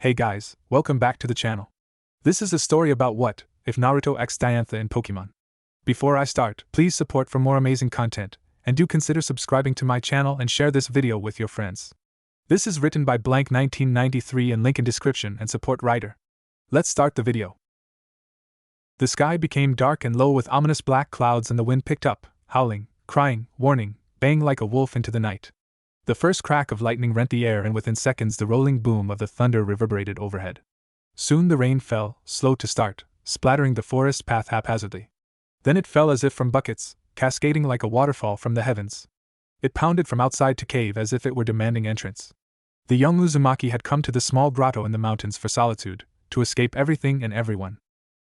Hey guys, welcome back to the channel. This is a story about what if Naruto x Diantha in Pokemon. Before I start, please support for more amazing content, and do consider subscribing to my channel and share this video with your friends. This is written by blank 1993 and link in description and support writer. Let's start the video. The sky became dark and low with ominous black clouds and the wind picked up, howling, crying, warning, baying like a wolf into the night. The first crack of lightning rent the air and within seconds the rolling boom of the thunder reverberated overhead. Soon the rain fell, slow to start, splattering the forest path haphazardly. Then it fell as if from buckets, cascading like a waterfall from the heavens. It pounded from outside to cave as if it were demanding entrance. The young Uzumaki had come to the small grotto in the mountains for solitude, to escape everything and everyone.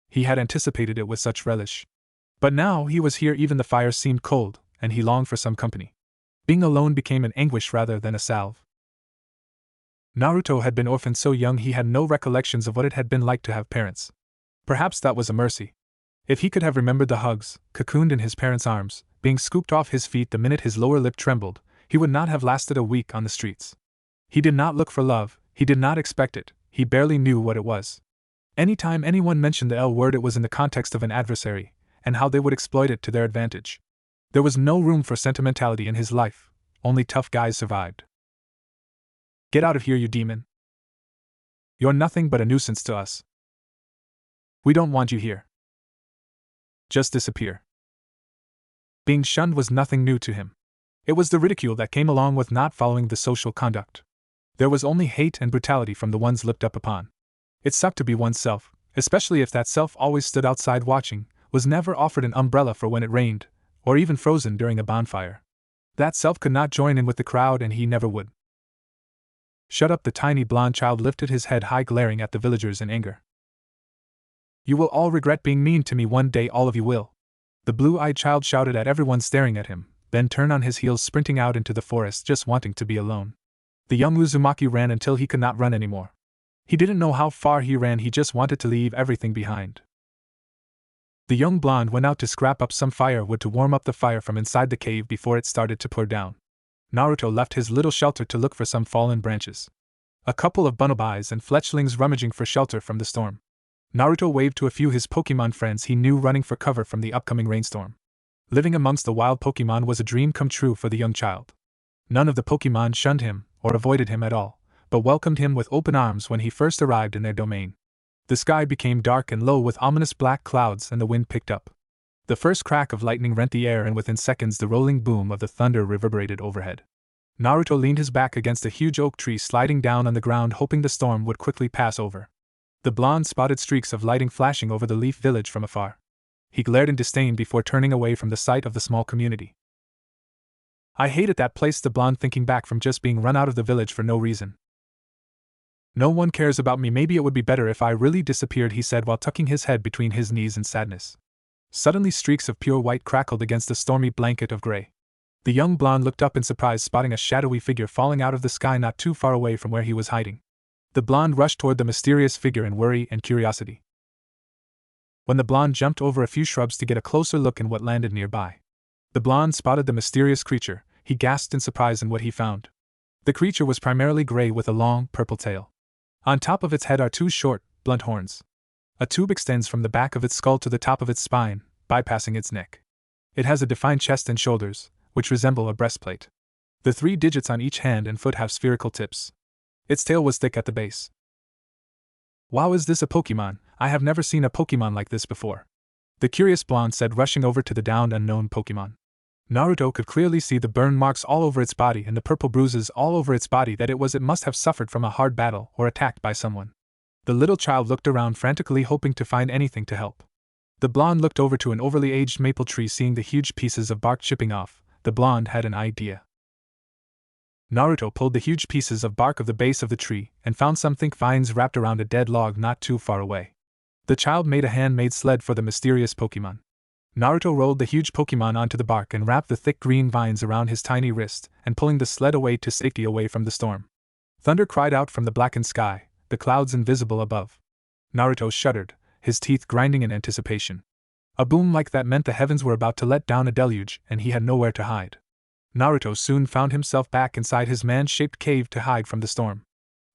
He had anticipated it with such relish. But now he was here, even the fire seemed cold, and he longed for some company. Being alone became an anguish rather than a salve. Naruto had been orphaned so young he had no recollections of what it had been like to have parents. Perhaps that was a mercy. If he could have remembered the hugs, cocooned in his parents' arms, being scooped off his feet the minute his lower lip trembled, he would not have lasted a week on the streets. He did not look for love, he did not expect it, he barely knew what it was. Anytime anyone mentioned the L word, it was in the context of an adversary, and how they would exploit it to their advantage. There was no room for sentimentality in his life, only tough guys survived. Get out of here, you demon. You're nothing but a nuisance to us. We don't want you here. Just disappear. Being shunned was nothing new to him. It was the ridicule that came along with not following the social conduct. There was only hate and brutality from the ones looked up upon. It sucked to be oneself, especially if that self always stood outside watching, was never offered an umbrella for when it rained, or even frozen during a bonfire. That self could not join in with the crowd, and he never would. Shut up! The tiny blonde child lifted his head high, glaring at the villagers in anger. You will all regret being mean to me one day, all of you will. The blue-eyed child shouted at everyone staring at him, then turned on his heels, sprinting out into the forest, just wanting to be alone. The young Uzumaki ran until he could not run anymore. He didn't know how far he ran, he just wanted to leave everything behind. The young blonde went out to scrap up some firewood to warm up the fire from inside the cave before it started to pour down. Naruto left his little shelter to look for some fallen branches. A couple of bonobos and fletchlings rummaging for shelter from the storm. Naruto waved to a few his Pokemon friends he knew running for cover from the upcoming rainstorm. Living amongst the wild Pokemon was a dream come true for the young child. None of the Pokemon shunned him or avoided him at all, but welcomed him with open arms when he first arrived in their domain. The sky became dark and low with ominous black clouds and the wind picked up. The first crack of lightning rent the air and within seconds the rolling boom of the thunder reverberated overhead. Naruto leaned his back against a huge oak tree, sliding down on the ground, hoping the storm would quickly pass over. The blonde spotted streaks of lighting flashing over the leaf village from afar. He glared in disdain before turning away from the sight of the small community. I hated that place, the blonde thinking back from just being run out of the village for no reason. No one cares about me, maybe it would be better if I really disappeared, he said while tucking his head between his knees in sadness. Suddenly streaks of pure white crackled against the stormy blanket of gray. The young blonde looked up in surprise, spotting a shadowy figure falling out of the sky not too far away from where he was hiding. The blonde rushed toward the mysterious figure in worry and curiosity. When the blonde jumped over a few shrubs to get a closer look in what landed nearby, the blonde spotted the mysterious creature. He gasped in surprise in what he found. The creature was primarily gray with a long, purple tail. On top of its head are two short, blunt horns. A tube extends from the back of its skull to the top of its spine, bypassing its neck. It has a defined chest and shoulders, which resemble a breastplate. The 3 digits on each hand and foot have spherical tips. Its tail was thick at the base. Wow, is this a Pokemon? I have never seen a Pokemon like this before. The curious blonde said, rushing over to the downed unknown Pokemon. Naruto could clearly see the burn marks all over its body and the purple bruises all over its body. That it must have suffered from a hard battle or attacked by someone. The little child looked around frantically, hoping to find anything to help. The blonde looked over to an overly aged maple tree, seeing the huge pieces of bark chipping off. The blonde had an idea. Naruto pulled the huge pieces of bark of the base of the tree and found some thick vines wrapped around a dead log not too far away. The child made a handmade sled for the mysterious Pokemon. Naruto rolled the huge Pokemon onto the bark and wrapped the thick green vines around his tiny wrist, and pulling the sled away to safety away from the storm. Thunder cried out from the blackened sky, the clouds invisible above. Naruto shuddered, his teeth grinding in anticipation. A boom like that meant the heavens were about to let down a deluge, and he had nowhere to hide. Naruto soon found himself back inside his man-shaped cave to hide from the storm.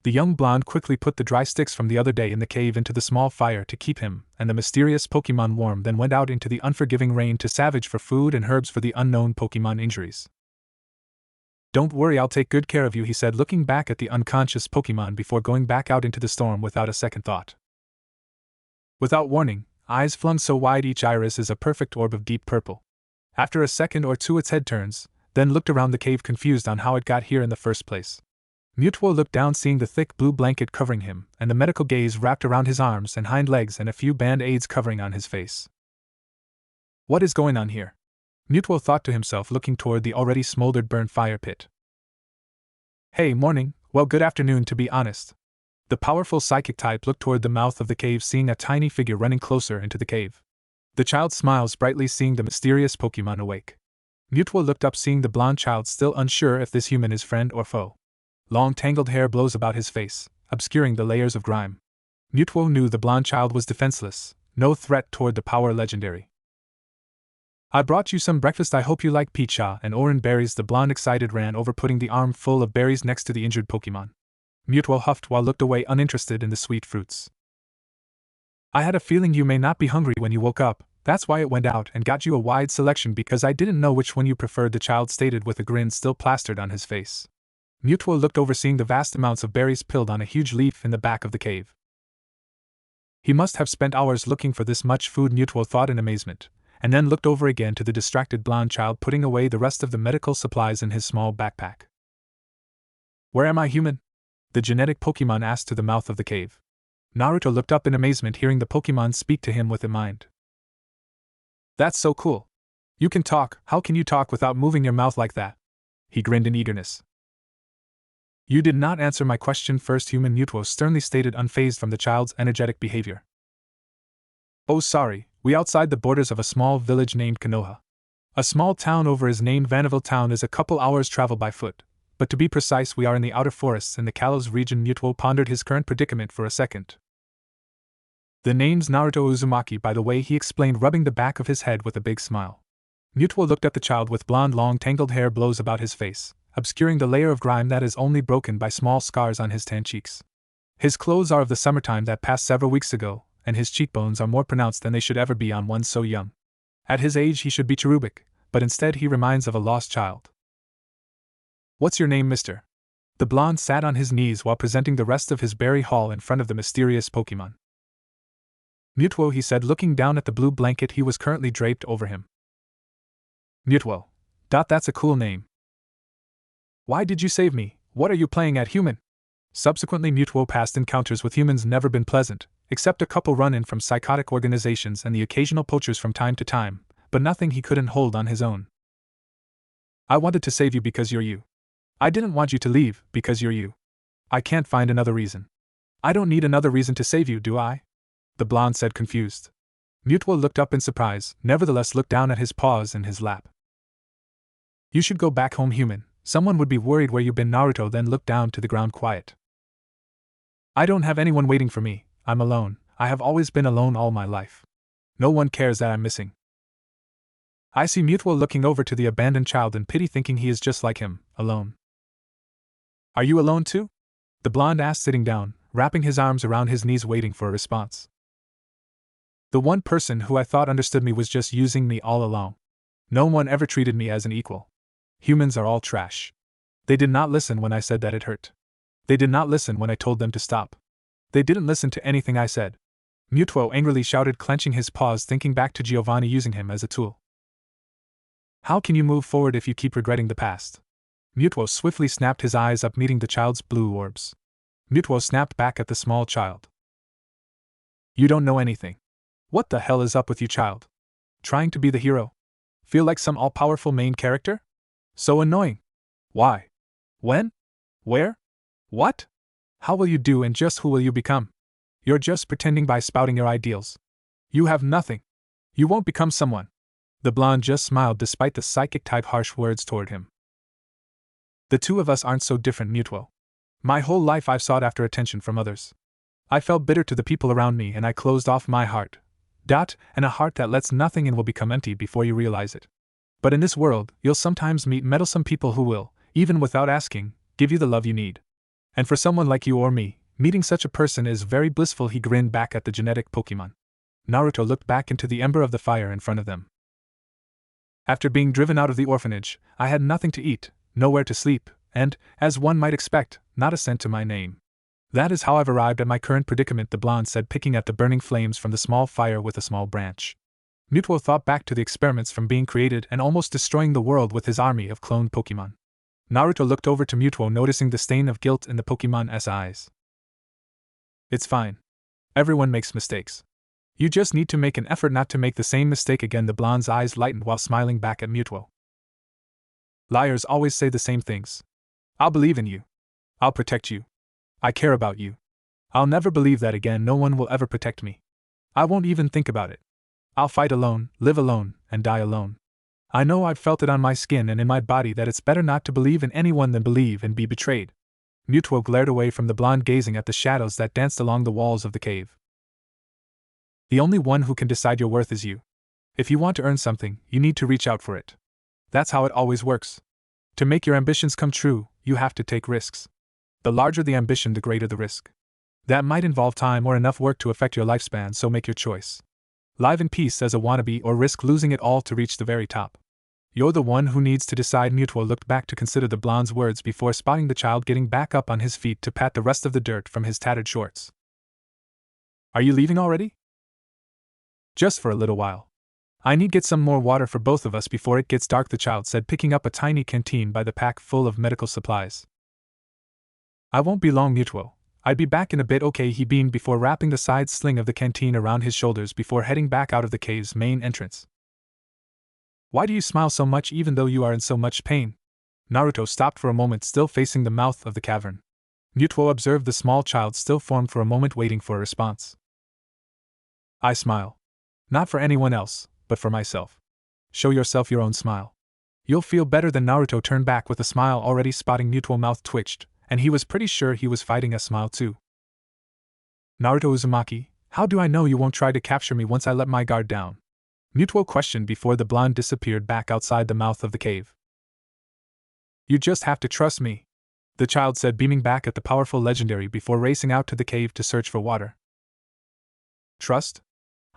The young blonde quickly put the dry sticks from the other day in the cave into the small fire to keep him and the mysterious Pokemon warm, then went out into the unforgiving rain to savage for food and herbs for the unknown Pokemon injuries. "Don't worry, I'll take good care of you," he said, looking back at the unconscious Pokemon before going back out into the storm without a second thought. Without warning, eyes flung so wide each iris is a perfect orb of deep purple. After a second or two its head turns, then looked around the cave confused on how it got here in the first place. Mutuo looked down, seeing the thick blue blanket covering him, and the medical gaze wrapped around his arms and hind legs and a few band-aids covering on his face. What is going on here? Mutuo thought to himself, looking toward the already smoldered burnt fire pit. Hey, morning, well, good afternoon to be honest. The powerful psychic type looked toward the mouth of the cave, seeing a tiny figure running closer into the cave. The child smiles brightly, seeing the mysterious Pokemon awake. Mutuo looked up, seeing the blonde child still unsure if this human is friend or foe. Long tangled hair blows about his face, obscuring the layers of grime. Mutuo knew the blonde child was defenseless, no threat toward the power legendary. I brought you some breakfast, I hope you like pecha and orange berries. The blonde excited ran over, putting the arm full of berries next to the injured Pokemon. Mutuo huffed while looked away, uninterested in the sweet fruits. I had a feeling you may not be hungry when you woke up, that's why it went out and got you a wide selection, because I didn't know which one you preferred, the child stated with a grin still plastered on his face. Mutuo looked over, seeing the vast amounts of berries pilled on a huge leaf in the back of the cave. He must have spent hours looking for this much food, Mutuo thought in amazement, and then looked over again to the distracted blonde child putting away the rest of the medical supplies in his small backpack. Where am I, human? The genetic Pokemon asked to the mouth of the cave. Naruto looked up in amazement, hearing the Pokemon speak to him with a mind. That's so cool. You can talk. How can you talk without moving your mouth like that? He grinned in eagerness. You did not answer my question first, human, Mutuo sternly stated, unfazed from the child's energetic behavior. Oh, sorry, we outside the borders of a small village named Konoha. A small town over is named Vanderville Town, is a couple hours travel by foot, but to be precise we are in the outer forests in the Kalos region. Mutuo pondered his current predicament for a second. The name's Naruto Uzumaki, by the way, he explained, rubbing the back of his head with a big smile. Mutuo looked at the child with blonde long tangled hair blows about his face, obscuring the layer of grime that is only broken by small scars on his tan cheeks. His clothes are of the summertime that passed several weeks ago, and his cheekbones are more pronounced than they should ever be on one so young. At his age he should be cherubic, but instead he reminds of a lost child. What's your name, mister? The blonde sat on his knees while presenting the rest of his berry haul in front of the mysterious Pokemon. Mutuo, he said, looking down at the blue blanket he was currently draped over him. Mutuo. That's a cool name. Why did you save me? What are you playing at, human? Subsequently, Mutuo past encounters with humans never been pleasant, except a couple run in from psychotic organizations and the occasional poachers from time to time, but nothing he couldn't hold on his own. I wanted to save you because you're you. I didn't want you to leave because you're you. I can't find another reason. I don't need another reason to save you, do I? The blonde said, confused. Mutuo looked up in surprise, nevertheless looked down at his paws in his lap. You should go back home, human. Someone would be worried where you've been. Naruto then looked down to the ground, quiet. I don't have anyone waiting for me. I'm alone. I have always been alone all my life. No one cares that I'm missing. I see. Mutuo looking over to the abandoned child in pity, thinking he is just like him, alone. Are you alone too? The blonde asked, sitting down, wrapping his arms around his knees, waiting for a response. The one person who I thought understood me was just using me all along. No one ever treated me as an equal. Humans are all trash. They did not listen when I said that it hurt. They did not listen when I told them to stop. They didn't listen to anything I said. Mutuo angrily shouted, clenching his paws, thinking back to Giovanni using him as a tool. How can you move forward if you keep regretting the past? Mutuo swiftly snapped, his eyes up, meeting the child's blue orbs. Mutuo snapped back at the small child. You don't know anything. What the hell is up with you, child? Trying to be the hero? Feel like some all-powerful main character? So annoying. Why? When? Where? What? How will you do, and just who will you become? You're just pretending by spouting your ideals. You have nothing. You won't become someone. The blonde just smiled despite the psychic-type harsh words toward him. The two of us aren't so different, Mutuo. My whole life I've sought after attention from others. I felt bitter to the people around me and I closed off my heart. And a heart that lets nothing in will become empty before you realize it. But in this world, you'll sometimes meet meddlesome people who will, even without asking, give you the love you need. And for someone like you or me, meeting such a person is very blissful. He grinned back at the genetic Pokemon. Naruto looked back into the ember of the fire in front of them. After being driven out of the orphanage, I had nothing to eat, nowhere to sleep, and, as one might expect, not a cent to my name. That is how I've arrived at my current predicament, the blonde said, picking at the burning flames from the small fire with a small branch. Mutuo thought back to the experiments from being created and almost destroying the world with his army of cloned Pokemon. Naruto looked over to Mutuo, noticing the stain of guilt in the Pokemon's eyes. It's fine. Everyone makes mistakes. You just need to make an effort not to make the same mistake again. The blonde's eyes lightened while smiling back at Mutuo. Liars always say the same things. I'll believe in you. I'll protect you. I care about you. I'll never believe that again. No one will ever protect me. I won't even think about it. I'll fight alone, live alone, and die alone. I know I've felt it on my skin and in my body that it's better not to believe in anyone than believe and be betrayed. Mutuo glared away from the blonde, gazing at the shadows that danced along the walls of the cave. The only one who can decide your worth is you. If you want to earn something, you need to reach out for it. That's how it always works. To make your ambitions come true, you have to take risks. The larger the ambition, the greater the risk. That might involve time or enough work to affect your lifespan, so make your choice. Live in peace as a wannabe or risk losing it all to reach the very top. You're the one who needs to decide. Mutuo looked back to consider the blonde's words before spotting the child getting back up on his feet to pat the rest of the dirt from his tattered shorts. Are you leaving already? Just for a little while. I need get some more water for both of us before it gets dark, the child said, picking up a tiny canteen by the pack full of medical supplies. I won't be long, Mutuo. I'd be back in a bit, okay, he beamed before wrapping the side sling of the canteen around his shoulders before heading back out of the cave's main entrance. Why do you smile so much even though you are in so much pain? Naruto stopped for a moment, still facing the mouth of the cavern. Mutuo observed the small child still formed for a moment, waiting for a response. I smile. Not for anyone else, but for myself. Show yourself your own smile. You'll feel better than Naruto turned back with a smile, already spotting Mutuo's mouth twitched, and he was pretty sure he was fighting a smile too. Naruto Uzumaki, how do I know you won't try to capture me once I let my guard down? Mutuo questioned before the blonde disappeared back outside the mouth of the cave. You just have to trust me, the child said, beaming back at the powerful legendary before racing out to the cave to search for water. Trust?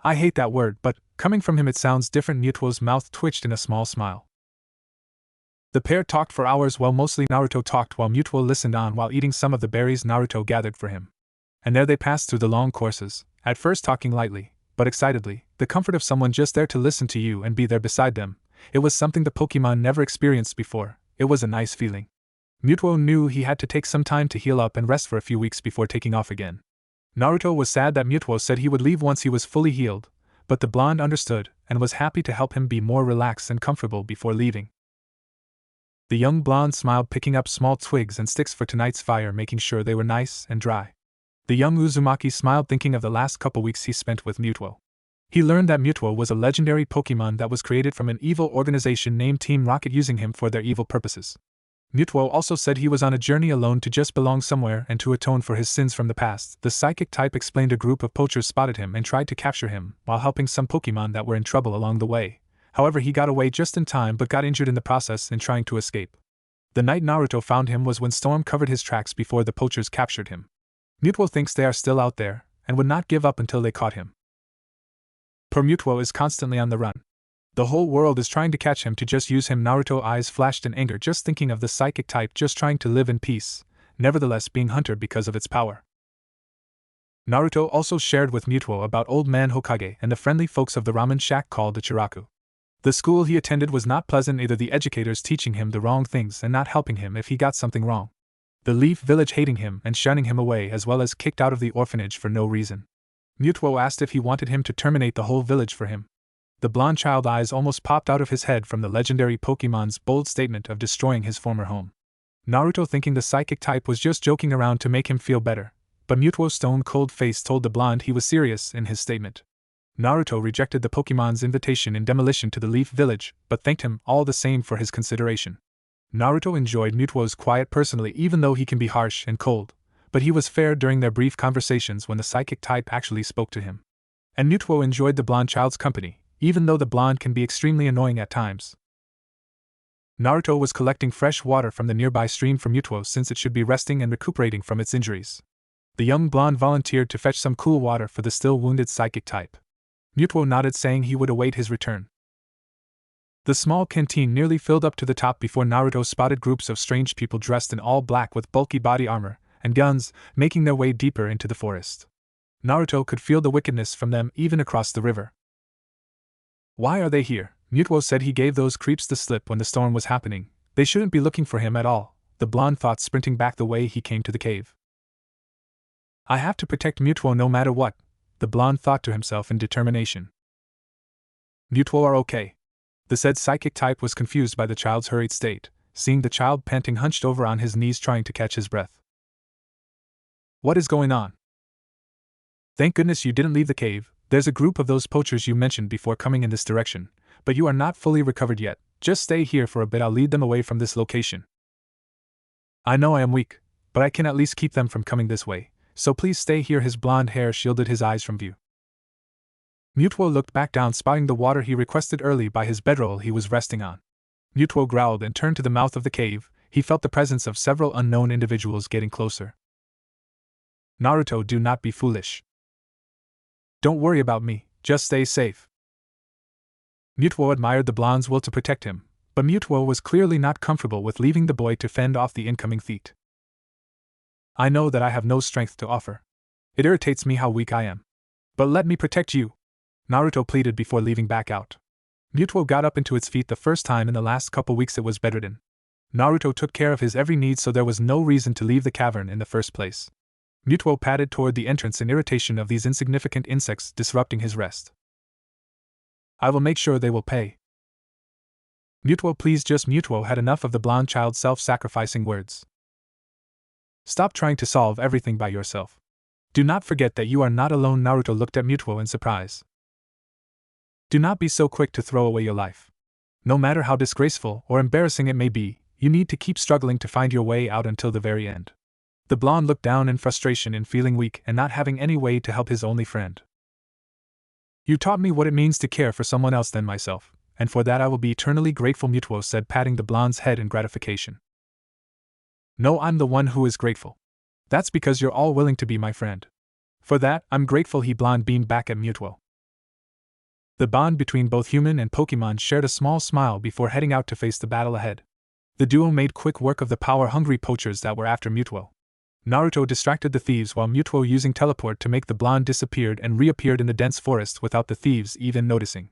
I hate that word, but, coming from him it sounds different. Mutuo's mouth twitched in a small smile. The pair talked for hours while mostly Naruto talked while Mutuo listened on while eating some of the berries Naruto gathered for him. And there they passed through the long courses, at first talking lightly, but excitedly, the comfort of someone just there to listen to you and be there beside them. It was something the Pokemon never experienced before. It was a nice feeling. Mutuo knew he had to take some time to heal up and rest for a few weeks before taking off again. Naruto was sad that Mutuo said he would leave once he was fully healed, but the blonde understood and was happy to help him be more relaxed and comfortable before leaving. The young blonde smiled, picking up small twigs and sticks for tonight's fire, making sure they were nice and dry. The young Uzumaki smiled, thinking of the last couple weeks he spent with Mutuo. He learned that Mutuo was a legendary Pokemon that was created from an evil organization named Team Rocket, using him for their evil purposes. Mutuo also said he was on a journey alone to just belong somewhere and to atone for his sins from the past. The psychic type explained a group of poachers spotted him and tried to capture him while helping some Pokemon that were in trouble along the way. However, he got away just in time but got injured in the process in trying to escape. The night Naruto found him was when storm covered his tracks before the poachers captured him. Mutuo thinks they are still out there and would not give up until they caught him. Poor Mutuo is constantly on the run. The whole world is trying to catch him to just use him. Naruto's eyes flashed in anger just thinking of the psychic type just trying to live in peace, nevertheless being hunted because of its power. Naruto also shared with Mutuo about Old Man Hokage and the friendly folks of the ramen shack called the Chiraku. The school he attended was not pleasant either, the educators teaching him the wrong things and not helping him if he got something wrong. The Leaf Village hating him and shunning him away, as well as kicked out of the orphanage for no reason. Mutuo asked if he wanted him to terminate the whole village for him. The blonde child's eyes almost popped out of his head from the legendary Pokemon's bold statement of destroying his former home. Naruto, thinking the psychic type was just joking around to make him feel better, but Mutuo's stone-cold face told the blonde he was serious in his statement. Naruto rejected the Pokemon's invitation in demolition to the Leaf Village, but thanked him all the same for his consideration. Naruto enjoyed Mutuo's quiet personally, even though he can be harsh and cold, but he was fair during their brief conversations when the psychic type actually spoke to him. And Mutuo enjoyed the blonde child's company, even though the blonde can be extremely annoying at times. Naruto was collecting fresh water from the nearby stream for Mutuo since it should be resting and recuperating from its injuries. The young blonde volunteered to fetch some cool water for the still wounded psychic type. Mutuo nodded, saying he would await his return. The small canteen nearly filled up to the top before Naruto spotted groups of strange people dressed in all black with bulky body armor and guns, making their way deeper into the forest. Naruto could feel the wickedness from them even across the river. Why are they here? Mutuo said he gave those creeps the slip when the storm was happening. They shouldn't be looking for him at all, the blonde thought, sprinting back the way he came to the cave. I have to protect Mutuo no matter what, the blonde thought to himself in determination. Mutuo are okay. The said psychic type was confused by the child's hurried state, seeing the child panting hunched over on his knees trying to catch his breath. What is going on? Thank goodness you didn't leave the cave. There's a group of those poachers you mentioned before coming in this direction, but you are not fully recovered yet. Just stay here for a bit, I'll lead them away from this location. I know I am weak, but I can at least keep them from coming this way, so please stay here. His blonde hair shielded his eyes from view. Mutuo looked back down, spotting the water he requested early by his bedroll he was resting on. Mutuo growled and turned to the mouth of the cave. He felt the presence of several unknown individuals getting closer. Naruto, do not be foolish. Don't worry about me, just stay safe. Mutuo admired the blonde's will to protect him, but Mutuo was clearly not comfortable with leaving the boy to fend off the incoming threat. I know that I have no strength to offer. It irritates me how weak I am. But let me protect you, Naruto pleaded before leaving back out. Mutuo got up into its feet the first time in the last couple weeks it was bedridden. Naruto took care of his every need, so there was no reason to leave the cavern in the first place. Mutuo padded toward the entrance in irritation of these insignificant insects disrupting his rest. I will make sure they will pay. Mutuo, please, just Mutuo had enough of the blonde child's self-sacrificing words. Stop trying to solve everything by yourself. Do not forget that you are not alone. Naruto looked at Mutuo in surprise. Do not be so quick to throw away your life. No matter how disgraceful or embarrassing it may be, you need to keep struggling to find your way out until the very end. The blonde looked down in frustration in feeling weak and not having any way to help his only friend. You taught me what it means to care for someone else than myself, and for that I will be eternally grateful, Mutuo said, patting the blonde's head in gratification. No, I'm the one who is grateful. That's because you're all willing to be my friend. For that, I'm grateful. He blonde beamed back at Mutuo. The bond between both human and Pokemon shared a small smile before heading out to face the battle ahead. The duo made quick work of the power-hungry poachers that were after Mutuo. Naruto distracted the thieves while Mutuo using teleport to make the blonde disappeared and reappeared in the dense forest without the thieves even noticing.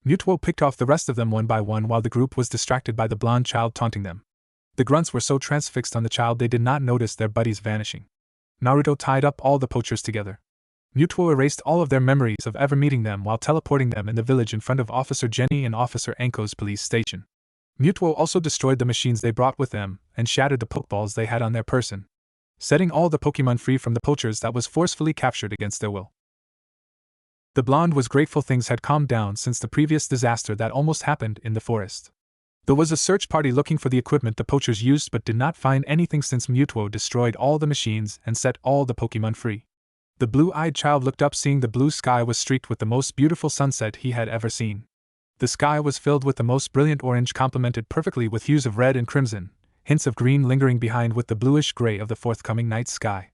Mutuo picked off the rest of them one by one while the group was distracted by the blonde child taunting them. The grunts were so transfixed on the child they did not notice their buddies vanishing. Naruto tied up all the poachers together. Mutuo erased all of their memories of ever meeting them while teleporting them in the village in front of Officer Jenny and Officer Anko's police station. Mutuo also destroyed the machines they brought with them and shattered the Pokeballs they had on their person, setting all the Pokemon free from the poachers that was forcefully captured against their will. The blonde was grateful things had calmed down since the previous disaster that almost happened in the forest. There was a search party looking for the equipment the poachers used but did not find anything since Mutuo destroyed all the machines and set all the Pokemon free. The blue-eyed child looked up, seeing the blue sky was streaked with the most beautiful sunset he had ever seen. The sky was filled with the most brilliant orange, complemented perfectly with hues of red and crimson, hints of green lingering behind with the bluish-gray of the forthcoming night sky.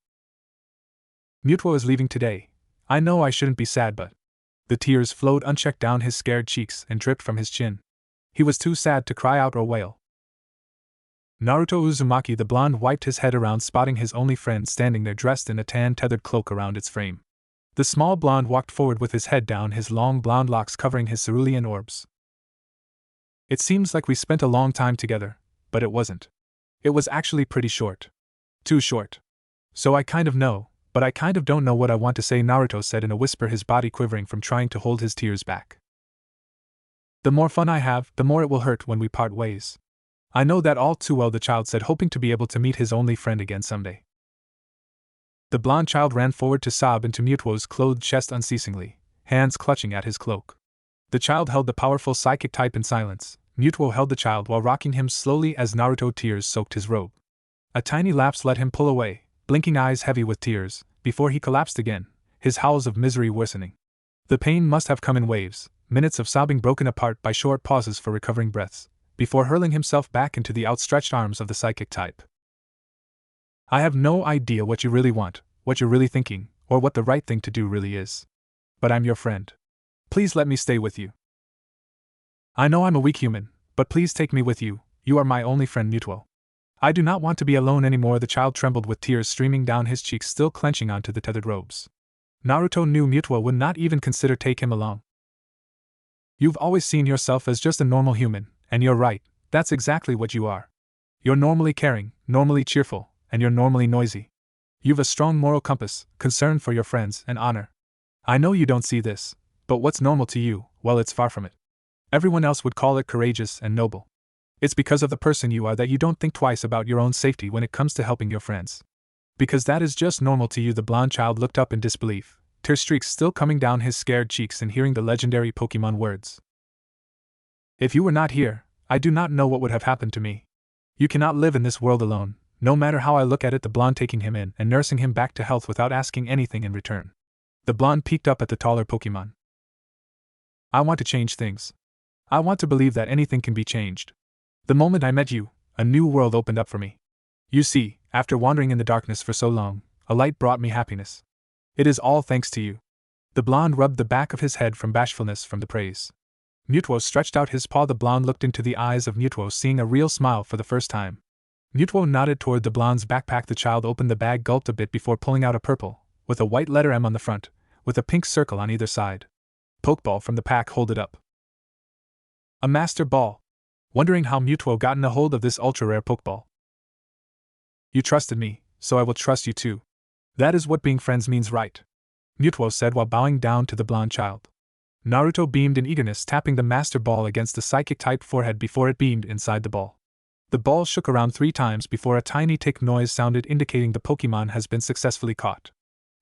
Mutuo is leaving today. I know I shouldn't be sad, but... The tears flowed unchecked down his scared cheeks and dripped from his chin. He was too sad to cry out or wail. Naruto Uzumaki the blonde wiped his head around, spotting his only friend standing there dressed in a tan tethered cloak around its frame. The small blonde walked forward with his head down, his long blonde locks covering his cerulean orbs. It seems like we spent a long time together, but it wasn't. It was actually pretty short. Too short. So I kind of know, but I kind of don't know what I want to say, Naruto said in a whisper, his body quivering from trying to hold his tears back. The more fun I have, the more it will hurt when we part ways. I know that all too well, the child said, hoping to be able to meet his only friend again someday. The blonde child ran forward to sob into Mutuo's clothed chest unceasingly, hands clutching at his cloak. The child held the powerful psychic type in silence. Mutuo held the child while rocking him slowly as Naruto tears soaked his robe. A tiny lapse let him pull away, blinking eyes heavy with tears, before he collapsed again, his howls of misery worsening. The pain must have come in waves, minutes of sobbing broken apart by short pauses for recovering breaths. before hurling himself back into the outstretched arms of the psychic type. I have no idea what you really want, what you're really thinking, or what the right thing to do really is. But I'm your friend. Please let me stay with you. I know I'm a weak human, but please take me with you. You are my only friend, Mutuo. I do not want to be alone anymore. The child trembled with tears streaming down his cheeks, still clenching onto the tethered robes. Naruto knew Mutuo would not even consider take him along. You've always seen yourself as just a normal human, and you're right, that's exactly what you are. You're normally caring, normally cheerful, and you're normally noisy. You've a strong moral compass, concern for your friends, and honor. I know you don't see this, but what's normal to you, well, it's far from it. Everyone else would call it courageous and noble. It's because of the person you are that you don't think twice about your own safety when it comes to helping your friends. Because that is just normal to you. The blonde child looked up in disbelief, tear streaks still coming down his scared cheeks and hearing the legendary Pokemon words. If you were not here, I do not know what would have happened to me. You cannot live in this world alone, no matter how I look at it. The blonde taking him in and nursing him back to health without asking anything in return. The blonde peeked up at the taller Pokemon. I want to change things. I want to believe that anything can be changed. The moment I met you, a new world opened up for me. You see, after wandering in the darkness for so long, a light brought me happiness. It is all thanks to you. The blonde rubbed the back of his head from bashfulness from the praise. Mutuo stretched out his paw. The blonde looked into the eyes of Mutuo, seeing a real smile for the first time. Mutuo nodded toward the blonde's backpack. The child opened the bag, gulped a bit before pulling out a purple, with a white letter M on the front, with a pink circle on either side. Pokeball from the pack. Hold it up. A master ball. Wondering how Mutuo gotten a hold of this ultra-rare Pokeball. You trusted me, so I will trust you too. That is what being friends means, right? Mutuo said while bowing down to the blonde child. Naruto beamed in eagerness, tapping the master ball against the psychic-type forehead before it beamed inside the ball. The ball shook around 3 times before a tiny tick noise sounded, indicating the Pokemon has been successfully caught.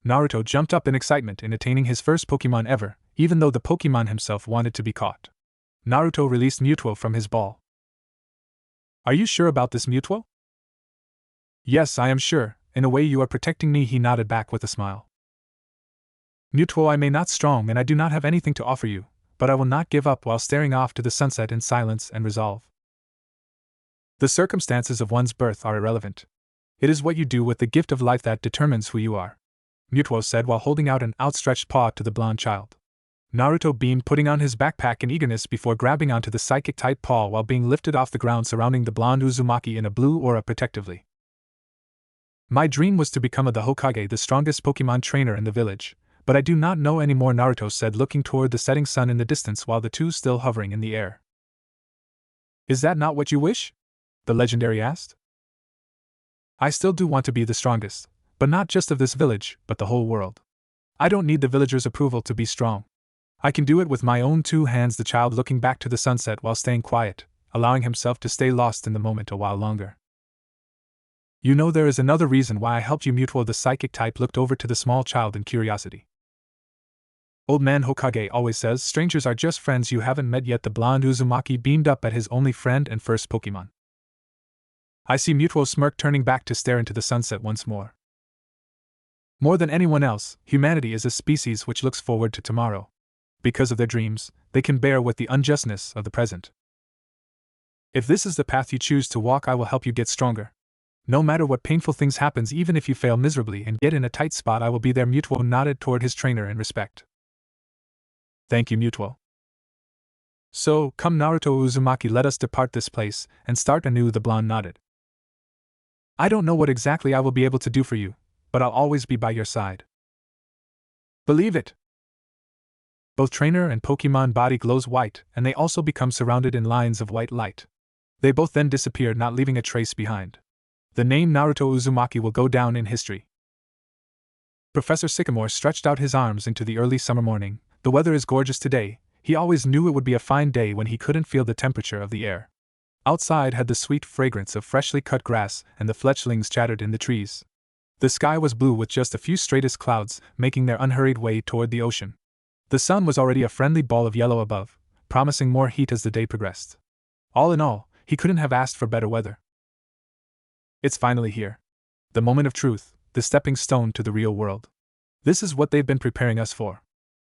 Naruto jumped up in excitement in attaining his first Pokemon ever, even though the Pokemon himself wanted to be caught. Naruto released Mutuo from his ball. Are you sure about this, Mutuo? Yes, I am sure. In a way you are protecting me, he nodded back with a smile. Mutuo, I may not strong and I do not have anything to offer you, but I will not give up while staring off to the sunset in silence and resolve. The circumstances of one's birth are irrelevant. It is what you do with the gift of life that determines who you are, Mutuo said while holding out an outstretched paw to the blonde child. Naruto beamed, putting on his backpack in eagerness before grabbing onto the psychic-type paw while being lifted off the ground, surrounding the blonde Uzumaki in a blue aura protectively. My dream was to become the Hokage, the strongest Pokemon trainer in the village, but I do not know anymore, Naruto said, looking toward the setting sun in the distance while the two still hovering in the air. Is that not what you wish? The legendary asked. I still do want to be the strongest, but not just of this village, but the whole world. I don't need the villagers' approval to be strong. I can do it with my own 2 hands, the child looking back to the sunset while staying quiet, allowing himself to stay lost in the moment a while longer. You know, there is another reason why I helped you, Mutuo. The psychic type looked over to the small child in curiosity. Old man Hokage always says strangers are just friends you haven't met yet. The blonde Uzumaki beamed up at his only friend and first Pokemon. I see, Mutuo smirked, turning back to stare into the sunset once more. More than anyone else, humanity is a species which looks forward to tomorrow. Because of their dreams, they can bear with the unjustness of the present. If this is the path you choose to walk, I will help you get stronger. No matter what painful things happens, even if you fail miserably and get in a tight spot, I will be there. Mutuo nodded toward his trainer in respect. Thank you, Mutuo. So, come Naruto Uzumaki, let us depart this place and start anew. The blonde nodded. I don't know what exactly I will be able to do for you, but I'll always be by your side. Believe it. Both trainer and Pokemon body glows white, and they also become surrounded in lines of white light. They both then disappear, not leaving a trace behind. The name Naruto Uzumaki will go down in history. Professor Sycamore stretched out his arms into the early summer morning. The weather is gorgeous today. He always knew it would be a fine day when he couldn't feel the temperature of the air. Outside had the sweet fragrance of freshly cut grass, and the fledglings chattered in the trees. The sky was blue with just a few straightest clouds making their unhurried way toward the ocean. The sun was already a friendly ball of yellow above, promising more heat as the day progressed. All in all, he couldn't have asked for better weather. It's finally here. The moment of truth, the stepping stone to the real world. This is what they've been preparing us for.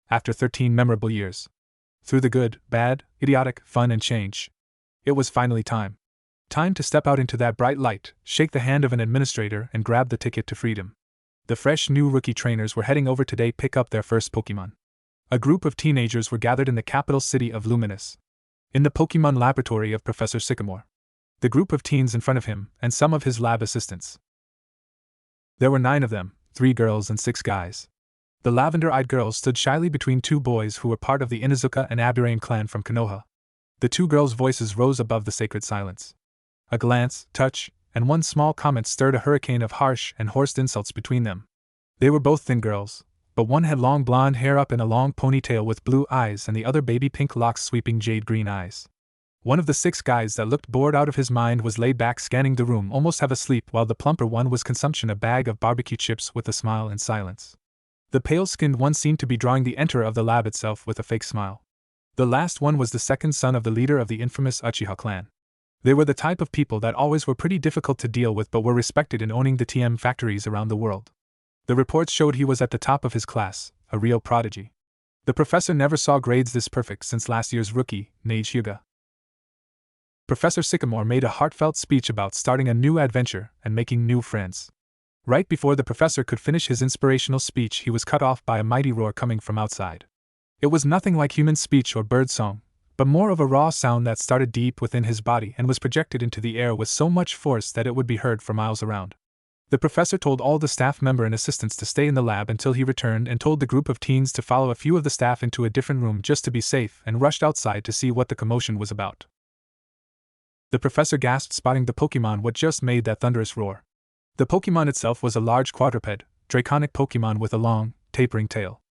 After 13 memorable years. Through the good, bad, idiotic, fun, and change. It was finally time. Time to step out into that bright light, shake the hand of an administrator, and grab the ticket to freedom. The fresh new rookie trainers were heading over today to pick up their first Pokemon. A group of teenagers were gathered in the capital city of Luminous, in the Pokemon laboratory of Professor Sycamore. The group of teens in front of him, and some of his lab assistants. There were 9 of them, 3 girls and 6 guys. The lavender-eyed girl stood shyly between 2 boys who were part of the Inuzuka and Aburain clan from Konoha. The 2 girls' voices rose above the sacred silence. A glance, touch, and one small comment stirred a hurricane of harsh and hoarse insults between them. They were both thin girls, but one had long blonde hair up in a long ponytail with blue eyes and the other baby pink locks sweeping jade-green eyes. One of the 6 guys that looked bored out of his mind was laid back scanning the room almost half asleep, while the plumper one was consuming a bag of barbecue chips with a smile and silence. The pale-skinned one seemed to be drawing the enter of the lab itself with a fake smile. The last one was the second son of the leader of the infamous Uchiha clan. They were the type of people that always were pretty difficult to deal with but were respected in owning the TM factories around the world. The reports showed he was at the top of his class, a real prodigy. The professor never saw grades this perfect since last year's rookie, Neige Hyuga. Professor Sycamore made a heartfelt speech about starting a new adventure and making new friends. Right before the professor could finish his inspirational speech, he was cut off by a mighty roar coming from outside. It was nothing like human speech or bird song, but more of a raw sound that started deep within his body and was projected into the air with so much force that it would be heard for miles around. The professor told all the staff member and assistants to stay in the lab until he returned and told the group of teens to follow a few of the staff into a different room just to be safe, and rushed outside to see what the commotion was about. The professor gasped, spotting the Pokemon what just made that thunderous roar. The Pokemon itself was a large quadruped, draconic Pokemon with a long, tapering tail.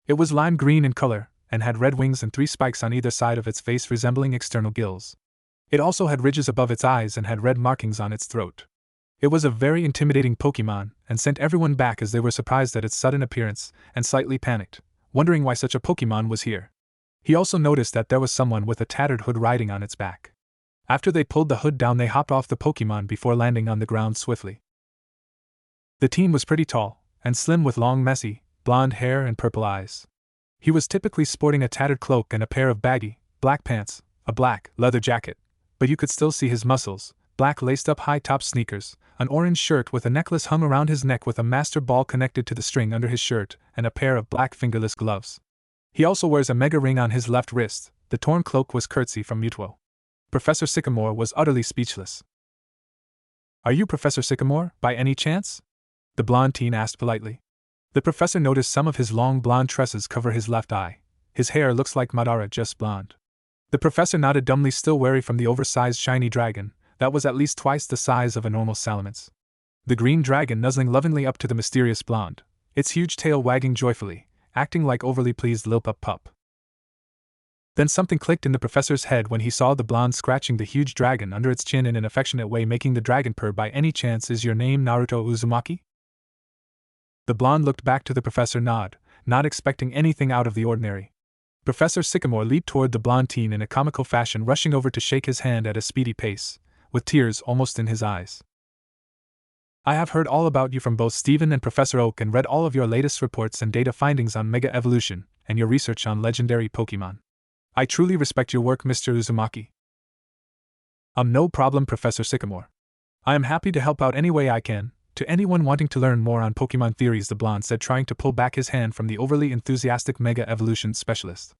It was lime green in color, and had red wings and 3 spikes on either side of its face resembling external gills. It also had ridges above its eyes and had red markings on its throat. It was a very intimidating Pokemon, and sent everyone back as they were surprised at its sudden appearance, and slightly panicked, wondering why such a Pokemon was here. He also noticed that there was someone with a tattered hood riding on its back. After they pulled the hood down, they hopped off the Pokemon before landing on the ground swiftly. The teen was pretty tall, and slim with long messy, blonde hair and purple eyes. He was typically sporting a tattered cloak and a pair of baggy, black pants, a black, leather jacket, but you could still see his muscles, black laced-up high-top sneakers, an orange shirt with a necklace hung around his neck with a master ball connected to the string under his shirt, and a pair of black fingerless gloves. He also wears a mega ring on his left wrist. The torn cloak was courtesy from Mutuo. Professor Sycamore was utterly speechless. "Are you Professor Sycamore, by any chance?" the blonde teen asked politely. The professor noticed some of his long blonde tresses cover his left eye. His hair looks like Madara, just blonde. The professor nodded dumbly, still wary from the oversized shiny dragon that was at least twice the size of a normal salamence. The green dragon nuzzling lovingly up to the mysterious blonde, its huge tail wagging joyfully, acting like overly pleased lil-pup pup. Then something clicked in the professor's head when he saw the blonde scratching the huge dragon under its chin in an affectionate way, making the dragon purr. "By any chance is your name Naruto Uzumaki?" The blonde looked back to the professor, not expecting anything out of the ordinary. Professor Sycamore leaped toward the blonde teen in a comical fashion, rushing over to shake his hand at a speedy pace, with tears almost in his eyes. "I have heard all about you from both Steven and Professor Oak, and read all of your latest reports and data findings on Mega Evolution, and your research on legendary Pokemon. I truly respect your work, Mr. Uzumaki." No problem, Professor Sycamore. I am happy to help out any way I can, to anyone wanting to learn more on Pokemon theories, the blonde said, trying to pull back his hand from the overly enthusiastic Mega Evolution specialist.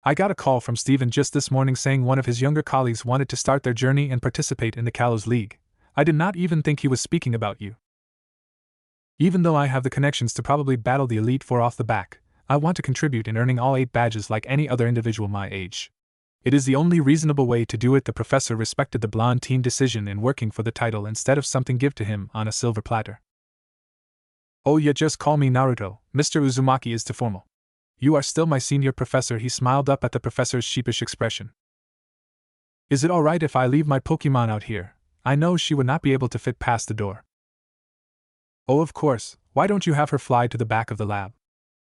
"I got a call from Steven just this morning saying one of his younger colleagues wanted to start their journey and participate in the Kalos League. I did not even think he was speaking about you. Even though I have the connections to probably battle the Elite Four off the back, I want to contribute in earning all 8 badges like any other individual my age. It is the only reasonable way to do it." The professor respected the blonde teen's decision in working for the title instead of something given to him on a silver platter. "Oh, you just call me Naruto, Mr. Uzumaki is too formal. You are still my senior professor." He smiled up at the professor's sheepish expression. "Is it alright if I leave my Pokemon out here? I know she would not be able to fit past the door." "Oh, of course, why don't you have her fly to the back of the lab?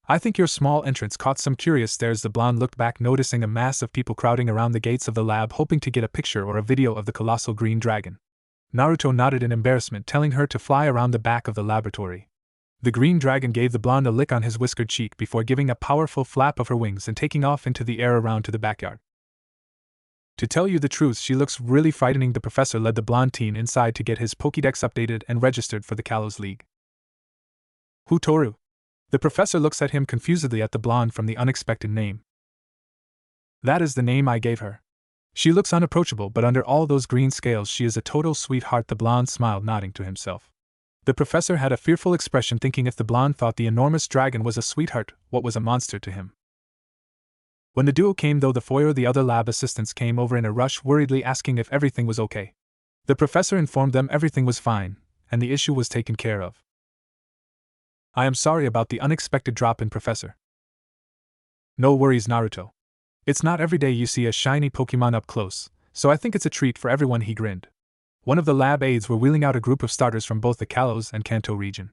I think your small entrance caught some curious stares." The blonde looked back, noticing a mass of people crowding around the gates of the lab, hoping to get a picture or a video of the colossal green dragon. Naruto nodded in embarrassment, telling her to fly around the back of the laboratory. The green dragon gave the blonde a lick on his whiskered cheek before giving a powerful flap of her wings and taking off into the air around to the backyard. To tell you the truth, she looks really frightening. The professor led the blonde teen inside to get his Pokédex updated and registered for the Kalos League. Who Toru? The professor looks at him confusedly at the blonde from the unexpected name. That is the name I gave her. She looks unapproachable, but under all those green scales she is a total sweetheart. The blonde smiled, nodding to himself. The professor had a fearful expression, thinking if the blonde thought the enormous dragon was a sweetheart, what was a monster to him? When the duo came though the foyer, the other lab assistants came over in a rush, worriedly asking if everything was okay. The professor informed them everything was fine, and the issue was taken care of. I am sorry about the unexpected drop in, Professor. No worries, Naruto. It's not every day you see a shiny Pokemon up close, so I think it's a treat for everyone, he grinned. One of the lab aides were wheeling out a group of starters from both the Kalos and Kanto region.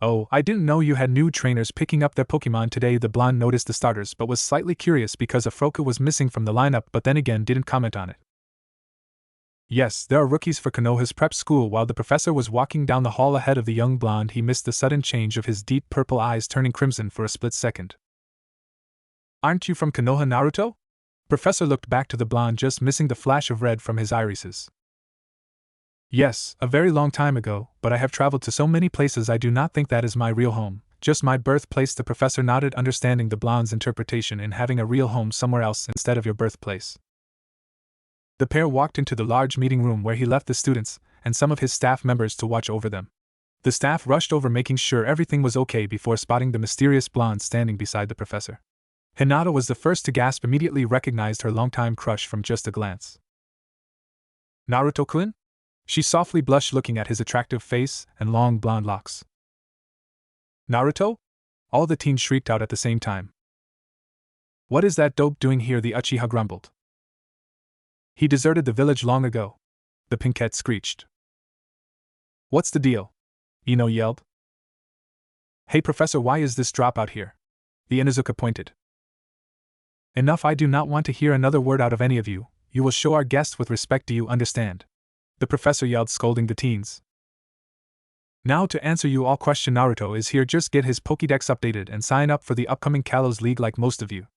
Oh, I didn't know you had new trainers picking up their Pokemon today. The blonde noticed the starters but was slightly curious because Afroka was missing from the lineup, but then again didn't comment on it. Yes, there are rookies for Konoha's prep school. While the professor was walking down the hall ahead of the young blonde, he missed the sudden change of his deep purple eyes turning crimson for a split second. Aren't you from Konoha, Naruto? Professor looked back to the blonde, just missing the flash of red from his irises. Yes, a very long time ago, but I have traveled to so many places I do not think that is my real home, just my birthplace. The professor nodded, understanding the blonde's interpretation in having a real home somewhere else instead of your birthplace. The pair walked into the large meeting room where he left the students and some of his staff members to watch over them. The staff rushed over, making sure everything was okay before spotting the mysterious blonde standing beside the professor. Hinata was the first to gasp, immediately recognized her longtime crush from just a glance. Naruto-kun? She softly blushed, looking at his attractive face and long blonde locks. Naruto? All the teens shrieked out at the same time. What is that dope doing here? The Uchiha grumbled. He deserted the village long ago, the Pinkette screeched. What's the deal? Ino yelled. Hey Professor, why is this dropout here? The Inuzuka pointed. Enough, I do not want to hear another word out of any of you. You will show our guests with respect, do you understand? The professor yelled, scolding the teens. Now to answer you all question, Naruto is here, just get his Pokédex updated and sign up for the upcoming Kalos League like most of you.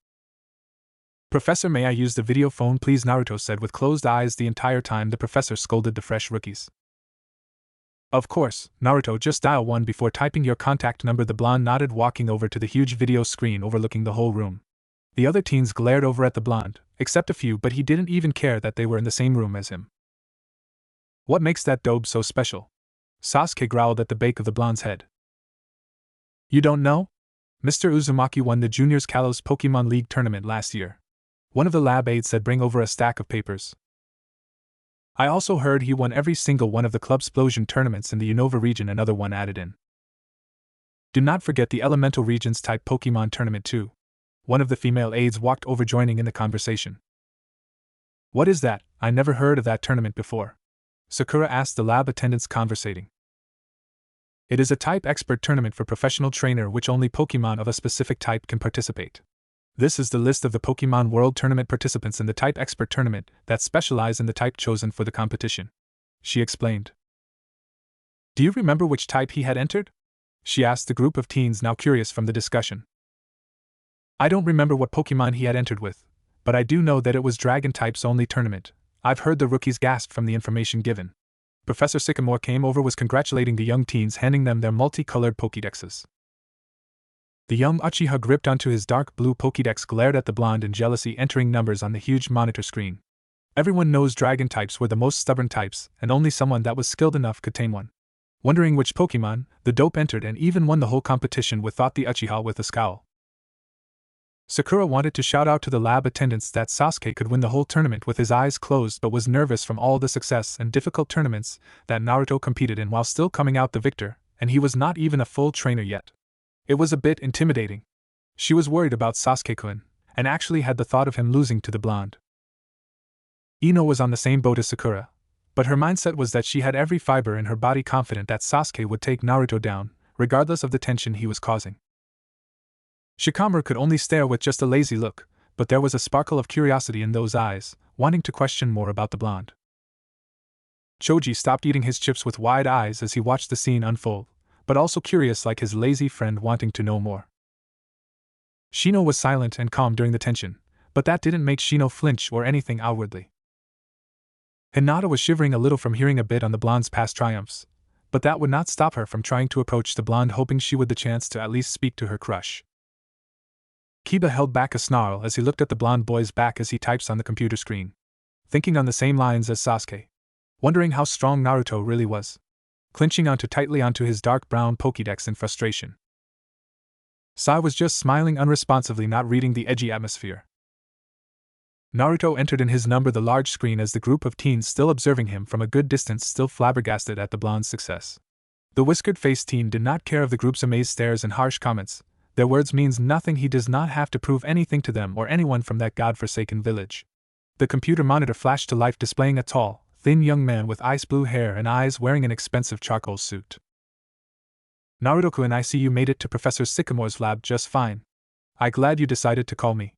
Professor, may I use the video phone please? Naruto said with closed eyes the entire time the professor scolded the fresh rookies. Of course, Naruto, just dial 1 before typing your contact number. The blonde nodded, walking over to the huge video screen overlooking the whole room. The other teens glared over at the blonde, except a few, but he didn't even care that they were in the same room as him. What makes that dobe so special? Sasuke growled at the back of the blonde's head. You don't know? Mr. Uzumaki won the Juniors Kalos Pokemon League tournament last year. One of the lab aides said, bring over a stack of papers. I also heard he won every single one of the Club Splosion tournaments in the Unova region, another one added in. Do not forget the Elemental Regions type Pokemon tournament too. One of the female aides walked over, joining in the conversation. What is that? I never heard of that tournament before. Sakura asked the lab attendants conversating. It is a type expert tournament for professional trainer which only Pokemon of a specific type can participate. This is the list of the Pokemon World Tournament participants in the type expert tournament that specialize in the type chosen for the competition, she explained. Do you remember which type he had entered? She asked the group of teens, now curious from the discussion. I don't remember what Pokemon he had entered with, but I do know that it was Dragon type's only tournament. I've heard the rookies gasp from the information given. Professor Sycamore came over, was congratulating the young teens, handing them their multicolored Pokédexes. The young Uchiha gripped onto his dark blue Pokédex, glared at the blonde in jealousy, entering numbers on the huge monitor screen. Everyone knows Dragon types were the most stubborn types, and only someone that was skilled enough could tame one. Wondering which Pokemon, the dope entered and even won the whole competition with, thought the Uchiha with a scowl. Sakura wanted to shout out to the lab attendants that Sasuke could win the whole tournament with his eyes closed, but was nervous from all the success and difficult tournaments that Naruto competed in while still coming out the victor, and he was not even a full trainer yet. It was a bit intimidating. She was worried about Sasuke-kun, and actually had the thought of him losing to the blonde. Ino was on the same boat as Sakura, but her mindset was that she had every fiber in her body confident that Sasuke would take Naruto down, regardless of the tension he was causing. Shikamaru could only stare with just a lazy look, but there was a sparkle of curiosity in those eyes, wanting to question more about the blonde. Choji stopped eating his chips with wide eyes as he watched the scene unfold, but also curious like his lazy friend, wanting to know more. Shino was silent and calm during the tension, but that didn't make Shino flinch or anything outwardly. Hinata was shivering a little from hearing a bit on the blonde's past triumphs, but that would not stop her from trying to approach the blonde, hoping she would the chance to at least speak to her crush. Kiba held back a snarl as he looked at the blonde boy's back as he types on the computer screen, thinking on the same lines as Sasuke, wondering how strong Naruto really was, clinching tightly onto his dark brown Pokédex in frustration. Sai was just smiling unresponsively, not reading the edgy atmosphere. Naruto entered in his number the large screen as the group of teens still observing him from a good distance still flabbergasted at the blonde's success. The whiskered-faced teen did not care of the group's amazed stares and harsh comments. Their words means nothing, he does not have to prove anything to them or anyone from that godforsaken village. The computer monitor flashed to life, displaying a tall, thin young man with ice blue hair and eyes wearing an expensive charcoal suit. Naruto-kun, I see you made it to Professor Sycamore's lab just fine. I'm glad you decided to call me.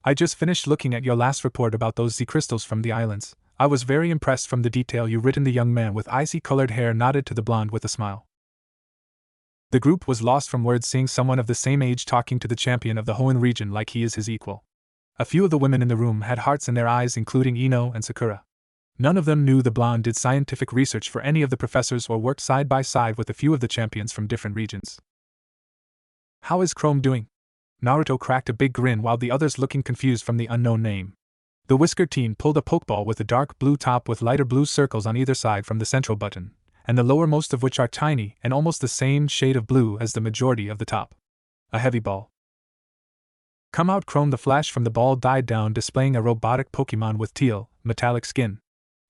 I just finished looking at your last report about those Z crystals from the islands. I was very impressed from the detail you written. The young man with icy-colored hair nodded to the blonde with a smile. The group was lost from words, seeing someone of the same age talking to the champion of the Hoenn region like he is his equal. A few of the women in the room had hearts in their eyes, including Ino and Sakura. None of them knew the blonde did scientific research for any of the professors or worked side by side with a few of the champions from different regions. How is Chrome doing? Naruto cracked a big grin while the others looking confused from the unknown name. The whiskered teen pulled a pokeball with a dark blue top with lighter blue circles on either side from the central button, and the lowermost of which are tiny and almost the same shade of blue as the majority of the top. A heavy ball. Come out, Chrome. The flash from the ball died down, displaying a robotic Pokemon with teal, metallic skin.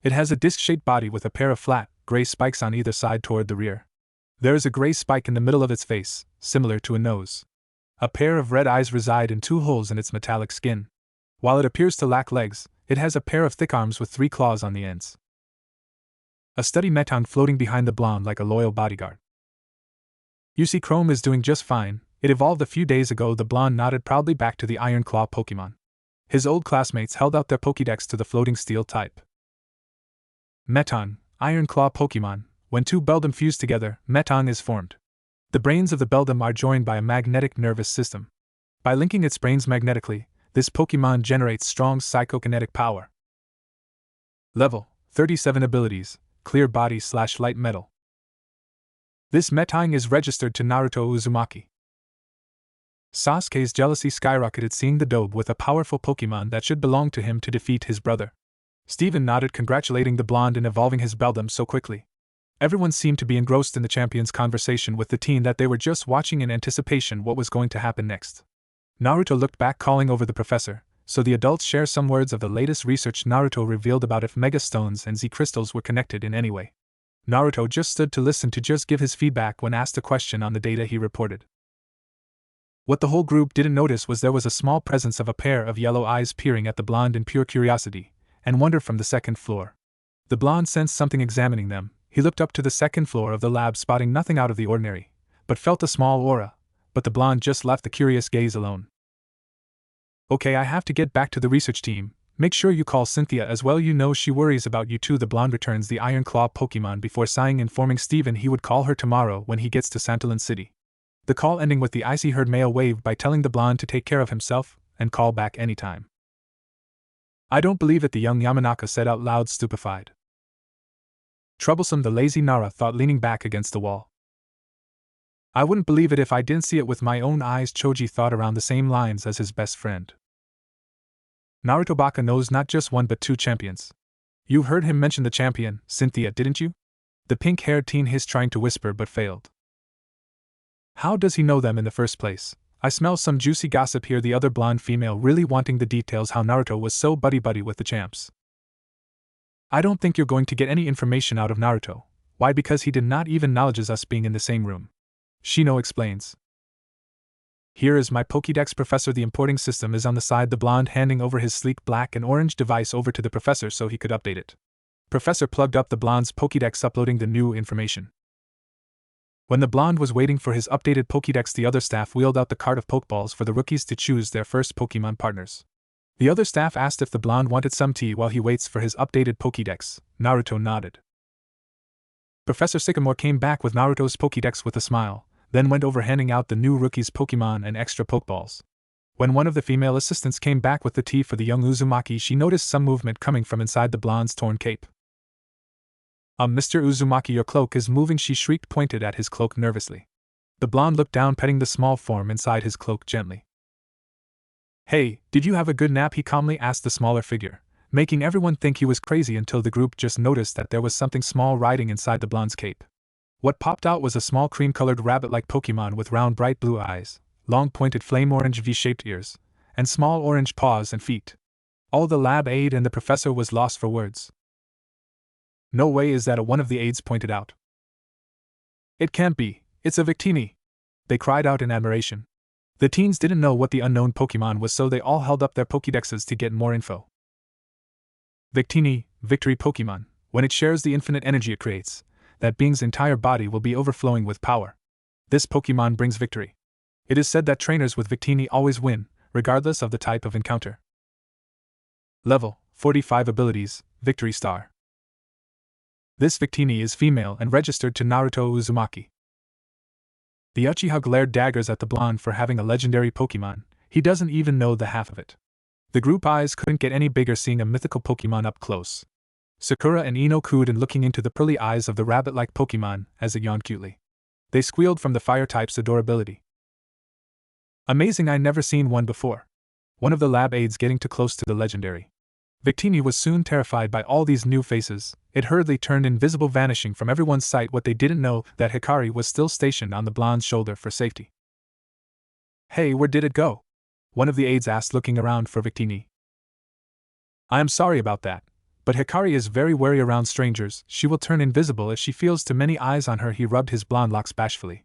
It has a disc-shaped body with a pair of flat, gray spikes on either side toward the rear. There is a gray spike in the middle of its face, similar to a nose. A pair of red eyes reside in 2 holes in its metallic skin. While it appears to lack legs, it has a pair of thick arms with 3 claws on the ends. A steady Metang floating behind the blonde like a loyal bodyguard. You see, Chrome is doing just fine. It evolved a few days ago. The blonde nodded proudly back to the Iron Claw Pokemon. His old classmates held out their Pokédex to the floating steel type. Metang, Iron Claw Pokemon. When 2 Beldum fuse together, Metang is formed. The brains of the Beldum are joined by a magnetic nervous system. By linking its brains magnetically, this Pokemon generates strong psychokinetic power. Level 37 abilities, clear body / light metal. This Metang is registered to Naruto Uzumaki. Sasuke's jealousy skyrocketed seeing the dobe with a powerful Pokemon that should belong to him to defeat his brother. Steven nodded, congratulating the blonde in evolving his Beldum so quickly. Everyone seemed to be engrossed in the champion's conversation with the teen that they were just watching in anticipation what was going to happen next. Naruto looked back, calling over the professor, so the adults share some words of the latest research Naruto revealed about if Mega Stones and Z crystals were connected in any way. Naruto just stood to listen to just give his feedback when asked a question on the data he reported. What the whole group didn't notice was there was a small presence of a pair of yellow eyes peering at the blonde in pure curiosity and wonder from the second floor. The blonde sensed something examining them. He looked up to the second floor of the lab, spotting nothing out of the ordinary, but felt a small aura, but the blonde just left the curious gaze alone. Okay, I have to get back to the research team. Make sure you call Cynthia as well, you know she worries about you too. The blonde returns the Iron Claw Pokemon before sighing, informing Steven he would call her tomorrow when he gets to Santalin City. The call ending with the icy herd male waved by telling the blonde to take care of himself and call back anytime. I don't believe it, the young Yamanaka said out loud, stupefied. Troublesome, the lazy Nara thought, leaning back against the wall. I wouldn't believe it if I didn't see it with my own eyes, Choji thought around the same lines as his best friend. Naruto Baka knows not just 1 but 2 champions. You heard him mention the champion, Cynthia, didn't you? The pink-haired teen hissed, trying to whisper but failed. How does he know them in the first place? I smell some juicy gossip here, the other blonde female really wanting the details how Naruto was so buddy-buddy with the champs. I don't think you're going to get any information out of Naruto. Why? Because he did not even acknowledge us being in the same room. Shino explains. Here is my Pokédex, Professor. The importing system is on the side, the blonde handing over his sleek black and orange device over to the professor so he could update it. Professor plugged up the blonde's Pokédex, uploading the new information. When the blonde was waiting for his updated Pokédex, the other staff wheeled out the cart of Pokeballs for the rookies to choose their first Pokemon partners. The other staff asked if the blonde wanted some tea while he waits for his updated Pokédex. Naruto nodded. Professor Sycamore came back with Naruto's Pokédex with a smile, then went over handing out the new rookies' Pokemon and extra Pokeballs. When one of the female assistants came back with the tea for the young Uzumaki, she noticed some movement coming from inside the blonde's torn cape. Mr. Uzumaki, your cloak is moving," she shrieked, pointed at his cloak nervously. The blonde looked down, petting the small form inside his cloak gently. "Hey, did you have a good nap?" he calmly asked the smaller figure, making everyone think he was crazy until the group just noticed that there was something small riding inside the blonde's cape. What popped out was a small cream-colored rabbit-like Pokemon with round bright blue eyes, long pointed flame-orange V-shaped ears, and small orange paws and feet. All the lab aide and the professor was lost for words. "No way is that," one of the aides pointed out. "It can't be, it's a Victini!" they cried out in admiration. The teens didn't know what the unknown Pokemon was, so they all held up their Pokédexes to get more info. Victini, Victory Pokemon. When it shares the infinite energy it creates, that being's entire body will be overflowing with power. This Pokemon brings victory. It is said that trainers with Victini always win, regardless of the type of encounter. Level 45 Abilities, Victory Star. This Victini is female and registered to Naruto Uzumaki. The Uchiha glared daggers at the blonde for having a legendary Pokemon. He doesn't even know the half of it. The group eyes couldn't get any bigger seeing a mythical Pokemon up close. Sakura and Ino cooed in looking into the pearly eyes of the rabbit-like Pokemon as it yawned cutely. They squealed from the fire type's adorability. "Amazing, I never seen one before." One of the lab aides getting too close to the legendary Victini was soon terrified by all these new faces. It hurriedly turned invisible, vanishing from everyone's sight. What they didn't know that Hikari was still stationed on the blonde's shoulder for safety. "Hey, where did it go?" one of the aides asked, looking around for Victini. "I am sorry about that, but Hikari is very wary around strangers. She will turn invisible if she feels too many eyes on her." He rubbed his blonde locks bashfully.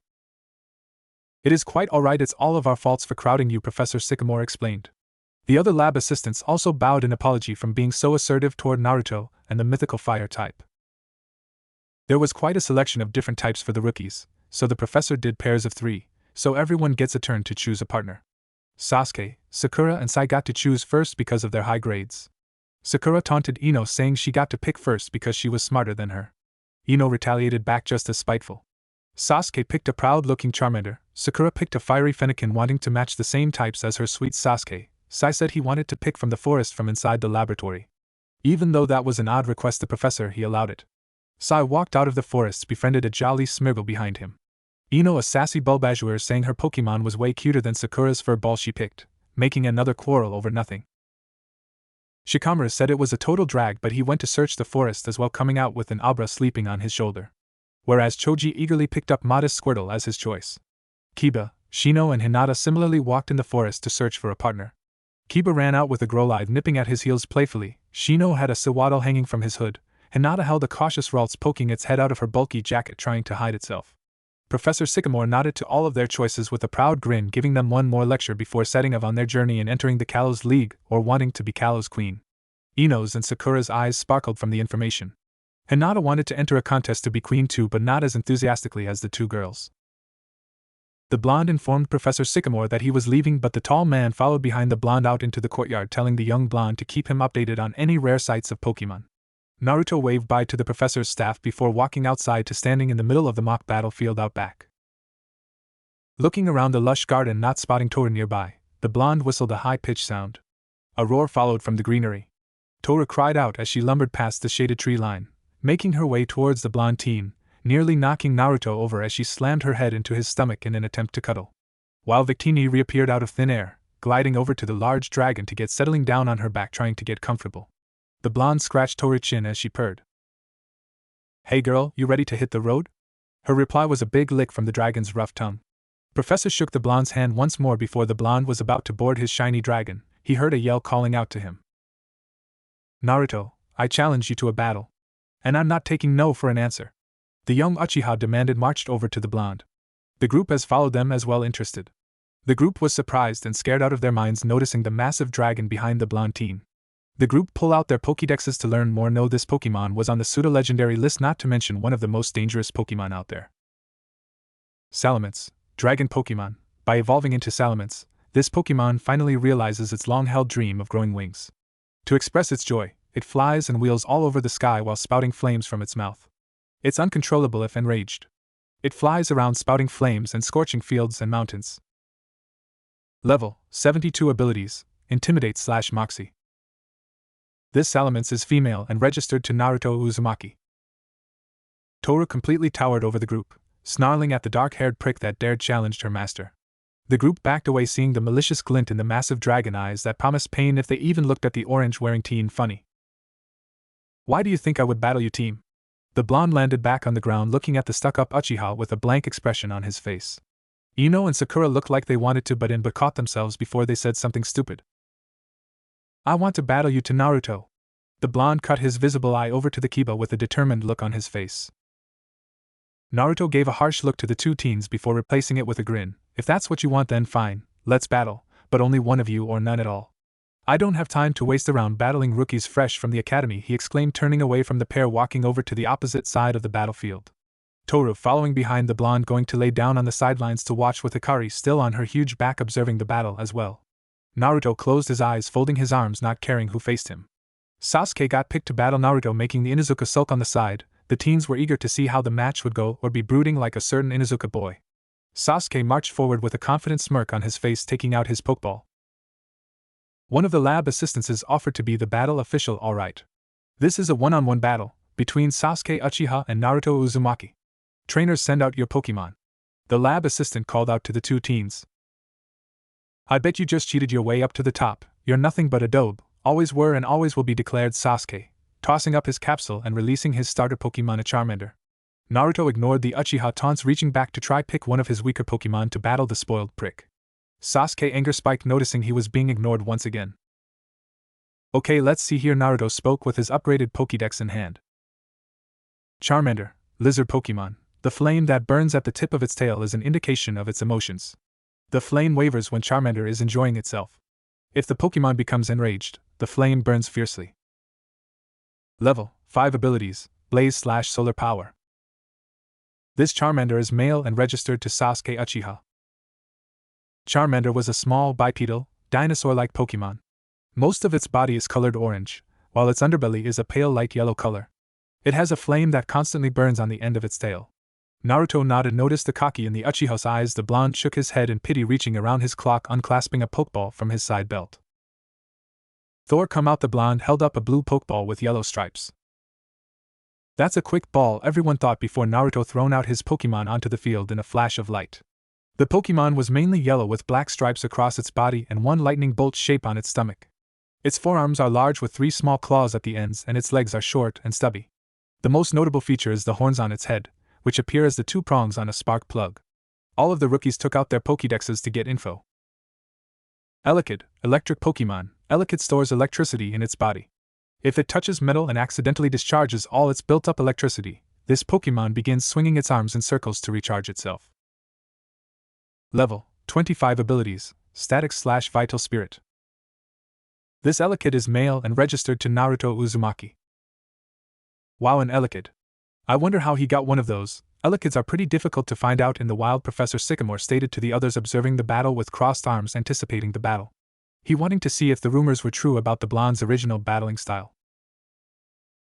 "It is quite alright, it's all of our faults for crowding you," Professor Sycamore explained. The other lab assistants also bowed in apology from being so assertive toward Naruto and the mythical fire type. There was quite a selection of different types for the rookies, so the professor did pairs of 3, so everyone gets a turn to choose a partner. Sasuke, Sakura and Sai got to choose first because of their high grades. Sakura taunted Ino, saying she got to pick first because she was smarter than her. Ino retaliated back just as spiteful. Sasuke picked a proud-looking Charmander. Sakura picked a fiery Fennekin, wanting to match the same types as her sweet Sasuke. Sai said he wanted to pick from the forest from inside the laboratory. Even though that was an odd request, the professor he allowed it. Sai walked out of the forest, befriended a jolly Smeargle behind him. Ino a sassy Bulbasaur, saying her Pokemon was way cuter than Sakura's fur ball she picked, making another quarrel over nothing. Shikamaru said it was a total drag, but he went to search the forest as well, coming out with an Abra sleeping on his shoulder. Whereas Choji eagerly picked up modest Squirtle as his choice. Kiba, Shino and Hinata similarly walked in the forest to search for a partner. Kiba ran out with a Growlithe nipping at his heels playfully. Shino had a Sewaddle hanging from his hood. Hinata held a cautious Ralts poking its head out of her bulky jacket, trying to hide itself. Professor Sycamore nodded to all of their choices with a proud grin, giving them one more lecture before setting off on their journey and entering the Kalos League, or wanting to be Kalos Queen. Ino's and Sakura's eyes sparkled from the information. Hinata wanted to enter a contest to be queen too, but not as enthusiastically as the two girls. The blonde informed Professor Sycamore that he was leaving, but the tall man followed behind the blonde out into the courtyard, telling the young blonde to keep him updated on any rare sights of Pokemon. Naruto waved bye to the professor's staff before walking outside to standing in the middle of the mock battlefield out back. Looking around the lush garden, not spotting Tora nearby, the blonde whistled a high-pitched sound. A roar followed from the greenery. Tora cried out as she lumbered past the shaded tree line, making her way towards the blonde teen, nearly knocking Naruto over as she slammed her head into his stomach in an attempt to cuddle. While Victini reappeared out of thin air, gliding over to the large dragon to get settling down on her back, trying to get comfortable. The blonde scratched Tora's chin as she purred. "Hey girl, you ready to hit the road?" Her reply was a big lick from the dragon's rough tongue. Professor shook the blonde's hand once more before the blonde was about to board his shiny dragon. He heard a yell calling out to him. "Naruto, I challenge you to a battle. And I'm not taking no for an answer." The young Uchiha demanded, marched over to the blonde. The group has followed them as well, interested. The group was surprised and scared out of their minds noticing the massive dragon behind the blonde teen. The group pull out their Pokédexes to learn more. Know this Pokemon was on the pseudo-legendary list, not to mention one of the most dangerous Pokemon out there. Salamence, Dragon Pokemon. By evolving into Salamence, this Pokemon finally realizes its long-held dream of growing wings. To express its joy, it flies and wheels all over the sky while spouting flames from its mouth. It's uncontrollable if enraged. It flies around spouting flames and scorching fields and mountains. Level 72 abilities, Intimidate/Moxie. This Salamence is female and registered to Naruto Uzumaki. Toru completely towered over the group, snarling at the dark-haired prick that dared challenge her master. The group backed away, seeing the malicious glint in the massive dragon eyes that promised pain if they even looked at the orange-wearing teen funny. "Why do you think I would battle you, team?" The blonde landed back on the ground, looking at the stuck-up Uchiha with a blank expression on his face. Ino and Sakura looked like they wanted to butt in but caught themselves before they said something stupid. "I want to battle you to Naruto." The blonde cut his visible eye over to the Kiba with a determined look on his face. Naruto gave a harsh look to the two teens before replacing it with a grin. "If that's what you want, then fine, let's battle, but only one of you or none at all. I don't have time to waste around battling rookies fresh from the academy," he exclaimed, turning away from the pair, walking over to the opposite side of the battlefield. Toru following behind the blonde, going to lay down on the sidelines to watch with Hikari still on her huge back observing the battle as well. Naruto closed his eyes, folding his arms, not caring who faced him. Sasuke got picked to battle Naruto, making the Inuzuka sulk on the side. The teens were eager to see how the match would go, or be brooding like a certain Inuzuka boy. Sasuke marched forward with a confident smirk on his face, taking out his pokeball. One of the lab assistants offered to be the battle official. "All right. This is a one-on-one battle between Sasuke Uchiha and Naruto Uzumaki. Trainers, send out your Pokemon." The lab assistant called out to the two teens. "I bet you just cheated your way up to the top. You're nothing but a daube, always were and always will be," declared Sasuke, tossing up his capsule and releasing his starter Pokemon, a Charmander. Naruto ignored the Uchiha taunts, reaching back to try pick one of his weaker Pokemon to battle the spoiled prick. Sasuke anger spiked, noticing he was being ignored once again. "Okay, let's see here," Naruto spoke with his upgraded Pokédex in hand. "Charmander, lizard Pokemon. The flame that burns at the tip of its tail is an indication of its emotions. The flame wavers when Charmander is enjoying itself. If the Pokemon becomes enraged, the flame burns fiercely." Level 5 abilities, Blaze/Solar Power. This Charmander is male and registered to Sasuke Uchiha. Charmander was a small, bipedal, dinosaur-like Pokemon. Most of its body is colored orange, while its underbelly is a pale light yellow color. It has a flame that constantly burns on the end of its tail. Naruto nodded, noticed the cocky in the Uchiha's eyes. The blonde shook his head in pity, reaching around his clock, unclasping a Pokeball from his side belt. "Thor, come out!" The blonde held up a blue Pokeball with yellow stripes. "That's a quick ball," everyone thought before Naruto thrown out his Pokemon onto the field in a flash of light. The Pokemon was mainly yellow with black stripes across its body and one lightning bolt shape on its stomach. Its forearms are large with 3 small claws at the ends, and its legs are short and stubby. The most notable feature is the horns on its head, which appear as the 2 prongs on a spark plug. All of the rookies took out their Pokédexes to get info. Elekid, electric Pokemon. Elekid stores electricity in its body. If it touches metal and accidentally discharges all its built-up electricity, this Pokemon begins swinging its arms in circles to recharge itself. Level 25 abilities, Static/Vital Spirit. This Elekid is male and registered to Naruto Uzumaki. Wow, an Elekid. I wonder how he got one of those. Elekids are pretty difficult to find out in the wild, Professor Sycamore stated to the others observing the battle with crossed arms, anticipating the battle. He wanting to see if the rumors were true about the blonde's original battling style.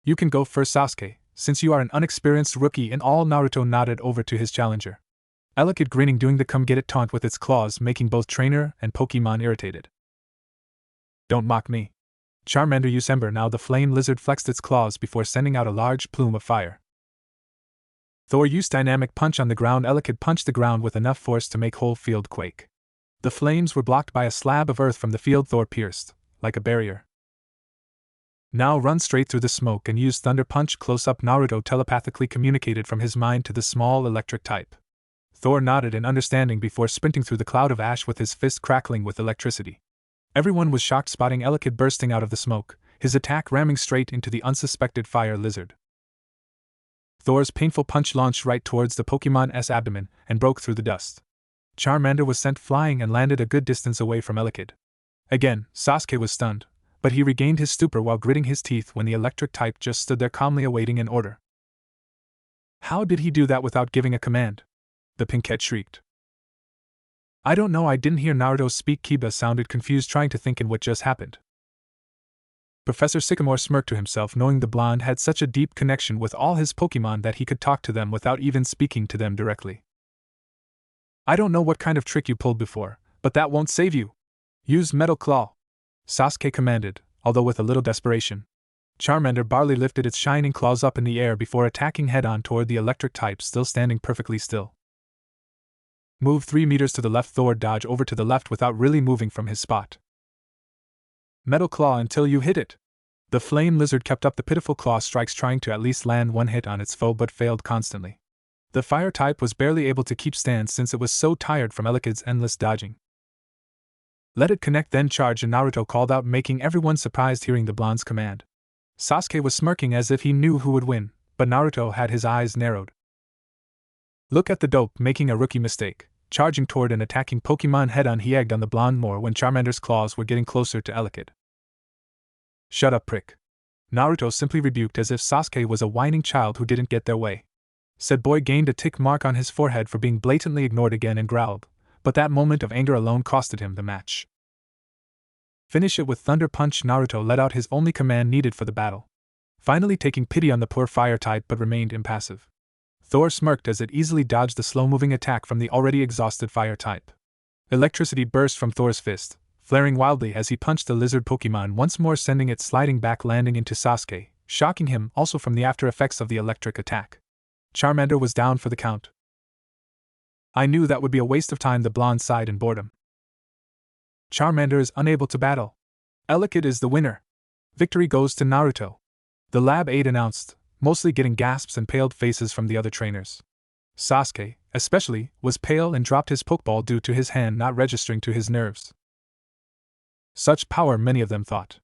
"You can go first, Sasuke, since you are an unexperienced rookie in all." Naruto nodded over to his challenger. Elekid grinning, doing the come get it taunt with its claws, making both trainer and Pokemon irritated. "Don't mock me. Charmander, use Ember now." The flame lizard flexed its claws before sending out a large plume of fire. Thor used Dynamic Punch on the ground. Elekid punched the ground with enough force to make whole field quake. The flames were blocked by a slab of earth from the field Thor pierced, like a barrier. "Now run straight through the smoke and use Thunder Punch." Close-up, Naruto telepathically communicated from his mind to the small electric type. Thor nodded in understanding before sprinting through the cloud of ash with his fist crackling with electricity. Everyone was shocked, spotting Elekid bursting out of the smoke, his attack ramming straight into the unsuspected fire lizard. Thor's painful punch launched right towards the Pokemon's abdomen and broke through the dust. Charmander was sent flying and landed a good distance away from Elekid. Again, Sasuke was stunned, but he regained his stupor while gritting his teeth when the electric type just stood there calmly awaiting an order. "How did he do that without giving a command?" the Pinkette shrieked. "I don't know, I didn't hear Naruto speak." Kiba sounded confused, trying to think in what just happened. Professor Sycamore smirked to himself, knowing the blonde had such a deep connection with all his Pokemon that he could talk to them without even speaking to them directly. "I don't know what kind of trick you pulled before, But that won't save you. Use Metal Claw, Sasuke commanded, although with a little desperation. Charmander barely lifted its shining claws up in the air before attacking head-on toward the electric type still standing perfectly still. Move 3 meters to the left. Thor dodge over to the left without really moving from his spot. Metal Claw until you hit it. The flame lizard kept up the pitiful claw strikes, trying to at least land one hit on its foe, but failed constantly. The fire type was barely able to keep stance since it was so tired from Elekid's endless dodging. Let it connect, then charge, and Naruto called out, making everyone surprised hearing the blonde's command. Sasuke was smirking as if he knew who would win, but Naruto had his eyes narrowed. Look at the dope making a rookie mistake. Charging toward and attacking Pokemon head-on, he egged on the blonde more when Charmander's claws were getting closer to Elekid. Shut up, prick. Naruto simply rebuked, as if Sasuke was a whining child who didn't get their way. Said boy gained a tick mark on his forehead for being blatantly ignored again and growled, but that moment of anger alone costed him the match. Finish it with Thunder Punch. Naruto let out his only command needed for the battle, finally taking pity on the poor fire type, but remained impassive. Thor smirked as it easily dodged the slow-moving attack from the already exhausted fire type. Electricity burst from Thor's fist, flaring wildly as he punched the lizard Pokemon once more, sending it sliding back, landing into Sasuke, shocking him also from the after effects of the electric attack. Charmander was down for the count. I knew that would be a waste of time, the blonde sighed in boredom. Charmander is unable to battle. Elekid is the winner. Victory goes to Naruto, the lab aide announced, mostly getting gasps and paled faces from the other trainers. Sasuke, especially, was pale and dropped his Pokeball due to his hand not registering to his nerves. Such power, many of them thought.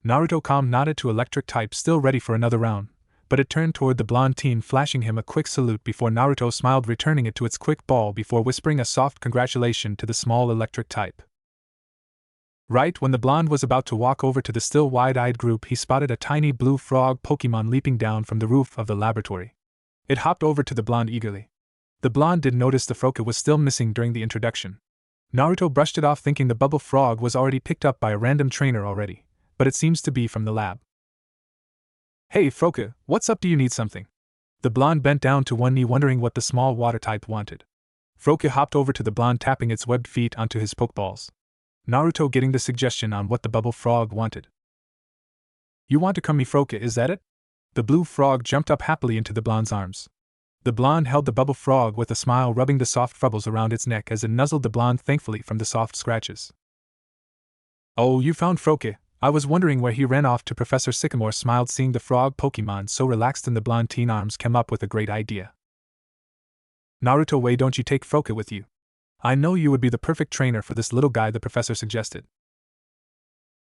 Naruto calm nodded to electric type, still ready for another round, but it turned toward the blonde teen, flashing him a quick salute before Naruto smiled, returning it to its quick ball before whispering a soft congratulation to the small electric type. Right when the blonde was about to walk over to the still wide-eyed group, he spotted a tiny blue frog Pokemon leaping down from the roof of the laboratory. It hopped over to the blonde eagerly. The blonde did notice the Froakie was still missing during the introduction. Naruto brushed it off, thinking the bubble frog was already picked up by a random trainer already, but it seems to be from the lab. Hey Froakie, what's up? Do you need something? The blonde bent down to one knee, wondering what the small water type wanted. Froakie hopped over to the blonde, tapping its webbed feet onto his Pokeballs. Naruto getting the suggestion on what the bubble frog wanted. You want to come me, Froakie, is that it? The blue frog jumped up happily into the blonde's arms. The blonde held the bubble frog with a smile, rubbing the soft frubbles around its neck as it nuzzled the blonde thankfully from the soft scratches. Oh, you found Froakie. I was wondering where he ran off to. Professor Sycamore smiled, seeing the frog Pokemon so relaxed in the blonde teen arms, came up with a great idea. Naruto, why don't you take Froakie with you? I know you would be the perfect trainer for this little guy, the professor suggested.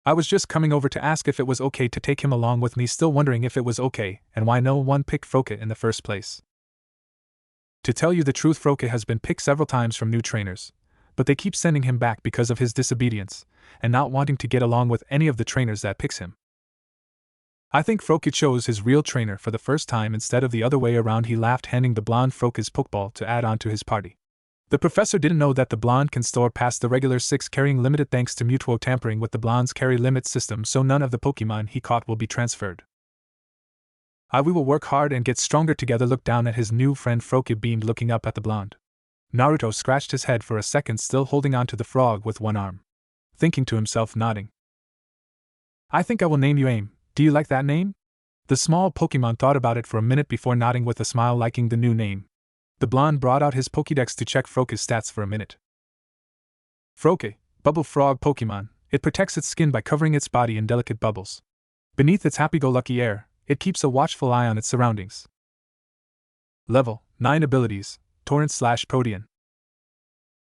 I was just coming over to ask if it was okay to take him along with me, still wondering if it was okay and why no one picked Froakie in the first place. To tell you the truth, Froakie has been picked several times from new trainers, but they keep sending him back because of his disobedience and not wanting to get along with any of the trainers that picks him. I think Froakie chose his real trainer for the first time instead of the other way around, he laughed, handing the blonde Froakie's Pokeball to add on to his party. The professor didn't know that the blonde can store past the regular 6 carrying limit thanks to Mutuo tampering with the blonde's carry limit system, so none of the Pokemon he caught will be transferred. We will work hard and get stronger together. Looked down at his new friend. Froakie beamed, looking up at the blonde. Naruto scratched his head for a second, still holding on to the frog with one arm, thinking to himself, nodding. I think I will name you Aim. Do you like that name? The small Pokemon thought about it for a minute before nodding with a smile, liking the new name. The blonde brought out his Pokédex to check Froakie's stats for a minute. Froakie, bubble frog Pokemon. It protects its skin by covering its body in delicate bubbles. Beneath its happy-go-lucky air, it keeps a watchful eye on its surroundings. Level 9 abilities: Torrent/Protean.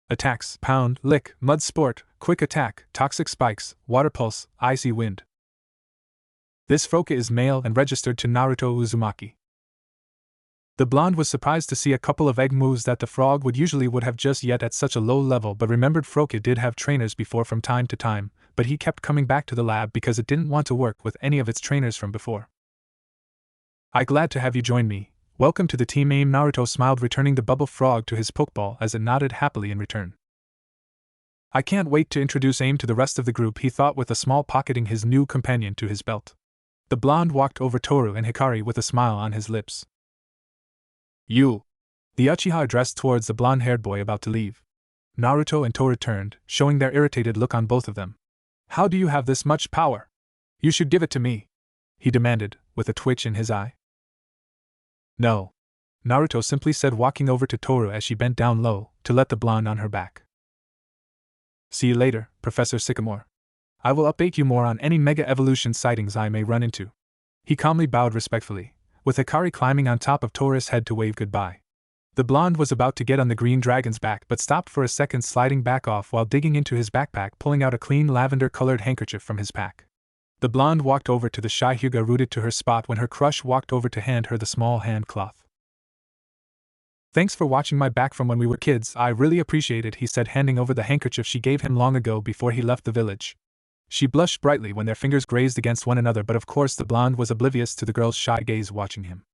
Attacks: Pound, Lick, Mud Sport, Quick Attack, Toxic Spikes, Water Pulse, Icy Wind. This Froakie is male and registered to Naruto Uzumaki. The blonde was surprised to see a couple of egg moves that the frog would have just yet at such a low level, but remembered Froakie did have trainers before from time to time, but he kept coming back to the lab because it didn't want to work with any of its trainers from before. I glad to have you join me. Welcome to the team Aim. Naruto smiled, returning the bubble frog to his Pokeball as it nodded happily in return. I can't wait to introduce Aim to the rest of the group, he thought, with a smile, pocketing his new companion to his belt. The blonde walked over Toru and Hikari with a smile on his lips. You! The Uchiha addressed towards the blonde-haired boy about to leave. Naruto and Toru turned, showing their irritated look on both of them. How do you have this much power? You should give it to me, he demanded, with a twitch in his eye. No. Naruto simply said, walking over to Toru as she bent down low, to let the blonde on her back. See you later, Professor Sycamore. I will update you more on any Mega Evolution sightings I may run into. He calmly bowed respectfully, with Hikari climbing on top of Toru's head to wave goodbye. The blonde was about to get on the green dragon's back but stopped for a second, sliding back off while digging into his backpack, pulling out a clean lavender-colored handkerchief from his pack. The blonde walked over to the shy Hyuga, rooted to her spot when her crush walked over to hand her the small hand cloth. Thanks for watching my back from when we were kids, I really appreciate it, he said, handing over the handkerchief she gave him long ago before he left the village. She blushed brightly when their fingers grazed against one another, but of course the blonde was oblivious to the girl's shy gaze watching him.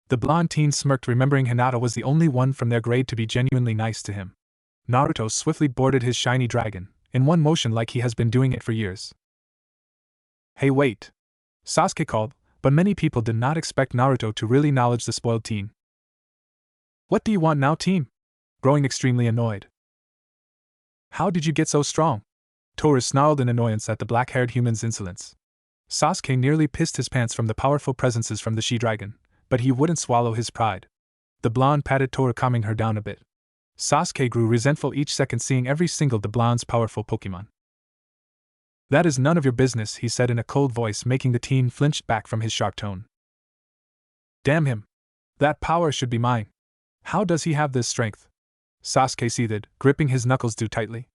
The blonde teen smirked, remembering Hinata was the only one from their grade to be genuinely nice to him. Naruto swiftly boarded his shiny dragon, in one motion like he has been doing it for years. Hey, wait! Sasuke called, but many people did not expect Naruto to really acknowledge the spoiled teen. What do you want now, team? Growing extremely annoyed. How did you get so strong? Toru snarled in annoyance at the black-haired human's insolence. Sasuke nearly pissed his pants from the powerful presences from the she-dragon, but he wouldn't swallow his pride. The blonde patted Toru, calming her down a bit. Sasuke grew resentful each second, seeing every single the blonde's powerful Pokemon. That is none of your business, he said in a cold voice, making the teen flinch back from his sharp tone. Damn him! That power should be mine. How does he have this strength? Sasuke seethed, gripping his knuckles too tightly.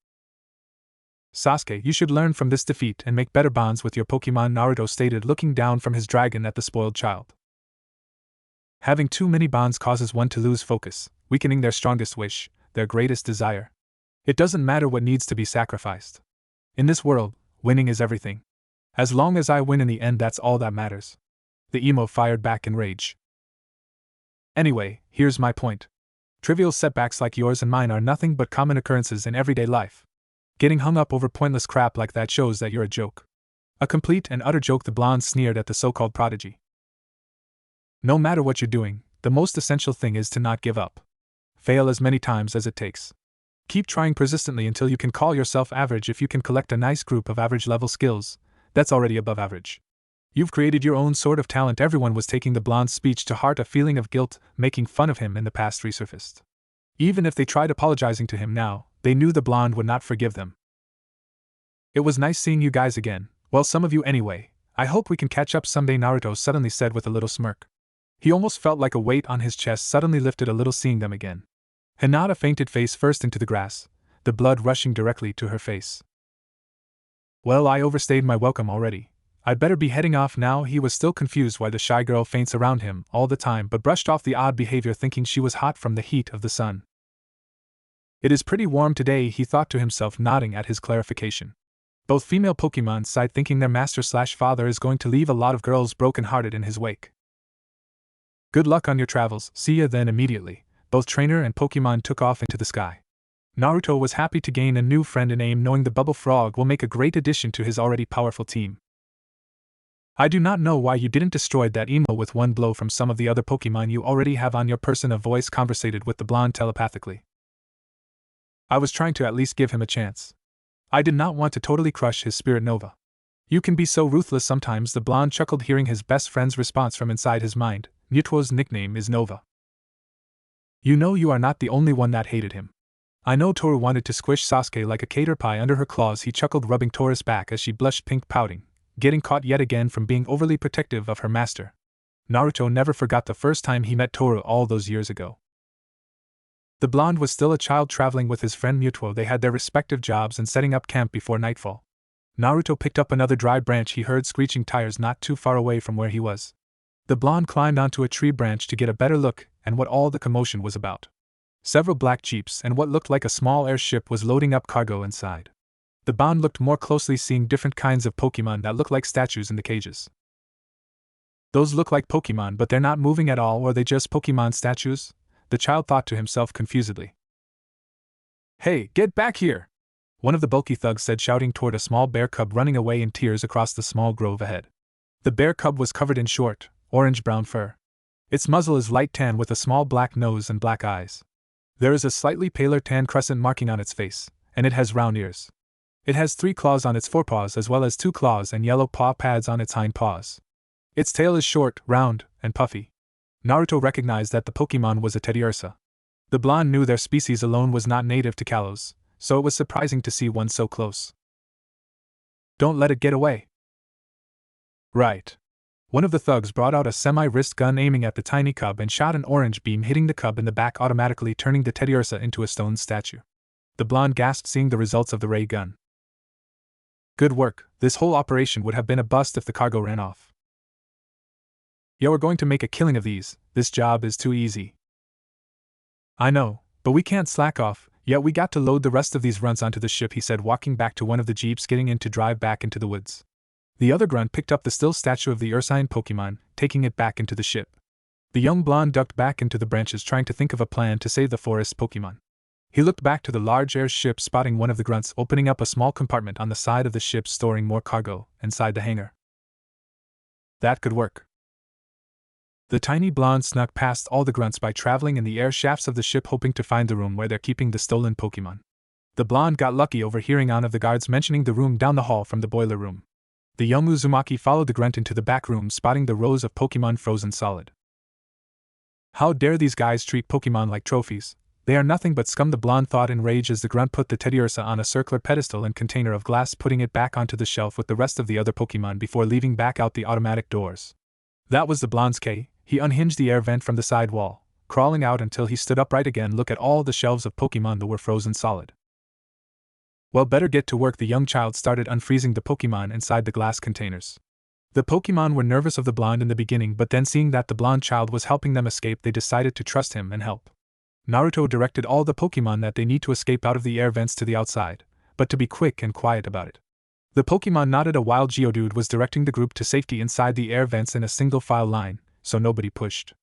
Sasuke, you should learn from this defeat and make better bonds with your Pokemon, Naruto stated, looking down from his dragon at the spoiled child. Having too many bonds causes one to lose focus, weakening their strongest wish, their greatest desire. It doesn't matter what needs to be sacrificed. In this world, winning is everything. As long as I win in the end, that's all that matters. The emo fired back in rage. Anyway, here's my point. Trivial setbacks like yours and mine are nothing but common occurrences in everyday life. Getting hung up over pointless crap like that shows that you're a joke. A complete and utter joke, the blonde sneered at the so-called prodigy. No matter what you're doing, the most essential thing is to not give up. Fail as many times as it takes. Keep trying persistently until you can call yourself average. If you can collect a nice group of average-level skills, that's already above average. You've created your own sort of talent. Everyone was taking the blonde's speech to heart, a feeling of guilt, making fun of him in the past resurfaced. Even if they tried apologizing to him now, they knew the blonde would not forgive them. It was nice seeing you guys again, well, some of you anyway. I hope we can catch up someday, Naruto suddenly said with a little smirk. He almost felt like a weight on his chest suddenly lifted a little seeing them again. Hinata fainted face first into the grass, the blood rushing directly to her face. Well, I overstayed my welcome already. I'd better be heading off now. He was still confused why the shy girl faints around him all the time, but brushed off the odd behavior, thinking she was hot from the heat of the sun. It is pretty warm today, he thought to himself, nodding at his clarification. Both female Pokemon sighed, thinking their master/father is going to leave a lot of girls broken-hearted in his wake. Good luck on your travels, see ya then. Immediately, both trainer and Pokemon took off into the sky. Naruto was happy to gain a new friend in AIM, knowing the Bubble Frog will make a great addition to his already powerful team. I do not know why you didn't destroy that emo with one blow from some of the other Pokemon you already have on your person, a voice conversated with the blonde telepathically. I was trying to at least give him a chance. I did not want to totally crush his spirit nova. You can be so ruthless sometimes, the blonde chuckled, hearing his best friend's response from inside his mind. Naruto's nickname is Nova. You know you are not the only one that hated him. I know. Toru wanted to squish Sasuke like a cater pie under her claws, he chuckled, rubbing Toru's back as she blushed pink, pouting, getting caught yet again from being overly protective of her master. Naruto never forgot the first time he met Toru all those years ago. The blonde was still a child, traveling with his friend Naruto. They had their respective jobs and setting up camp before nightfall. Naruto picked up another dry branch. He heard screeching tires not too far away from where he was. The blonde climbed onto a tree branch to get a better look at what all the commotion was about. Several black jeeps and what looked like a small airship was loading up cargo inside. The blonde looked more closely, seeing different kinds of Pokemon that looked like statues in the cages. Those look like Pokemon, but they're not moving at all, or are they just Pokemon statues? The child thought to himself confusedly. Hey, get back here! One of the bulky thugs said, shouting toward a small bear cub running away in tears across the small grove ahead. The bear cub was covered in short, orange-brown fur. Its muzzle is light tan with a small black nose and black eyes. There is a slightly paler tan crescent marking on its face, and it has round ears. It has 3 claws on its forepaws as well as 2 claws and yellow paw pads on its hind paws. Its tail is short, round, and puffy. Naruto recognized that the Pokemon was a Teddiursa. The blonde knew their species alone was not native to Kalos, so it was surprising to see one so close. Don't let it get away. Right. One of the thugs brought out a semi-wrist gun aiming at the tiny cub and shot an orange beam hitting the cub in the back, automatically turning the Teddiursa into a stone statue. The blonde gasped seeing the results of the ray gun. Good work, this whole operation would have been a bust if the cargo ran off. Yeah, we're going to make a killing of these, this job is too easy. I know, but we can't slack off, yet we got to load the rest of these runts onto the ship, he said, walking back to one of the jeeps getting in to drive back into the woods. The other grunt picked up the still statue of the Ursine Pokemon, taking it back into the ship. The young blonde ducked back into the branches trying to think of a plan to save the forest Pokemon. He looked back to the large airship, spotting one of the grunts opening up a small compartment on the side of the ship storing more cargo inside the hangar. That could work. The tiny blonde snuck past all the grunts by traveling in the air shafts of the ship, hoping to find the room where they're keeping the stolen Pokemon. The blonde got lucky overhearing one of the guards mentioning the room down the hall from the boiler room. The young Uzumaki followed the grunt into the back room, spotting the rows of Pokemon frozen solid. How dare these guys treat Pokemon like trophies? They are nothing but scum, the blonde thought in rage as the grunt put the Teddiursa on a circular pedestal and container of glass, putting it back onto the shelf with the rest of the other Pokemon before leaving back out the automatic doors. That was the blonde's K. He unhinged the air vent from the side wall, crawling out until he stood upright again. Look at all the shelves of Pokemon that were frozen solid. Well, better get to work. The young child started unfreezing the Pokemon inside the glass containers. The Pokemon were nervous of the blonde in the beginning, but then seeing that the blonde child was helping them escape, they decided to trust him and help. Naruto directed all the Pokemon that they need to escape out of the air vents to the outside, but to be quick and quiet about it. The Pokemon nodded while Geodude was directing the group to safety inside the air vents in a single file line, so nobody pushed.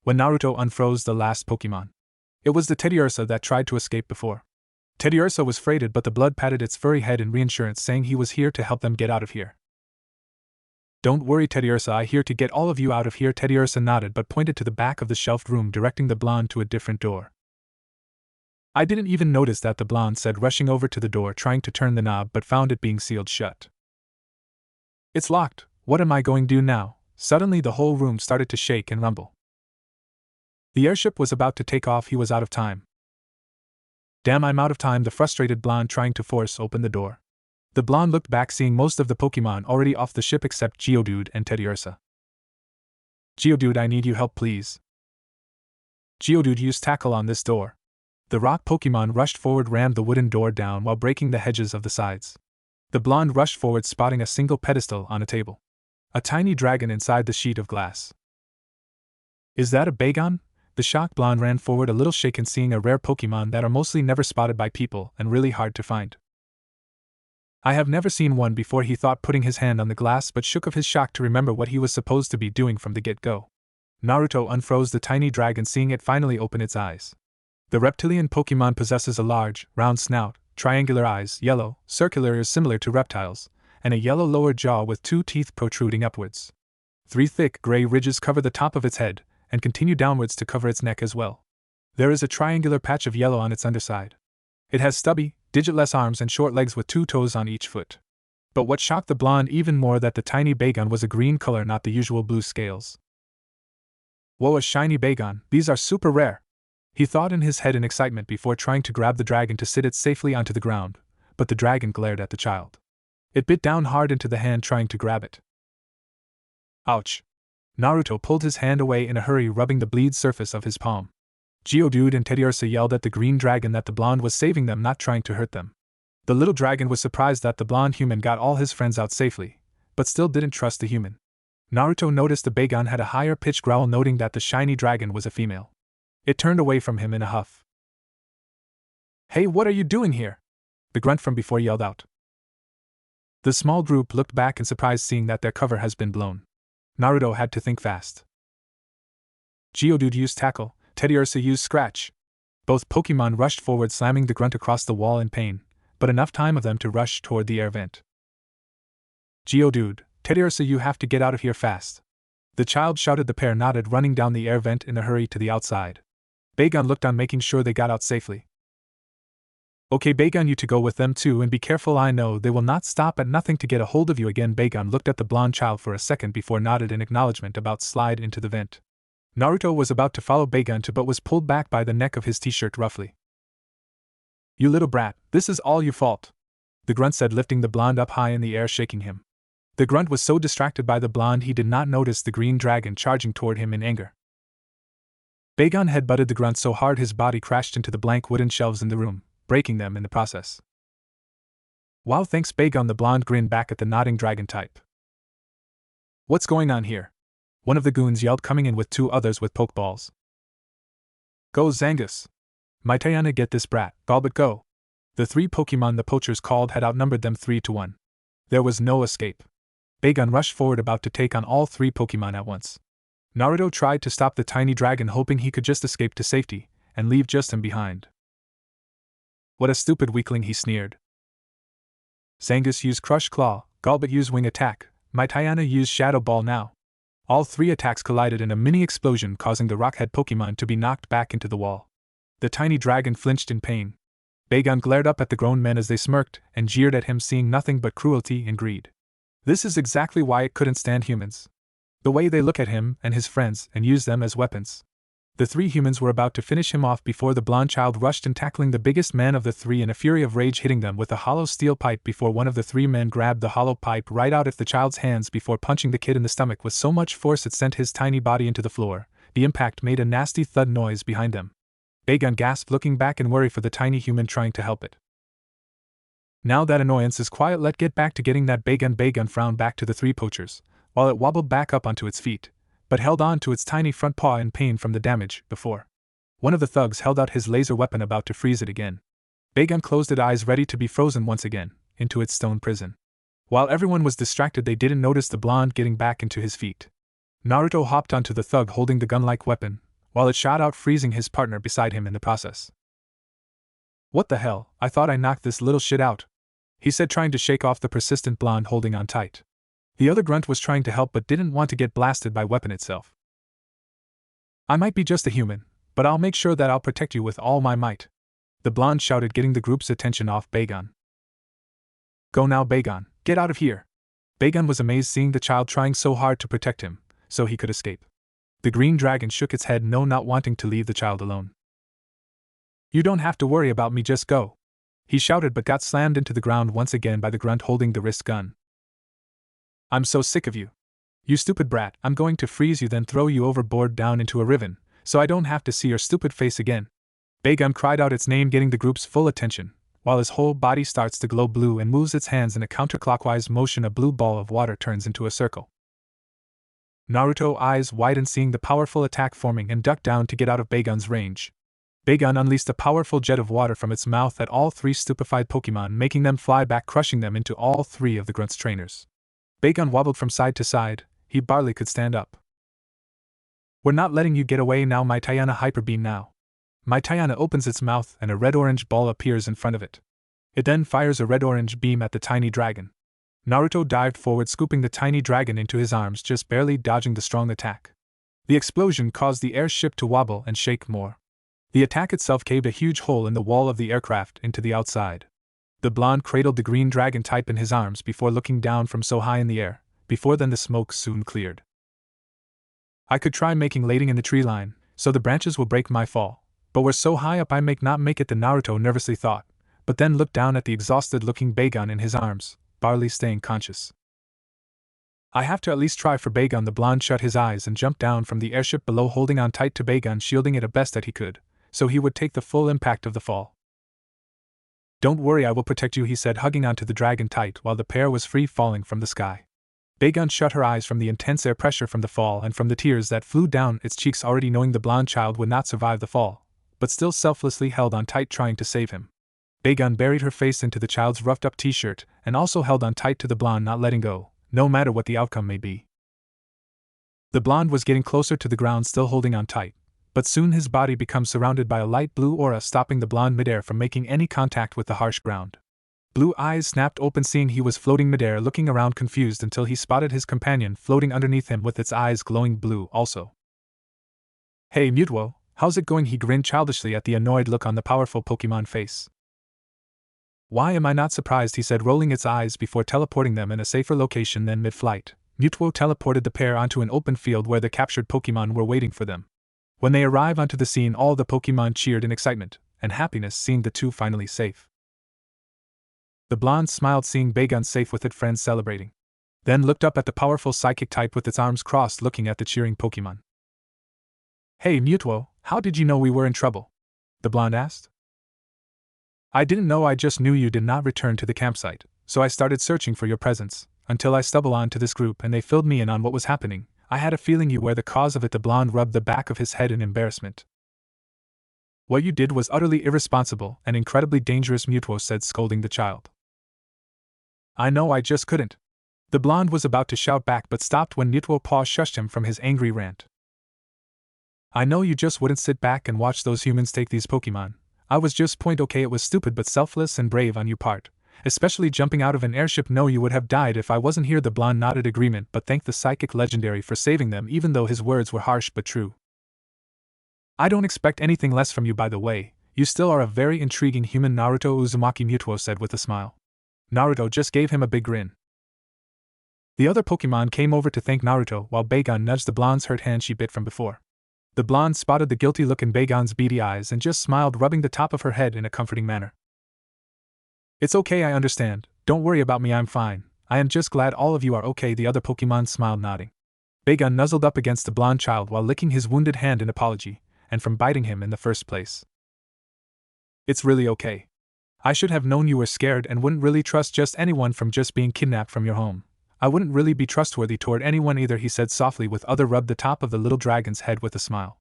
When Naruto unfroze the last Pokemon, it was the Teddiursa that tried to escape before. Teddiursa was afraid, but the blood patted its furry head in reassurance, saying he was here to help them get out of here. Don't worry, Teddiursa, I'm here to get all of you out of here. Teddiursa nodded but pointed to the back of the shelved room, directing the blonde to a different door. I didn't even notice that, the blonde said, rushing over to the door trying to turn the knob but found it being sealed shut. It's locked. What am I going to do now? Suddenly the whole room started to shake and rumble. The airship was about to take off. He was out of time. Damn, I'm out of time, the frustrated blonde trying to force open the door. The blonde looked back, seeing most of the Pokemon already off the ship except Geodude and Teddiursa. Geodude, I need you help, please. Geodude, use tackle on this door. The rock Pokemon rushed forward, rammed the wooden door down while breaking the hedges of the sides. The blonde rushed forward, spotting a single pedestal on a table. A tiny dragon inside the sheet of glass. Is that a Bagon? The shocked blonde ran forward, a little shaken, seeing a rare Pokemon that are mostly never spotted by people and really hard to find. I have never seen one before, he thought, putting his hand on the glass, but shook of his shock to remember what he was supposed to be doing from the get-go. Naruto unfroze the tiny dragon, seeing it finally open its eyes. The reptilian Pokemon possesses a large, round snout, triangular eyes, yellow, circular ears similar to reptiles, and a yellow lower jaw with 2 teeth protruding upwards. 3 thick gray ridges cover the top of its head, and continue downwards to cover its neck as well. There is a triangular patch of yellow on its underside. It has stubby, digitless arms and short legs with 2 toes on each foot. But what shocked the blonde even more that the tiny Bagon was a green color, not the usual blue scales. Whoa, a shiny Bagon, these are super rare! He thought in his head in excitement before trying to grab the dragon to sit it safely onto the ground, but the dragon glared at the child. It bit down hard into the hand trying to grab it. Ouch! Naruto pulled his hand away in a hurry, rubbing the bleed surface of his palm. Geodude and Teddiursa yelled at the green dragon that the blonde was saving them, not trying to hurt them. The little dragon was surprised that the blonde human got all his friends out safely, but still didn't trust the human. Naruto noticed the Bagon had a higher pitched growl, noting that the shiny dragon was a female. It turned away from him in a huff. Hey, what are you doing here? The grunt from before yelled out. The small group looked back in surprise, seeing that their cover has been blown. Naruto had to think fast. Geodude used tackle, Teddiursa used scratch. Both Pokemon rushed forward, slamming the grunt across the wall in pain, but enough time of them to rush toward the air vent. Geodude, Teddiursa, you have to get out of here fast. The child shouted. The pair nodded, running down the air vent in a hurry to the outside. Baegun looked on, making sure they got out safely. Okay, Baegun, you to go with them too, and be careful. I know they will not stop at nothing to get a hold of you again. Baegun looked at the blonde child for a second before nodded in acknowledgement about slide into the vent. Naruto was about to follow Baegun to, but was pulled back by the neck of his t-shirt roughly. You little brat, this is all your fault, the grunt said, lifting the blonde up high in the air, shaking him. The grunt was so distracted by the blonde he did not notice the green dragon charging toward him in anger. Baegun headbutted the grunt so hard his body crashed into the blank wooden shelves in the room, breaking them in the process. Wow, thanks Baegun, the blonde grinned back at the nodding dragon type. What's going on here? One of the goons yelled, coming in with two others with pokeballs. Go Zangus! Mitayana, get this brat, Galbot, go! The three Pokemon the poachers called had outnumbered them 3-1. There was no escape. Baegun rushed forward, about to take on all three Pokemon at once. Naruto tried to stop the tiny dragon, hoping he could just escape to safety and leave just him behind. What a stupid weakling, he sneered. Zangus used Crush Claw, Galbot used Wing Attack, Mitayana used Shadow Ball now. All three attacks collided in a mini explosion, causing the Rockhead Pokemon to be knocked back into the wall. The tiny dragon flinched in pain. Baegun glared up at the grown men as they smirked and jeered at him, seeing nothing but cruelty and greed. This is exactly why it couldn't stand humans. The way they look at him and his friends and use them as weapons. The three humans were about to finish him off before the blonde child rushed in, tackling the biggest man of the three in a fury of rage, hitting them with a hollow steel pipe before one of the three men grabbed the hollow pipe right out of the child's hands before punching the kid in the stomach with so much force it sent his tiny body into the floor. The impact made a nasty thud noise behind them. Baegun gasped, looking back in worry for the tiny human trying to help it. Now that annoyance is quiet, let's get back to getting that Baegun. Baegun frowned back to the three poachers, while it wobbled back up onto its feet, but held on to its tiny front paw in pain from the damage before. One of the thugs held out his laser weapon, about to freeze it again. Baegun closed its eyes, ready to be frozen once again, into its stone prison. While everyone was distracted, they didn't notice the blonde getting back into his feet. Naruto hopped onto the thug holding the gun-like weapon, while it shot out, freezing his partner beside him in the process. What the hell, I thought I knocked this little shit out, he said, trying to shake off the persistent blonde holding on tight. The other grunt was trying to help but didn't want to get blasted by weapon itself. I might be just a human, but I'll make sure that I'll protect you with all my might, the blonde shouted, getting the group's attention off Baegun. Go now, Baegun, get out of here. Baegun was amazed seeing the child trying so hard to protect him, so he could escape. The green dragon shook its head, no, not wanting to leave the child alone. You don't have to worry about me, just go, he shouted, but got slammed into the ground once again by the grunt holding the wrist gun. I'm so sick of you. You stupid brat, I'm going to freeze you, then throw you overboard down into a ravine, so I don't have to see your stupid face again. Baegun cried out its name, getting the group's full attention, while his whole body starts to glow blue and moves its hands in a counterclockwise motion. A blue ball of water turns into a circle. Naruto eyes widened, seeing the powerful attack forming, and ducked down to get out of Baegun's range. Baegun unleashed a powerful jet of water from its mouth at all three stupefied Pokemon, making them fly back, crushing them into all three of the grunt's trainers. Baegun wobbled from side to side. He barely could stand up. We're not letting you get away now, Mitayana, hyper beam now. Mitayana opens its mouth and a red-orange ball appears in front of it. It then fires a red-orange beam at the tiny dragon. Naruto dived forward, scooping the tiny dragon into his arms, just barely dodging the strong attack. The explosion caused the airship to wobble and shake more. The attack itself caved a huge hole in the wall of the aircraft into the outside. The blonde cradled the green dragon type in his arms before looking down from so high in the air. Before then, the smoke soon cleared. I could try making landing in the tree line, so the branches will break my fall, but we're so high up I may not make it, the Naruto nervously thought, but then looked down at the exhausted-looking Baegun in his arms, barely staying conscious. I have to at least try for Baegun. The blonde shut his eyes and jumped down from the airship below, holding on tight to Baegun, shielding it as best that he could, so he would take the full impact of the fall. Don't worry, I will protect you, he said, hugging onto the dragon tight while the pair was free falling from the sky. Baegun shut her eyes from the intense air pressure from the fall and from the tears that flew down its cheeks, already knowing the blonde child would not survive the fall, but still selflessly held on tight, trying to save him. Baegun buried her face into the child's roughed-up t-shirt and also held on tight to the blonde, not letting go, no matter what the outcome may be. The blonde was getting closer to the ground, still holding on tight, but soon his body becomes surrounded by a light blue aura, stopping the blonde midair from making any contact with the harsh ground. Blue eyes snapped open, seeing he was floating midair, looking around confused until he spotted his companion floating underneath him with its eyes glowing blue also. Hey Mutwo, How's it going? He grinned childishly at the annoyed look on the powerful Pokemon face. Why am I not surprised, he said, rolling its eyes before teleporting them in a safer location than mid-flight. Mewtwo teleported the pair onto an open field where the captured Pokemon were waiting for them. When they arrived onto the scene, all the Pokemon cheered in excitement and happiness seeing the two finally safe. The blonde smiled seeing Bagon safe with its friends celebrating, then looked up at the powerful psychic type with its arms crossed looking at the cheering Pokemon. Hey Mewtwo, how did you know we were in trouble? The blonde asked. I didn't know, I just knew you did not return to the campsite, so I started searching for your presence, until I stumbled onto this group and they filled me in on what was happening. I had a feeling you were the cause of it. The blonde rubbed the back of his head in embarrassment. What you did was utterly irresponsible and incredibly dangerous, Mewtwo said, scolding the child. I know, I just couldn't. The blonde was about to shout back but stopped when Mewtwo Paw shushed him from his angry rant. I know you just wouldn't sit back and watch those humans take these Pokemon. I was just okay, it was stupid but selfless and brave on your part, especially jumping out of an airship. No, you would have died if I wasn't here. The blonde nodded agreement but thanked the psychic legendary for saving them, even though his words were harsh but true. I don't expect anything less from you, by the way. You still are a very intriguing human, Naruto Uzumaki, Mewtwo said with a smile. Naruto just gave him a big grin. The other Pokemon came over to thank Naruto while Bagon nudged the blonde's hurt hand she bit from before. The blonde spotted the guilty look in Bagon's beady eyes and just smiled, rubbing the top of her head in a comforting manner. It's okay, I understand. Don't worry about me, I'm fine. I am just glad all of you are okay, the other Pokemon smiled, nodding. Bagon nuzzled up against the blonde child while licking his wounded hand in apology, and from biting him in the first place. It's really okay. I should have known you were scared and wouldn't really trust just anyone from just being kidnapped from your home. I wouldn't really be trustworthy toward anyone either, he said softly with other rubbed the top of the little dragon's head with a smile.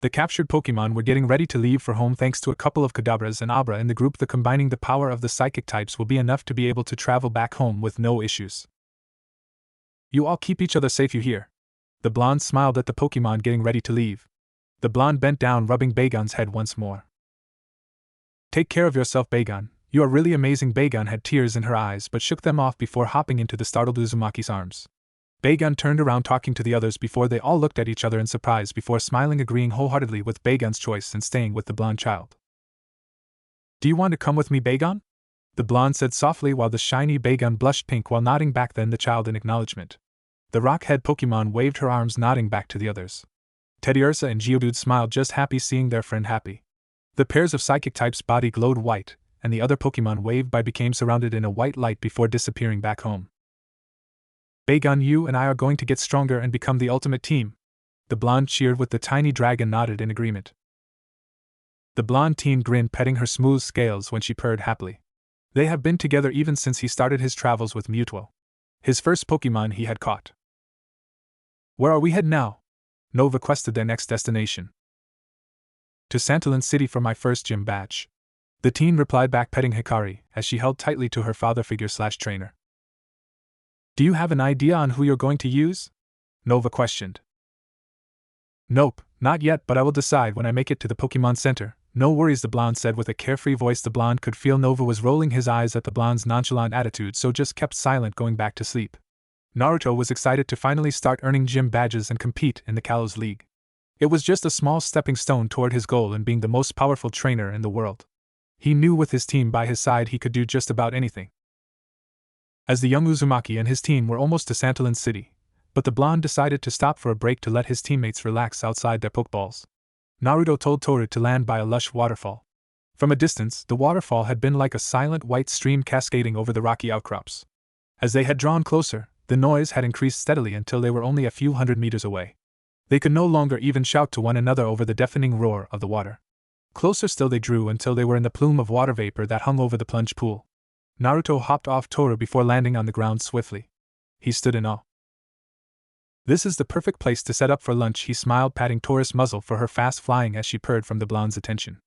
The captured Pokemon were getting ready to leave for home thanks to a couple of Kadabras and Abra in the group. The combining the power of the psychic types will be enough to be able to travel back home with no issues. You all keep each other safe, you hear? The blonde smiled at the Pokemon getting ready to leave. The blonde bent down, rubbing Bagon's head once more. Take care of yourself, Bagon. You are really amazing. Bagon had tears in her eyes but shook them off before hopping into the startled Uzumaki's arms. Bagon turned around talking to the others before they all looked at each other in surprise before smiling, agreeing wholeheartedly with Bagon's choice and staying with the blonde child. Do you want to come with me, Bagon? The blonde said softly while the shiny Bagon blushed pink while nodding back then the child in acknowledgement. The rock-head Pokemon waved her arms, nodding back to the others. Teddiursa and Geodude smiled, just happy seeing their friend happy. The pairs of psychic types' body glowed white, and the other Pokemon waved by became surrounded in a white light before disappearing back home. Bagon, you and I are going to get stronger and become the ultimate team. The blonde cheered with the tiny dragon nodded in agreement. The blonde teen grinned, petting her smooth scales when she purred happily. They have been together even since he started his travels with Mewtwo, his first Pokemon he had caught. Where are we headed now? Nova quested their next destination. To Santalin City for my first gym badge. The teen replied back, petting Hikari as she held tightly to her father figure/trainer. Do you have an idea on who you're going to use? Nova questioned. Nope, not yet, but I will decide when I make it to the Pokemon Center. No worries, the blonde said with a carefree voice. The blonde could feel Nova was rolling his eyes at the blonde's nonchalant attitude, so just kept silent, going back to sleep. Naruto was excited to finally start earning gym badges and compete in the Kalos League. It was just a small stepping stone toward his goal in being the most powerful trainer in the world. He knew with his team by his side he could do just about anything. As the young Uzumaki and his team were almost to Santalin City, but the blonde decided to stop for a break to let his teammates relax outside their Pokeballs. Naruto told Toru to land by a lush waterfall. From a distance, the waterfall had been like a silent white stream cascading over the rocky outcrops. As they had drawn closer, the noise had increased steadily until they were only a few hundred meters away. They could no longer even shout to one another over the deafening roar of the water. Closer still they drew until they were in the plume of water vapor that hung over the plunge pool. Naruto hopped off Toru before landing on the ground swiftly. He stood in awe. This is the perfect place to set up for lunch, he smiled, patting Toru's muzzle for her fast flying as she purred from the blonde's attention.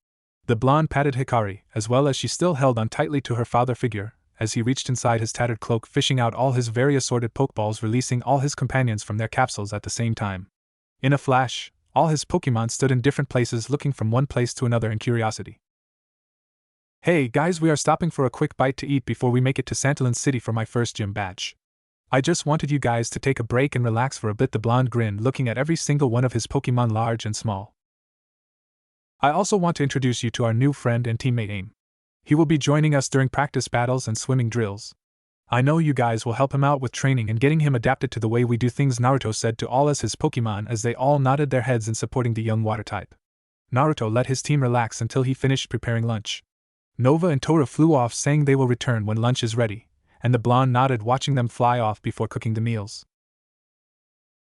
The blonde patted Hikari, as well as she still held on tightly to her father figure, as he reached inside his tattered cloak, fishing out all his very assorted Pokeballs, releasing all his companions from their capsules at the same time. In a flash, all his Pokemon stood in different places, looking from one place to another in curiosity. Hey guys, we are stopping for a quick bite to eat before we make it to Santalin City for my first gym badge. I just wanted you guys to take a break and relax for a bit, the blonde grinned, looking at every single one of his Pokemon, large and small. I also want to introduce you to our new friend and teammate Aim. He will be joining us during practice battles and swimming drills. I know you guys will help him out with training and getting him adapted to the way we do things, Naruto said to all as his Pokemon as they all nodded their heads in supporting the young water type. Naruto let his team relax until he finished preparing lunch. Nova and Tora flew off saying they will return when lunch is ready, and the blonde nodded watching them fly off before cooking the meals.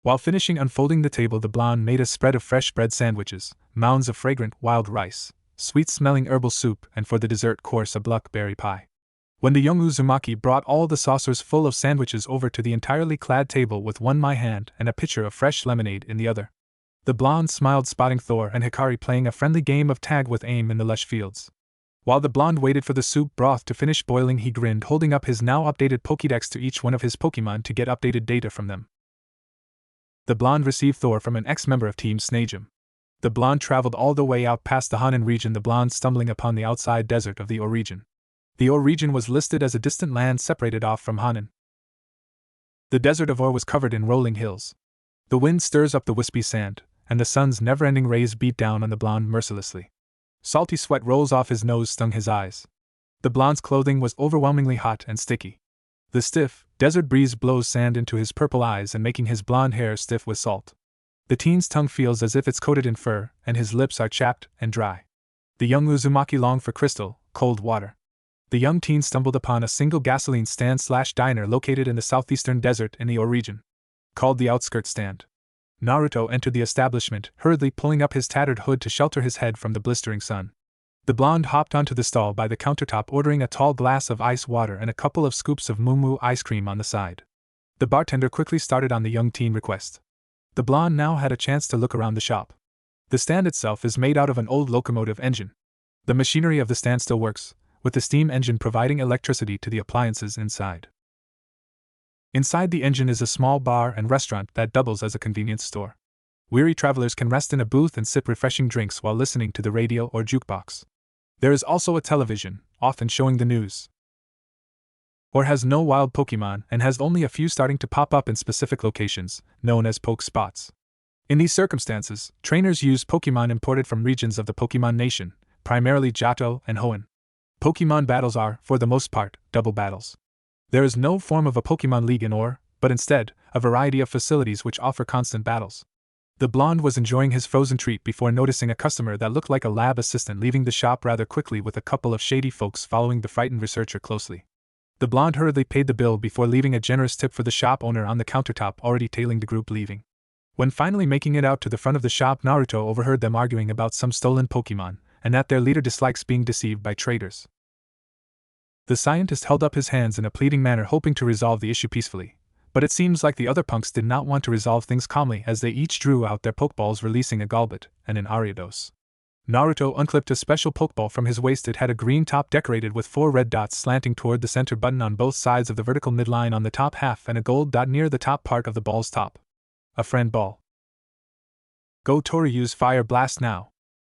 While finishing unfolding the table, the blonde made a spread of fresh bread sandwiches, mounds of fragrant wild rice, sweet-smelling herbal soup, and for the dessert course a blackberry pie. When the young Uzumaki brought all the saucers full of sandwiches over to the entirely clad table with one in my hand and a pitcher of fresh lemonade in the other, the blonde smiled, spotting Thor and Hikari playing a friendly game of tag with Aim in the lush fields. While the blonde waited for the soup broth to finish boiling, he grinned, holding up his now updated Pokédex to each one of his Pokémon to get updated data from them. The blonde received Thor from an ex-member of Team Snagem. The blonde traveled all the way out past the Hanan region, the blonde stumbling upon the outside desert of the Or region. The Or region was listed as a distant land separated off from Hanan. The desert of Or was covered in rolling hills. The wind stirs up the wispy sand, and the sun's never-ending rays beat down on the blonde mercilessly. Salty sweat rolls off his nose, stung his eyes. The blonde's clothing was overwhelmingly hot and sticky. The stiff, desert breeze blows sand into his purple eyes and making his blonde hair stiff with salt. The teen's tongue feels as if it's coated in fur, and his lips are chapped and dry. The young Uzumaki longed for crystal, cold water. The young teen stumbled upon a single gasoline stand/diner located in the southeastern desert in the Or region, called the Outskirt Stand. Naruto entered the establishment, hurriedly pulling up his tattered hood to shelter his head from the blistering sun. The blonde hopped onto the stall by the countertop, ordering a tall glass of ice water and a couple of scoops of Moo Moo ice cream on the side. The bartender quickly started on the young teen request. The blonde now had a chance to look around the shop. The stand itself is made out of an old locomotive engine. The machinery of the stand still works, with the steam engine providing electricity to the appliances inside. Inside the engine is a small bar and restaurant that doubles as a convenience store. Weary travelers can rest in a booth and sip refreshing drinks while listening to the radio or jukebox. There is also a television, often showing the news. Or has no wild Pokemon and has only a few starting to pop up in specific locations, known as Poke Spots. In these circumstances, trainers use Pokemon imported from regions of the Pokemon Nation, primarily Johto and Hoenn. Pokemon battles are, for the most part, double battles. There is no form of a Pokemon League in Or, but instead, a variety of facilities which offer constant battles. The blonde was enjoying his frozen treat before noticing a customer that looked like a lab assistant leaving the shop rather quickly, with a couple of shady folks following the frightened researcher closely. The blonde hurriedly paid the bill before leaving a generous tip for the shop owner on the countertop, already tailing the group leaving. When finally making it out to the front of the shop, Naruto overheard them arguing about some stolen Pokemon, and that their leader dislikes being deceived by traders. The scientist held up his hands in a pleading manner, hoping to resolve the issue peacefully. But it seems like the other punks did not want to resolve things calmly, as they each drew out their Pokeballs, releasing a Golbat and an Ariados. Naruto unclipped a special Pokeball from his waist. It had a green top decorated with 4 red dots slanting toward the center button on both sides of the vertical midline on the top half and a gold dot near the top part of the ball's top. A friend ball. Go Tori, use Fire Blast now.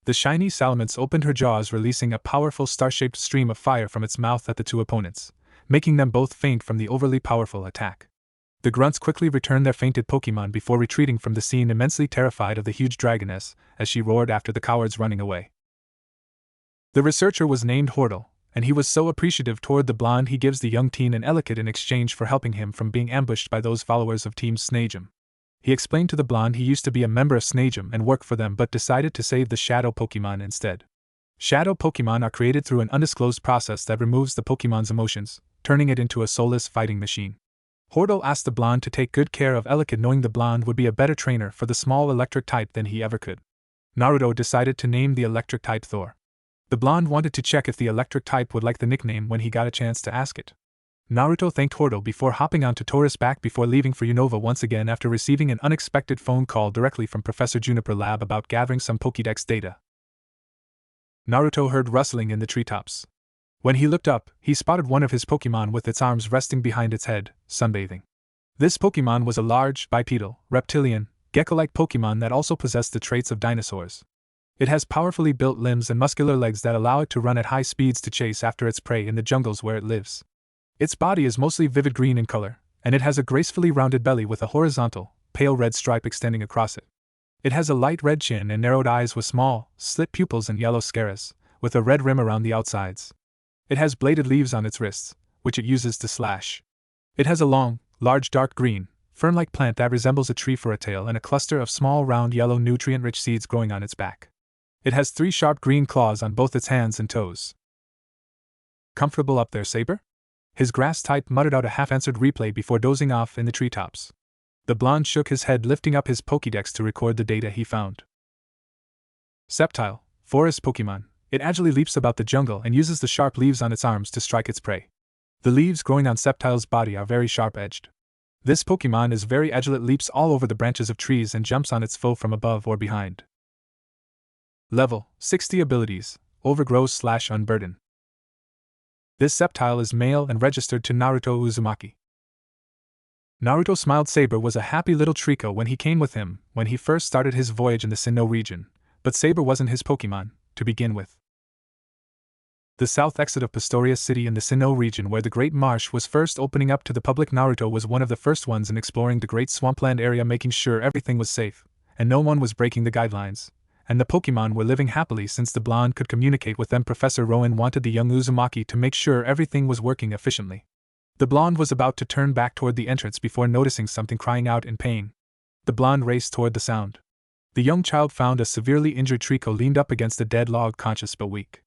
The shiny Salamence opened her jaws, releasing a powerful star-shaped stream of fire from its mouth at the two opponents, making them both faint from the overly powerful attack. The grunts quickly returned their fainted Pokemon before retreating from the scene, immensely terrified of the huge dragoness, as she roared after the cowards running away. The researcher was named Hordle, and he was so appreciative toward the blonde he gives the young teen an Elekid in exchange for helping him from being ambushed by those followers of Team Snagem. He explained to the blonde he used to be a member of Snagem and work for them, but decided to save the Shadow Pokemon instead. Shadow Pokemon are created through an undisclosed process that removes the Pokemon's emotions, turning it into a soulless fighting machine. Hordle asked the blonde to take good care of Elekid, knowing the blonde would be a better trainer for the small electric type than he ever could. Naruto decided to name the electric type Thor. The blonde wanted to check if the electric type would like the nickname when he got a chance to ask it. Naruto thanked Hordle before hopping onto Tora's back before leaving for Unova once again after receiving an unexpected phone call directly from Professor Juniper Lab about gathering some Pokédex data. Naruto heard rustling in the treetops. When he looked up, he spotted one of his Pokemon with its arms resting behind its head, sunbathing. This Pokemon was a large, bipedal, reptilian, gecko-like Pokemon that also possessed the traits of dinosaurs. It has powerfully built limbs and muscular legs that allow it to run at high speeds to chase after its prey in the jungles where it lives. Its body is mostly vivid green in color, and it has a gracefully rounded belly with a horizontal, pale red stripe extending across it. It has a light red chin and narrowed eyes with small, slit pupils and yellow scaras, with a red rim around the outsides. It has bladed leaves on its wrists, which it uses to slash. It has a long, large dark green, fern-like plant that resembles a tree for a tail and a cluster of small round yellow nutrient-rich seeds growing on its back. It has 3 sharp green claws on both its hands and toes. Comfortable up there, Saber? His grass type muttered out a half-answered replay before dozing off in the treetops. The blonde shook his head, lifting up his Pokédex to record the data he found. Sceptile, forest Pokémon. It agilely leaps about the jungle and uses the sharp leaves on its arms to strike its prey. The leaves growing on Sceptile's body are very sharp-edged. This Pokémon is very agile. It leaps all over the branches of trees and jumps on its foe from above or behind. Level 60 Abilities, Overgrow/Unburden. This Sceptile is male and registered to Naruto Uzumaki. Naruto smiled. Saber was a happy little Trico when he came with him when he first started his voyage in the Sinnoh region, but Saber wasn't his Pokémon, to begin with. The south exit of Pastoria City in the Sinnoh region, where the Great Marsh was first opening up to the public, Naruto was one of the first ones in exploring the great swampland area, making sure everything was safe, and no one was breaking the guidelines, and the Pokémon were living happily since the blonde could communicate with them. Professor Rowan wanted the young Uzumaki to make sure everything was working efficiently. The blonde was about to turn back toward the entrance before noticing something crying out in pain. The blonde raced toward the sound. The young child found a severely injured Trico leaned up against a dead log, conscious but weak.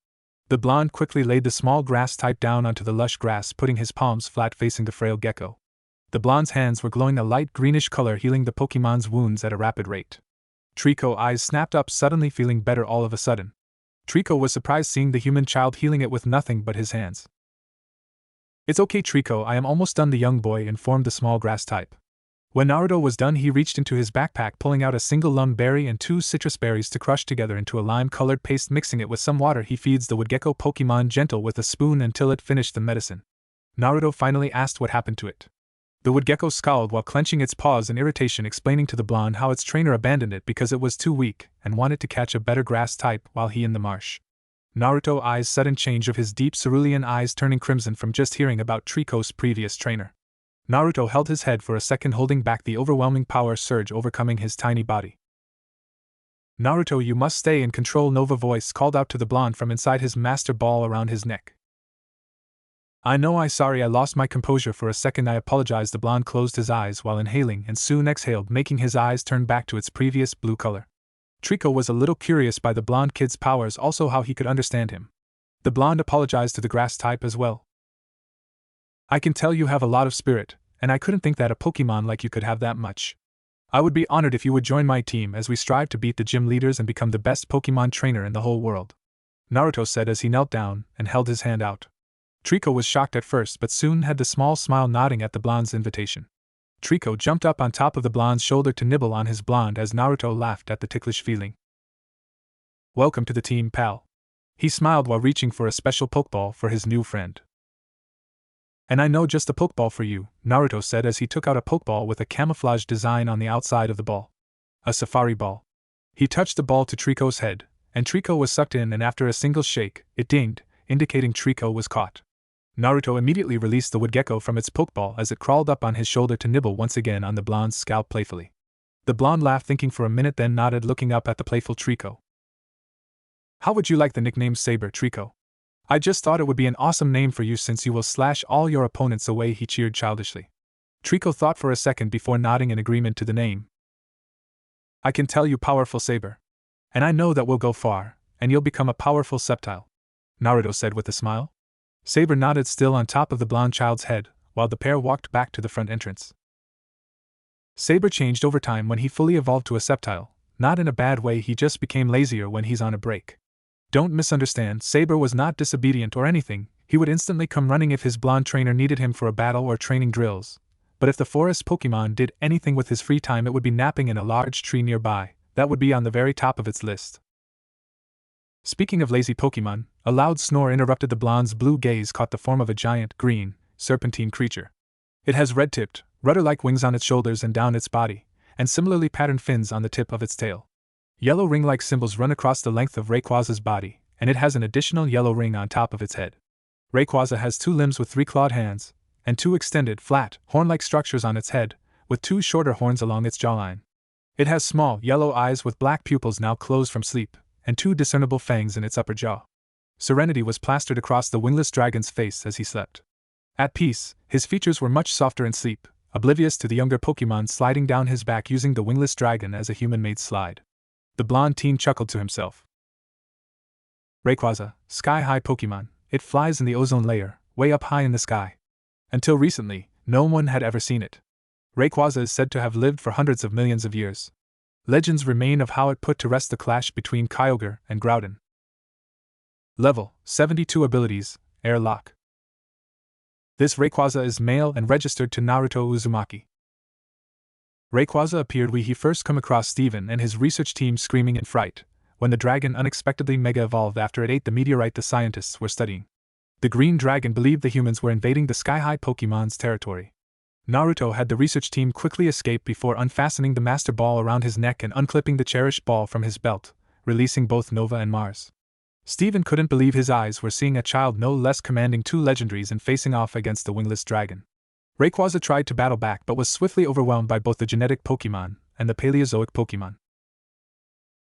The blonde quickly laid the small grass type down onto the lush grass, putting his palms flat facing the frail gecko. The blonde's hands were glowing a light greenish color, healing the Pokémon's wounds at a rapid rate. Trico's eyes snapped up, suddenly feeling better all of a sudden. Trico was surprised seeing the human child healing it with nothing but his hands. "It's okay, Trico, I am almost done," the young boy informed the small grass type. When Naruto was done, he reached into his backpack, pulling out a single lum berry and 2 citrus berries to crush together into a lime-colored paste. Mixing it with some water, he feeds the woodgecko Pokémon gentle with a spoon until it finished the medicine. Naruto finally asked what happened to it. The woodgecko scowled while clenching its paws in irritation, explaining to the blonde how its trainer abandoned it because it was too weak and wanted to catch a better grass type while he in the marsh. Naruto's eyes sudden change of his deep cerulean eyes turning crimson from just hearing about Trico's previous trainer. Naruto held his head for a second, holding back the overwhelming power surge overcoming his tiny body. "Naruto, you must stay in control," Nova voice called out to the blonde from inside his master ball around his neck. Sorry, I lost my composure for a second, I apologized." The blonde closed his eyes while inhaling and soon exhaled, making his eyes turn back to its previous blue color. Trico was a little curious by the blonde kid's powers, also how he could understand him. The blonde apologized to the grass type as well. "I can tell you have a lot of spirit, and I couldn't think that a Pokémon like you could have that much. I would be honored if you would join my team as we strive to beat the gym leaders and become the best Pokémon trainer in the whole world," Naruto said as he knelt down and held his hand out. Trico was shocked at first but soon had the small smile, nodding at the blonde's invitation. Trico jumped up on top of the blonde's shoulder to nibble on his blonde as Naruto laughed at the ticklish feeling. "Welcome to the team, pal." He smiled while reaching for a special Pokeball for his new friend. "And I know just a Pokeball for you," Naruto said as he took out a Pokeball with a camouflage design on the outside of the ball. A safari ball. He touched the ball to Trico's head, and Trico was sucked in, and after a single shake, it dinged, indicating Trico was caught. Naruto immediately released the woodgecko from its Pokeball as it crawled up on his shoulder to nibble once again on the blonde's scalp playfully. The blonde laughed, thinking for a minute, then nodded, looking up at the playful Trico. "How would you like the nickname Saber, Trico? I just thought it would be an awesome name for you since you will slash all your opponents away," he cheered childishly. Trico thought for a second before nodding in agreement to the name. "I can tell you, powerful Saber. And I know that we'll go far, and you'll become a powerful Sceptile," Naruto said with a smile. Saber nodded, still on top of the blonde child's head, while the pair walked back to the front entrance. Saber changed over time when he fully evolved to a Sceptile, not in a bad way, he just became lazier when he's on a break. Don't misunderstand, Saber was not disobedient or anything, he would instantly come running if his blonde trainer needed him for a battle or training drills. But if the forest Pokémon did anything with his free time, it would be napping in a large tree nearby. That would be on the very top of its list. Speaking of lazy Pokémon, a loud snore interrupted the blonde's blue gaze, caught the form of a giant, green, serpentine creature. It has red-tipped, rudder-like wings on its shoulders and down its body, and similarly patterned fins on the tip of its tail. Yellow ring-like symbols run across the length of Rayquaza's body, and it has an additional yellow ring on top of its head. Rayquaza has 2 limbs with 3 clawed hands, and 2 extended, flat, horn-like structures on its head, with 2 shorter horns along its jawline. It has small, yellow eyes with black pupils now closed from sleep, and 2 discernible fangs in its upper jaw. Serenity was plastered across the wingless dragon's face as he slept. At peace, his features were much softer in sleep, oblivious to the younger Pokemon sliding down his back using the wingless dragon as a human-made slide. The blonde teen chuckled to himself. Rayquaza, sky-high Pokemon, it flies in the ozone layer, way up high in the sky. Until recently, no one had ever seen it. Rayquaza is said to have lived for hundreds of millions of years. Legends remain of how it put to rest the clash between Kyogre and Groudon. Level 72 Abilities, Airlock. This Rayquaza is male and registered to Naruto Uzumaki. Rayquaza appeared when he first come across Steven and his research team screaming in fright, when the dragon unexpectedly mega-evolved after it ate the meteorite the scientists were studying. The green dragon believed the humans were invading the sky-high Pokemon's territory. Naruto had the research team quickly escape before unfastening the Master Ball around his neck and unclipping the cherished ball from his belt, releasing both Nova and Mars. Steven couldn't believe his eyes were seeing a child no less commanding 2 legendaries and facing off against the wingless dragon. Rayquaza tried to battle back but was swiftly overwhelmed by both the genetic Pokemon and the Paleozoic Pokemon.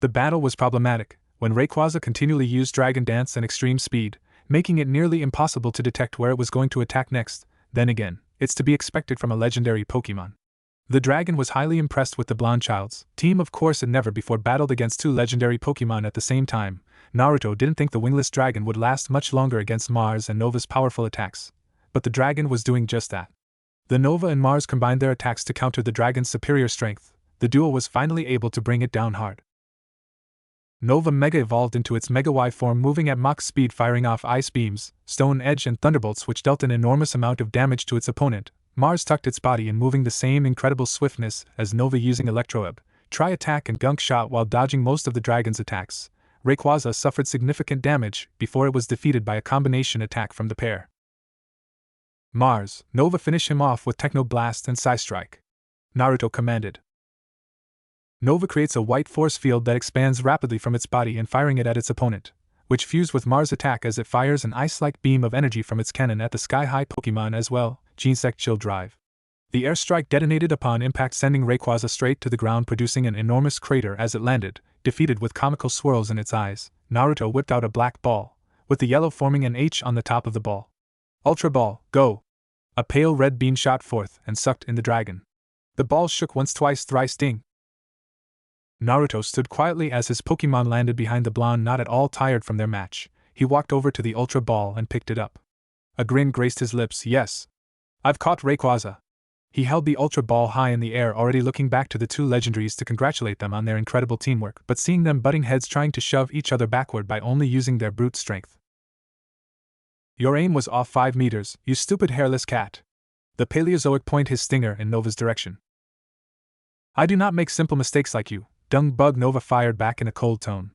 The battle was problematic, when Rayquaza continually used Dragon Dance and extreme speed, making it nearly impossible to detect where it was going to attack next. Then again, it's to be expected from a legendary Pokemon. The dragon was highly impressed with the blonde child's team. Of course, it never before battled against 2 legendary Pokemon at the same time. Naruto didn't think the wingless dragon would last much longer against Mars and Nova's powerful attacks, but the dragon was doing just that. The Nova and Mars combined their attacks to counter the dragon's superior strength. The duo was finally able to bring it down hard. Nova Mega evolved into its Mega Y form, moving at Mach speed, firing off ice beams, stone edge and thunderbolts which dealt an enormous amount of damage to its opponent. Mars tucked its body in, moving the same incredible swiftness as Nova, using Electro-Ebb, Tri-Attack and Gunk Shot while dodging most of the dragon's attacks. Rayquaza suffered significant damage before it was defeated by a combination attack from the pair. Mars, Nova finished him off with Techno Blast and Psystrike. Naruto commanded. Nova creates a white force field that expands rapidly from its body and firing it at its opponent, which fused with Mars' attack as it fires an ice-like beam of energy from its cannon at the sky-high Pokemon as well. Genesect Chill Drive. The airstrike detonated upon impact, sending Rayquaza straight to the ground, producing an enormous crater as it landed, defeated with comical swirls in its eyes. Naruto whipped out a black ball, with the yellow forming an H on the top of the ball. Ultra Ball, go! A pale red beam shot forth and sucked in the dragon. The ball shook once, twice, thrice, ding! Naruto stood quietly as his Pokemon landed behind the blonde, not at all tired from their match. He walked over to the Ultra Ball and picked it up. A grin graced his lips. Yes, I've caught Rayquaza. He held the Ultra Ball high in the air, already looking back to the 2 legendaries to congratulate them on their incredible teamwork, but seeing them butting heads, trying to shove each other backward by only using their brute strength. Your aim was off 5 meters, you stupid hairless cat. The Paleozoic pointed his stinger in Nova's direction. I do not make simple mistakes like you, dung bug, Nova fired back in a cold tone.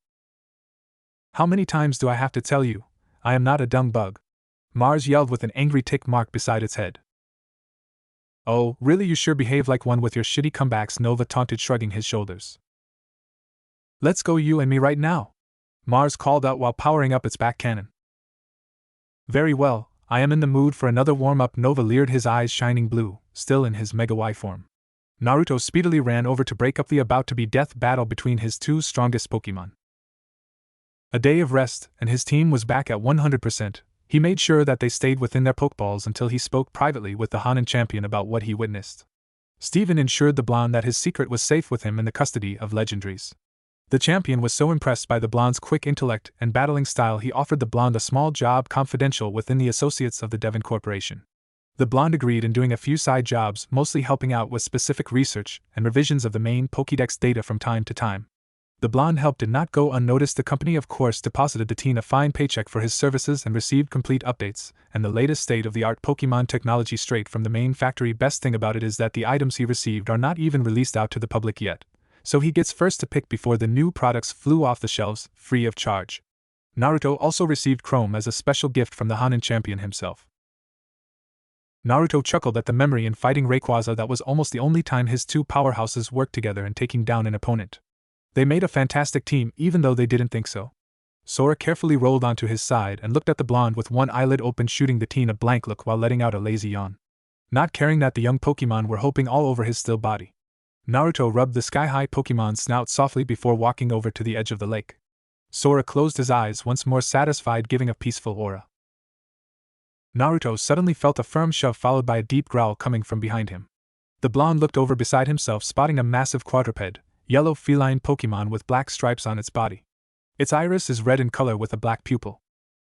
How many times do I have to tell you, I am not a dung bug? Mars yelled with an angry tick mark beside its head. Oh, really? You sure behave like one with your shitty comebacks, Nova taunted, shrugging his shoulders. Let's go, you and me right now, Mars called out while powering up its back cannon. Very well, I am in the mood for another warm-up, Nova leered, his eyes shining blue, still in his Mega Y form. Naruto speedily ran over to break up the about-to-be death battle between his 2 strongest Pokemon. A day of rest, and his team was back at 100%. He made sure that they stayed within their Pokeballs until he spoke privately with the Hanan champion about what he witnessed. Steven ensured the blonde that his secret was safe with him in the custody of legendaries. The champion was so impressed by the blonde's quick intellect and battling style, he offered the blonde a small job confidential within the associates of the Devon Corporation. The blonde agreed, in doing a few side jobs, mostly helping out with specific research and revisions of the main Pokédex data from time to time. The blonde help did not go unnoticed. The company, of course, deposited the teen a fine paycheck for his services and received complete updates and the latest state-of-the-art Pokemon technology straight from the main factory. Best thing about it is that the items he received are not even released out to the public yet, so he gets first to pick before the new products flew off the shelves, free of charge. Naruto also received Chrome as a special gift from the Hanan champion himself. Naruto chuckled at the memory in fighting Rayquaza. That was almost the only time his 2 powerhouses worked together in taking down an opponent. They made a fantastic team, even though they didn't think so. Sora carefully rolled onto his side and looked at the blonde with one eyelid open, shooting the teen a blank look while letting out a lazy yawn. Not caring that the young Pokemon were hopping all over his still body. Naruto rubbed the sky-high Pokemon's snout softly before walking over to the edge of the lake. Sora closed his eyes once more, satisfied, giving a peaceful aura. Naruto suddenly felt a firm shove followed by a deep growl coming from behind him. The blonde looked over beside himself, spotting a massive quadruped, yellow feline Pokemon with black stripes on its body. Its iris is red in color with a black pupil.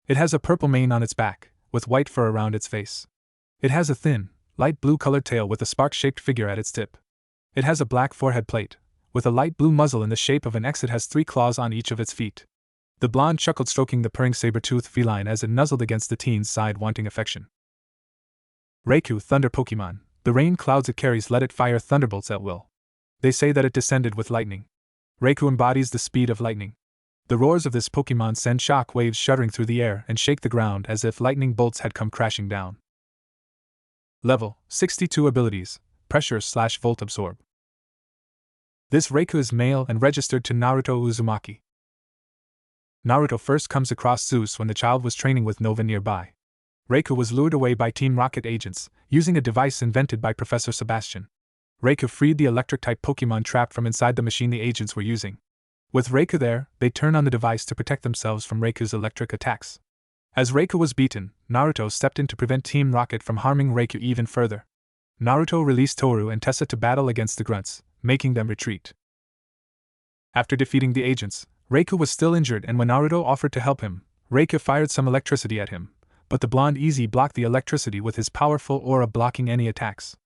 It has a purple mane on its back, with white fur around its face. It has a thin, light blue-colored tail with a spark-shaped figure at its tip. It has a black forehead plate, with a light blue muzzle in the shape of an X. It has 3 claws on each of its feet. The blonde chuckled, stroking the purring saber-toothed feline as it nuzzled against the teen's side, wanting affection. Raikou, Thunder Pokemon. The rain clouds it carries let it fire thunderbolts at will. They say that it descended with lightning. Raikou embodies the speed of lightning. The roars of this Pokemon send shock waves shuddering through the air and shake the ground as if lightning bolts had come crashing down. Level 62 Abilities: Pressure/Volt Absorb. This Raikou is male and registered to Naruto Uzumaki. Naruto first comes across Zeus when the child was training with Nova nearby. Raikou was lured away by Team Rocket agents, using a device invented by Professor Sebastian. Raikou freed the electric-type Pokemon trapped from inside the machine the agents were using. With Raikou there, they turn on the device to protect themselves from Raikou's electric attacks. As Raikou was beaten, Naruto stepped in to prevent Team Rocket from harming Raikou even further. Naruto released Toru and Tessa to battle against the grunts, making them retreat. After defeating the agents, Raikou was still injured, and when Naruto offered to help him, Raikou fired some electricity at him, but the blonde Easy blocked the electricity with his powerful aura, blocking any attacks.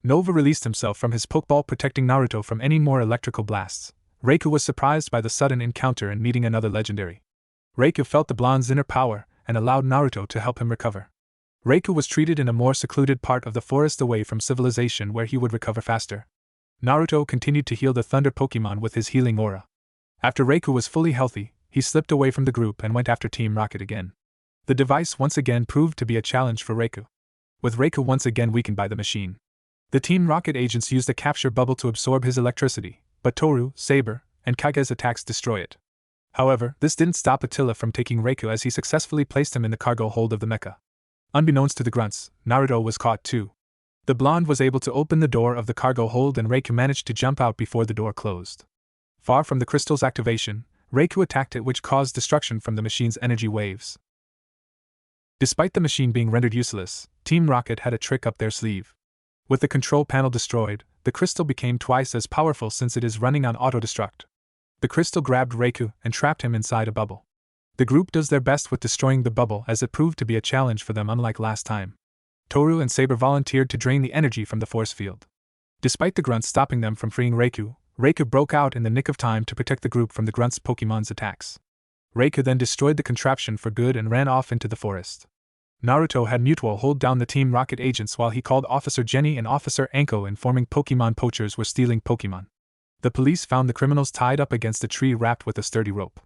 Nova released himself from his Pokeball, protecting Naruto from any more electrical blasts. Raikou was surprised by the sudden encounter and meeting another legendary. Raikou felt the blonde's inner power and allowed Naruto to help him recover. Raikou was treated in a more secluded part of the forest away from civilization where he would recover faster. Naruto continued to heal the Thunder Pokemon with his healing aura. After Raikou was fully healthy, he slipped away from the group and went after Team Rocket again. The device once again proved to be a challenge for Raikou. With Raikou once again weakened by the machine, the Team Rocket agents used a capture bubble to absorb his electricity, but Toru, Saber, and Kage's attacks destroy it. However, this didn't stop Attila from taking Raikou, as he successfully placed him in the cargo hold of the mecha. Unbeknownst to the grunts, Naruto was caught too. The blonde was able to open the door of the cargo hold and Raikou managed to jump out before the door closed. Far from the crystal's activation, Raikou attacked it, which caused destruction from the machine's energy waves. Despite the machine being rendered useless, Team Rocket had a trick up their sleeve. With the control panel destroyed, the crystal became twice as powerful since it is running on auto-destruct. The crystal grabbed Raikou and trapped him inside a bubble. The group does their best with destroying the bubble, as it proved to be a challenge for them unlike last time. Toru and Saber volunteered to drain the energy from the force field. Despite the grunts stopping them from freeing Raikou, Raikou broke out in the nick of time to protect the group from the grunts' Pokemon's attacks. Raikou then destroyed the contraption for good and ran off into the forest. Naruto had Mutuo hold down the Team Rocket agents while he called Officer Jenny and Officer Anko, informing Pokemon poachers were stealing Pokemon. The police found the criminals tied up against a tree wrapped with a sturdy rope.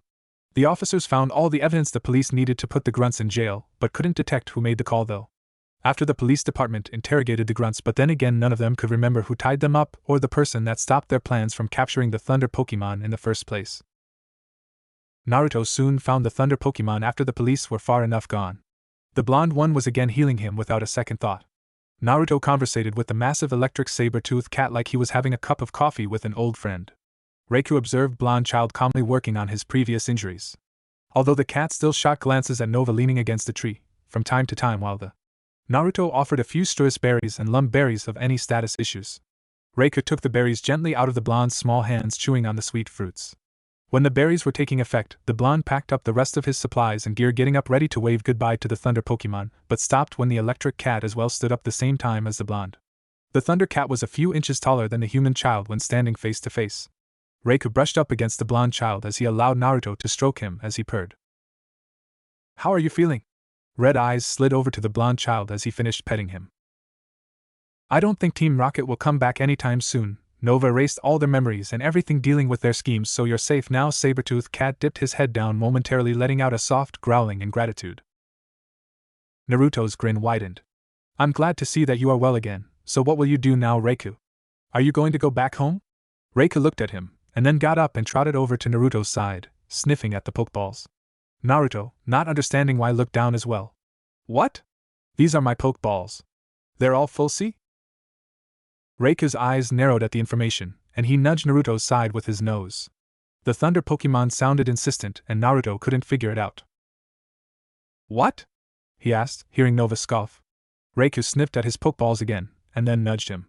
The officers found all the evidence the police needed to put the grunts in jail, but couldn't detect who made the call though. After the police department interrogated the grunts, but then again none of them could remember who tied them up or the person that stopped their plans from capturing the Thunder Pokemon in the first place. Naruto soon found the Thunder Pokemon after the police were far enough gone. The blonde one was again healing him without a second thought. Naruto conversated with the massive electric saber-toothed cat like he was having a cup of coffee with an old friend. Raikou observed blonde child calmly working on his previous injuries. Although the cat still shot glances at Nova leaning against a tree, from time to time, while the Naruto offered a few stress berries and lump berries of any status issues. Raikou took the berries gently out of the blonde's small hands, chewing on the sweet fruits. When the berries were taking effect, the blonde packed up the rest of his supplies and gear, getting up ready to wave goodbye to the Thunder Pokemon, but stopped when the electric cat as well stood up the same time as the blonde. The Thunder Cat was a few inches taller than the human child when standing face to face. Raikou brushed up against the blonde child as he allowed Naruto to stroke him as he purred. "How are you feeling?" Red eyes slid over to the blonde child as he finished petting him. "I don't think Team Rocket will come back anytime soon. Nova erased all their memories and everything dealing with their schemes, so you're safe now." Sabertooth Cat dipped his head down momentarily, letting out a soft growling in gratitude. Naruto's grin widened. "I'm glad to see that you are well again, so what will you do now, Raikou? Are you going to go back home?" Raikou looked at him, and then got up and trotted over to Naruto's side, sniffing at the Pokeballs. Naruto, not understanding why, looked down as well. "What? These are my Pokeballs. They're all full, see?" Raiku's eyes narrowed at the information, and he nudged Naruto's side with his nose. The thunder Pokemon sounded insistent, and Naruto couldn't figure it out. What? He asked, hearing Nova scoff. Reiku sniffed at his Pokeballs again, and then nudged him.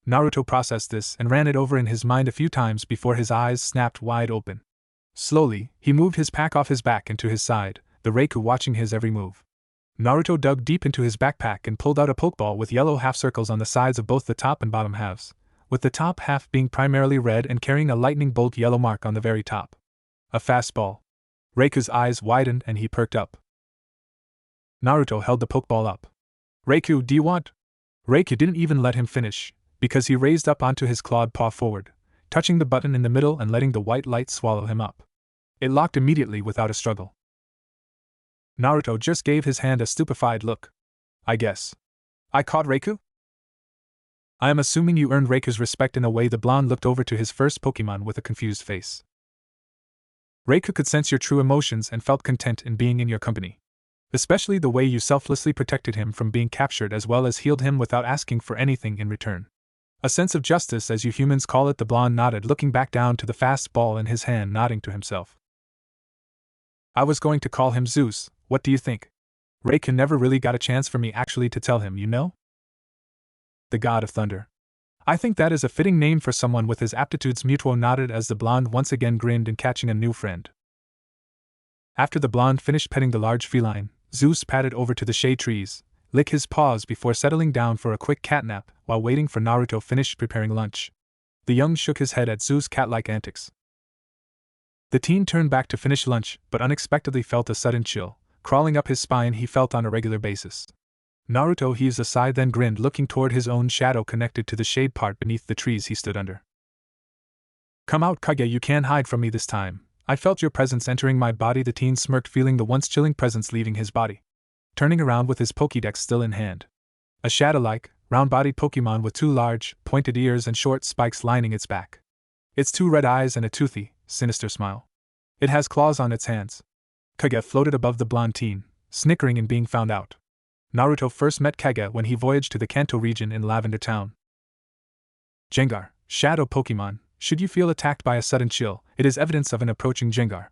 Naruto processed this and ran it over in his mind a few times before his eyes snapped wide open. Slowly, he moved his pack off his back and to his side, the Reiku watching his every move. Naruto dug deep into his backpack and pulled out a Pokeball with yellow half circles on the sides of both the top and bottom halves, with the top half being primarily red and carrying a lightning bolt yellow mark on the very top. A fastball. Reiku's eyes widened and he perked up. Naruto held the Pokeball up. Reiku, do you want? Reiku didn't even let him finish, because he raised up onto his clawed paw forward, touching the button in the middle and letting the white light swallow him up. It locked immediately without a struggle. Naruto just gave his hand a stupefied look. I guess. I caught Reiku? I am assuming you earned Reiku's respect in a way. The blonde looked over to his first Pokemon with a confused face. Reiku could sense your true emotions and felt content in being in your company. Especially the way you selflessly protected him from being captured as well as healed him without asking for anything in return. A sense of justice, as you humans call it. The blonde nodded, looking back down to the fast ball in his hand, nodding to himself. I was going to call him Zeus, what do you think? Reiku never really got a chance for me actually to tell him, you know? The God of Thunder. I think that is a fitting name for someone with his aptitudes. Mutuo nodded as the blonde once again grinned in catching a new friend. After the blonde finished petting the large feline, Zeus padded over to the shade trees, licked his paws before settling down for a quick catnap while waiting for Naruto finished preparing lunch. The young shook his head at Zeus' cat-like antics. The teen turned back to finish lunch, but unexpectedly felt a sudden chill crawling up his spine he felt on a regular basis. Naruto heaved a sigh, then grinned, looking toward his own shadow connected to the shade part beneath the trees he stood under. Come out, Kage, you can't hide from me this time. I felt your presence entering my body. The teen smirked, feeling the once chilling presence leaving his body. Turning around with his Pokédex still in hand. A shadow-like, round-bodied Pokemon with two large, pointed ears and short spikes lining its back. Its two red eyes and a toothy, sinister smile. It has claws on its hands. Kage floated above the blonde teen, snickering in being found out. Naruto first met Kage when he voyaged to the Kanto region in Lavender Town. Gengar, shadow Pokemon. Should you feel attacked by a sudden chill, it is evidence of an approaching Gengar.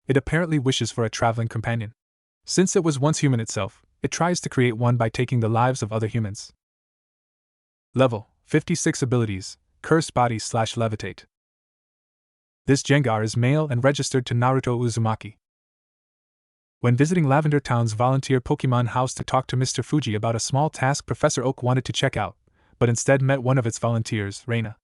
It apparently wishes for a traveling companion. Since it was once human itself, it tries to create one by taking the lives of other humans. Level 56 abilities, Cursed Body / Levitate. This Gengar is male and registered to Naruto Uzumaki. When visiting Lavender Town's volunteer Pokemon house to talk to Mr. Fuji about a small task Professor Oak wanted to check out, but instead met one of its volunteers, Reina.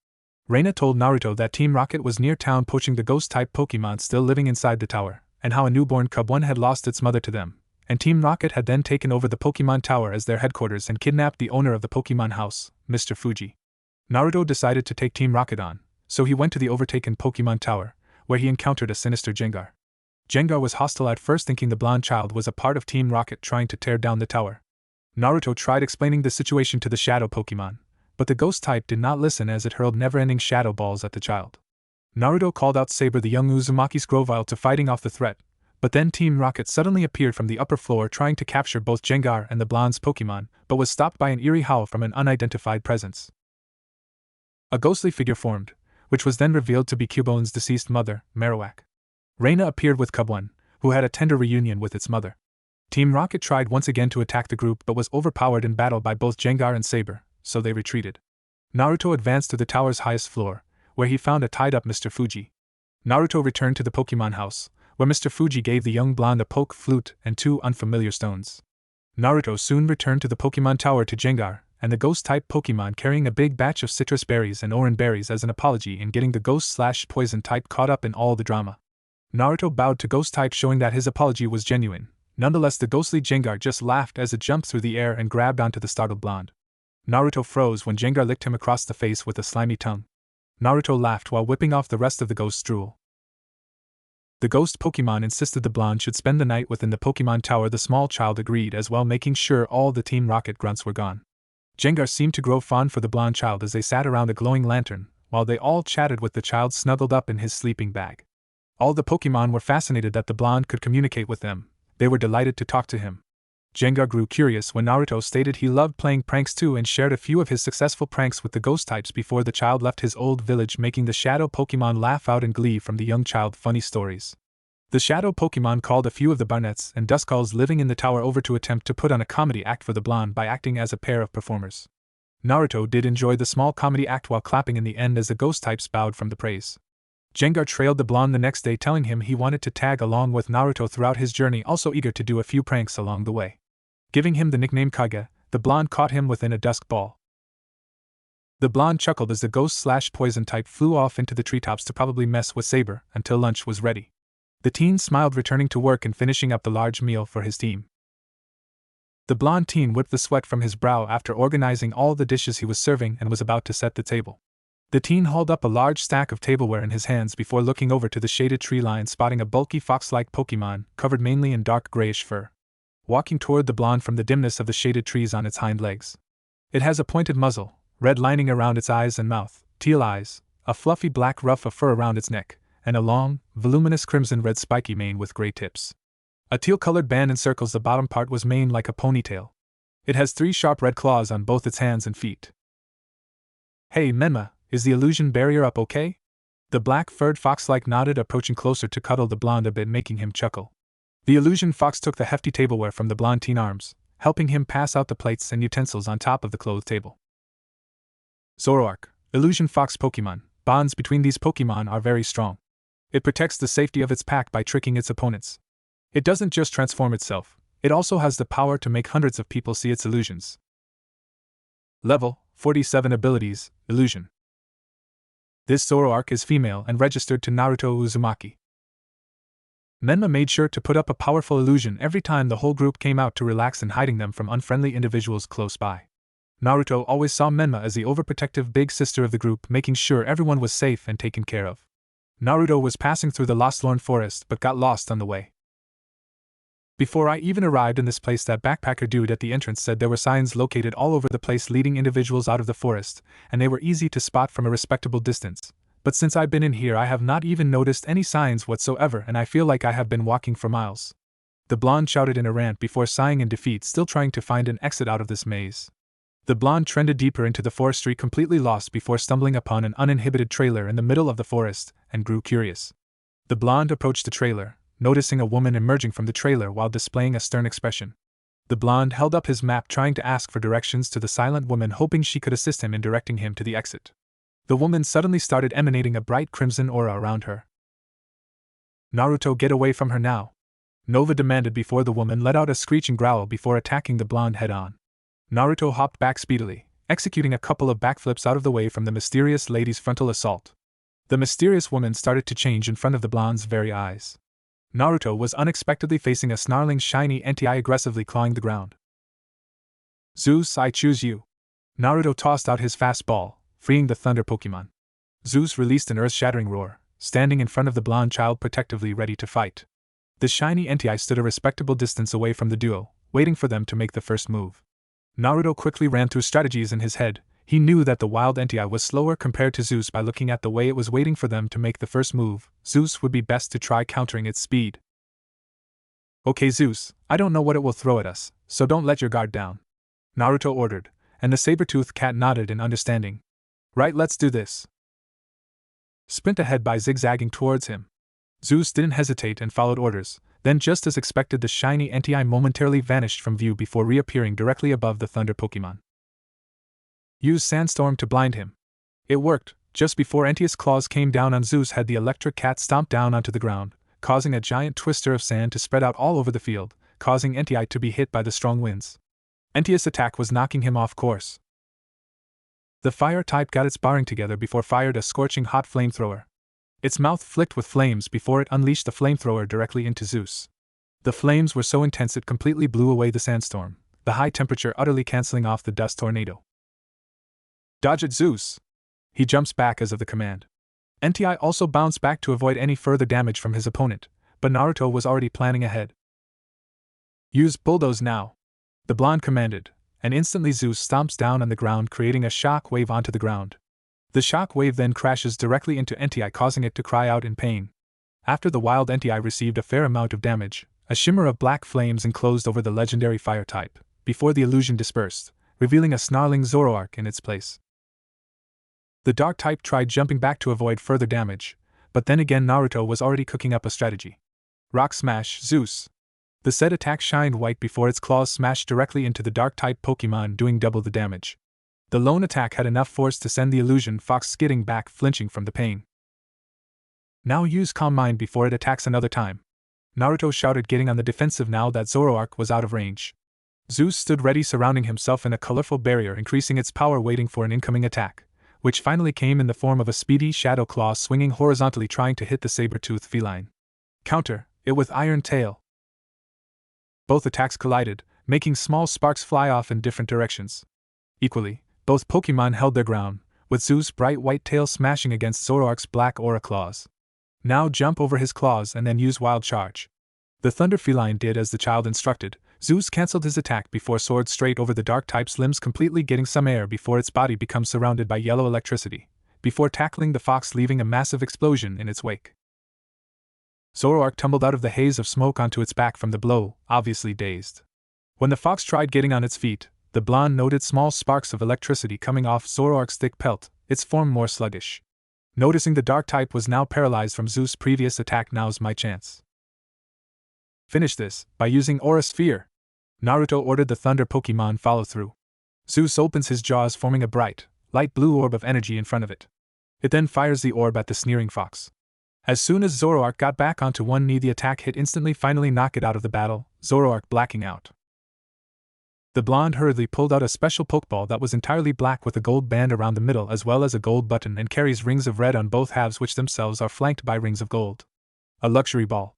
Reina told Naruto that Team Rocket was near town poaching the ghost-type Pokemon still living inside the tower, and how a newborn cub one had lost its mother to them, and Team Rocket had then taken over the Pokemon Tower as their headquarters and kidnapped the owner of the Pokemon house, Mr. Fuji. Naruto decided to take Team Rocket on, so he went to the overtaken Pokemon Tower, where he encountered a sinister Gengar. Gengar was hostile at first, thinking the blonde child was a part of Team Rocket trying to tear down the tower. Naruto tried explaining the situation to the shadow Pokemon, but the ghost type did not listen as it hurled never-ending shadow balls at the child. Naruto called out Saber, the young Uzumaki's Grovyle, to fighting off the threat, but then Team Rocket suddenly appeared from the upper floor trying to capture both Gengar and the blonde's Pokemon, but was stopped by an eerie howl from an unidentified presence. A ghostly figure formed, which was then revealed to be Cubone's deceased mother, Marowak. Reina appeared with Cub 1, who had a tender reunion with its mother. Team Rocket tried once again to attack the group but was overpowered in battle by both Gengar and Saber, so they retreated. Naruto advanced to the tower's highest floor, where he found a tied-up Mr. Fuji. Naruto returned to the Pokemon house, where Mr. Fuji gave the young blonde a poke flute and 2 unfamiliar stones. Naruto soon returned to the Pokemon Tower to Gengar and the ghost-type Pokemon carrying a big batch of citrus berries and orange berries as an apology in getting the ghost/poison type caught up in all the drama. Naruto bowed to ghost type, showing that his apology was genuine. Nonetheless, the ghostly Gengar just laughed as it jumped through the air and grabbed onto the startled blonde. Naruto froze when Gengar licked him across the face with a slimy tongue. Naruto laughed while whipping off the rest of the ghost drool. The ghost Pokemon insisted the blonde should spend the night within the Pokemon Tower. The small child agreed as well, making sure all the Team Rocket grunts were gone. Gengar seemed to grow fond for the blonde child as they sat around a glowing lantern, while they all chatted with the child snuggled up in his sleeping bag. All the Pokemon were fascinated that the blonde could communicate with them. They were delighted to talk to him. Gengar grew curious when Naruto stated he loved playing pranks too and shared a few of his successful pranks with the ghost types before the child left his old village, making the shadow Pokemon laugh out in glee from the young child funny stories. The shadow Pokemon called a few of the Barnets and Duskulls living in the tower over to attempt to put on a comedy act for the blonde by acting as a pair of performers. Naruto did enjoy the small comedy act while clapping in the end as the ghost types bowed from the praise. Gengar trailed the blonde the next day, telling him he wanted to tag along with Naruto throughout his journey, also eager to do a few pranks along the way. Giving him the nickname Kage, the blonde caught him within a dusk ball. The blonde chuckled as the ghost/poison type flew off into the treetops to probably mess with Saber until lunch was ready. The teen smiled, returning to work and finishing up the large meal for his team. The blonde teen whipped the sweat from his brow after organizing all the dishes he was serving and was about to set the table. The teen hauled up a large stack of tableware in his hands before looking over to the shaded tree line, spotting a bulky fox-like Pokemon covered mainly in dark grayish fur, walking toward the blonde from the dimness of the shaded trees on its hind legs. It has a pointed muzzle, red lining around its eyes and mouth, teal eyes, a fluffy black ruff of fur around its neck, and a long, voluminous crimson-red spiky mane with gray tips. A teal-colored band encircles the bottom part, was mane like a ponytail. It has 3 sharp red claws on both its hands and feet. "Hey, Menma, is the illusion barrier up okay?" The black-furred fox-like nodded, approaching closer to cuddle the blonde a bit, making him chuckle. The illusion fox took the hefty tableware from the blonde teen arms, helping him pass out the plates and utensils on top of the clothed table. Zoroark, illusion fox Pokemon. Bonds between these Pokemon are very strong. It protects the safety of its pack by tricking its opponents. It doesn't just transform itself, it also has the power to make hundreds of people see its illusions. Level 47 Abilities, Illusion. This Zoroark is female and registered to Naruto Uzumaki. Menma made sure to put up a powerful illusion every time the whole group came out to relax and hiding them from unfriendly individuals close by. Naruto always saw Menma as the overprotective big sister of the group, making sure everyone was safe and taken care of. Naruto was passing through the Lostlorn forest but got lost on the way. Before I even arrived in this place, that backpacker dude at the entrance said there were signs located all over the place leading individuals out of the forest, and they were easy to spot from a respectable distance. But since I've been in here, I have not even noticed any signs whatsoever, and I feel like I have been walking for miles. The blonde shouted in a rant before sighing in defeat, still trying to find an exit out of this maze. The blonde trended deeper into the forestry, completely lost before stumbling upon an uninhibited trailer in the middle of the forest, and grew curious. The blonde approached the trailer, noticing a woman emerging from the trailer while displaying a stern expression. The blonde held up his map, trying to ask for directions to the silent woman, hoping she could assist him in directing him to the exit. The woman suddenly started emanating a bright crimson aura around her. "Naruto, get away from her now," Nova demanded before the woman let out a screeching growl before attacking the blonde head-on. Naruto hopped back speedily, executing a couple of backflips out of the way from the mysterious lady's frontal assault. The mysterious woman started to change in front of the blonde's very eyes. Naruto was unexpectedly facing a snarling shiny Entei aggressively clawing the ground. "Zeus, I choose you." Naruto tossed out his fastball, freeing the thunder Pokemon. Zeus released an earth-shattering roar, standing in front of the blonde child protectively ready to fight. The shiny Entei stood a respectable distance away from the duo, waiting for them to make the first move. Naruto quickly ran through strategies in his head. He knew that the wild Entei was slower compared to Zeus. By looking at the way it was waiting for them to make the first move, Zeus would be best to try countering its speed. "Okay, Zeus, I don't know what it will throw at us, so don't let your guard down," Naruto ordered, and the saber-toothed cat nodded in understanding. "Right, let's do this." Sprint ahead by zigzagging towards him. Zeus didn't hesitate and followed orders. Then, just as expected, the shiny Entei momentarily vanished from view before reappearing directly above the thunder Pokemon. Use Sandstorm to blind him. It worked. Just before Entei's claws came down on Zeus, had the electric cat stomped down onto the ground, causing a giant twister of sand to spread out all over the field, causing Entei to be hit by the strong winds. Entei's attack was knocking him off course. The fire type got its barring together before fired a scorching hot flamethrower. Its mouth flicked with flames before it unleashed the flamethrower directly into Zeus. The flames were so intense it completely blew away the sandstorm, the high temperature utterly canceling off the dust tornado. "Dodge it, Zeus!" He jumps back as of the command. Entei also bounced back to avoid any further damage from his opponent, but Naruto was already planning ahead. "Use Bulldoze now," the blonde commanded, and instantly Zeus stomps down on the ground, creating a shock wave onto the ground. The shock wave then crashes directly into Entei, causing it to cry out in pain. After the wild Entei received a fair amount of damage, A shimmer of black flames enclosed over the legendary fire type, before the illusion dispersed, revealing a snarling Zoroark in its place. The dark type tried jumping back to avoid further damage, but then again Naruto was already cooking up a strategy. Rock Smash, Zeus! The said attack shined white before its claws smashed directly into the dark-type Pokemon, doing double the damage. The lone attack had enough force to send the illusion fox skidding back, flinching from the pain. Now use Calm Mind before it attacks another time, Naruto shouted, getting on the defensive now that Zoroark was out of range. Zeus stood ready, surrounding himself in a colorful barrier, increasing its power, waiting for an incoming attack, which finally came in the form of a speedy shadow claw swinging horizontally, trying to hit the saber-toothed feline. Counter it with Iron Tail. Both attacks collided, making small sparks fly off in different directions. Equally, both Pokemon held their ground, with Zeus' bright white tail smashing against Zoroark's black aura claws. Now jump over his claws and then use Wild Charge. The Thunder Feline did as the child instructed. Zeus cancelled his attack before soared straight over the dark type's limbs, completely getting some air before its body becomes surrounded by yellow electricity, before tackling the fox, leaving a massive explosion in its wake. Zoroark tumbled out of the haze of smoke onto its back from the blow, obviously dazed. When the fox tried getting on its feet, the blonde noted small sparks of electricity coming off Zoroark's thick pelt, its form more sluggish. Noticing the dark type was now paralyzed from Zeus' previous attack, now's my chance. Finish this by using Aura Sphere, Naruto ordered the Thunder Pokemon follow through. Zeus opens his jaws, forming a bright, light blue orb of energy in front of it. It then fires the orb at the sneering fox. As soon as Zoroark got back onto one knee, the attack hit instantly, finally knock it out of the battle, Zoroark blacking out. The blonde hurriedly pulled out a special Pokeball that was entirely black with a gold band around the middle as well as a gold button, and carries rings of red on both halves, which themselves are flanked by rings of gold. A luxury ball.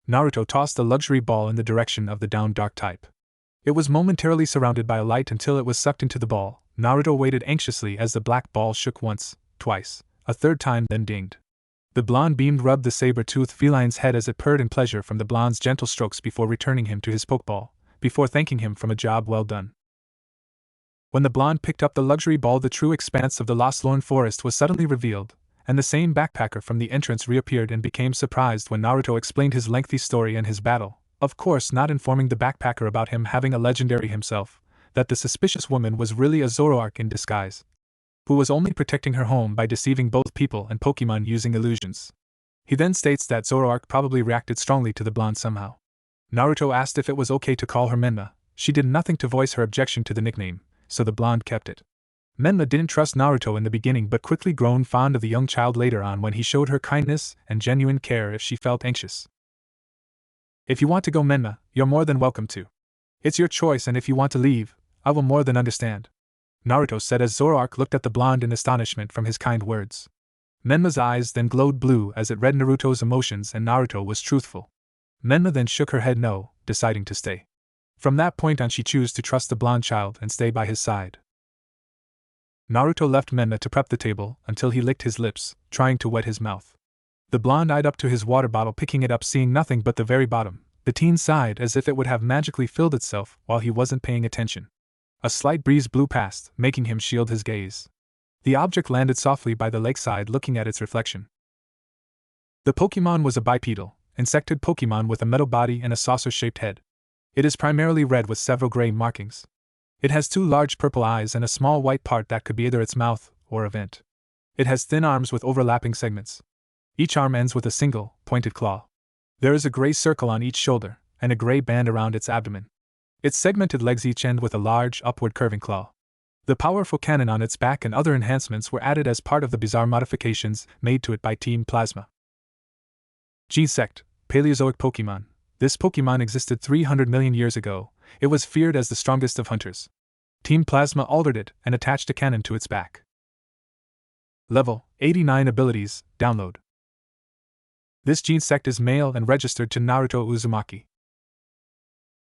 Naruto tossed the luxury ball in the direction of the downed dark type. It was momentarily surrounded by a light until it was sucked into the ball. Naruto waited anxiously as the black ball shook once, twice, a third time, then dinged. The blonde beamed rubbed the saber-toothed feline's head as it purred in pleasure from the blonde's gentle strokes before returning him to his Pokeball, before thanking him for a job well done. When the blonde picked up the luxury ball, the true expanse of the Lostlorn Forest was suddenly revealed, and the same backpacker from the entrance reappeared and became surprised when Naruto explained his lengthy story and his battle, of course not informing the backpacker about him having a legendary himself, that the suspicious woman was really a Zoroark in disguise, who was only protecting her home by deceiving both people and Pokemon using illusions. He then states that Zoroark probably reacted strongly to the blonde somehow. Naruto asked if it was okay to call her Menma. She did nothing to voice her objection to the nickname, so the blonde kept it. Menma didn't trust Naruto in the beginning, but quickly grown fond of the young child later on when he showed her kindness and genuine care if she felt anxious. If you want to go, Menma, you're more than welcome to. It's your choice, and if you want to leave, I will more than understand, Naruto said as Zoroark looked at the blonde in astonishment from his kind words. Menma's eyes then glowed blue as it read Naruto's emotions, and Naruto was truthful. Menma then shook her head no, deciding to stay. From that point on she chose to trust the blonde child and stay by his side. Naruto left Menma to prep the table until he licked his lips, trying to wet his mouth. The blonde eyed up to his water bottle, picking it up, seeing nothing but the very bottom. The teen sighed as if it would have magically filled itself while he wasn't paying attention. A slight breeze blew past, making him shield his gaze. The object landed softly by the lakeside, looking at its reflection. The Pokemon was a bipedal, insectoid Pokemon with a metal body and a saucer-shaped head. It is primarily red with several gray markings. It has 2 large purple eyes and a small white part that could be either its mouth or a vent. It has thin arms with overlapping segments. Each arm ends with a single, pointed claw. There is a gray circle on each shoulder, and a gray band around its abdomen. Its segmented legs each end with a large, upward curving claw. The powerful cannon on its back and other enhancements were added as part of the bizarre modifications made to it by Team Plasma. G-Sect, Paleozoic Pokemon. This Pokemon existed 300 million years ago. It was feared as the strongest of hunters. Team Plasma altered it and attached a cannon to its back. Level 89 Abilities, Download. This G-Sect is male and registered to Naruto Uzumaki.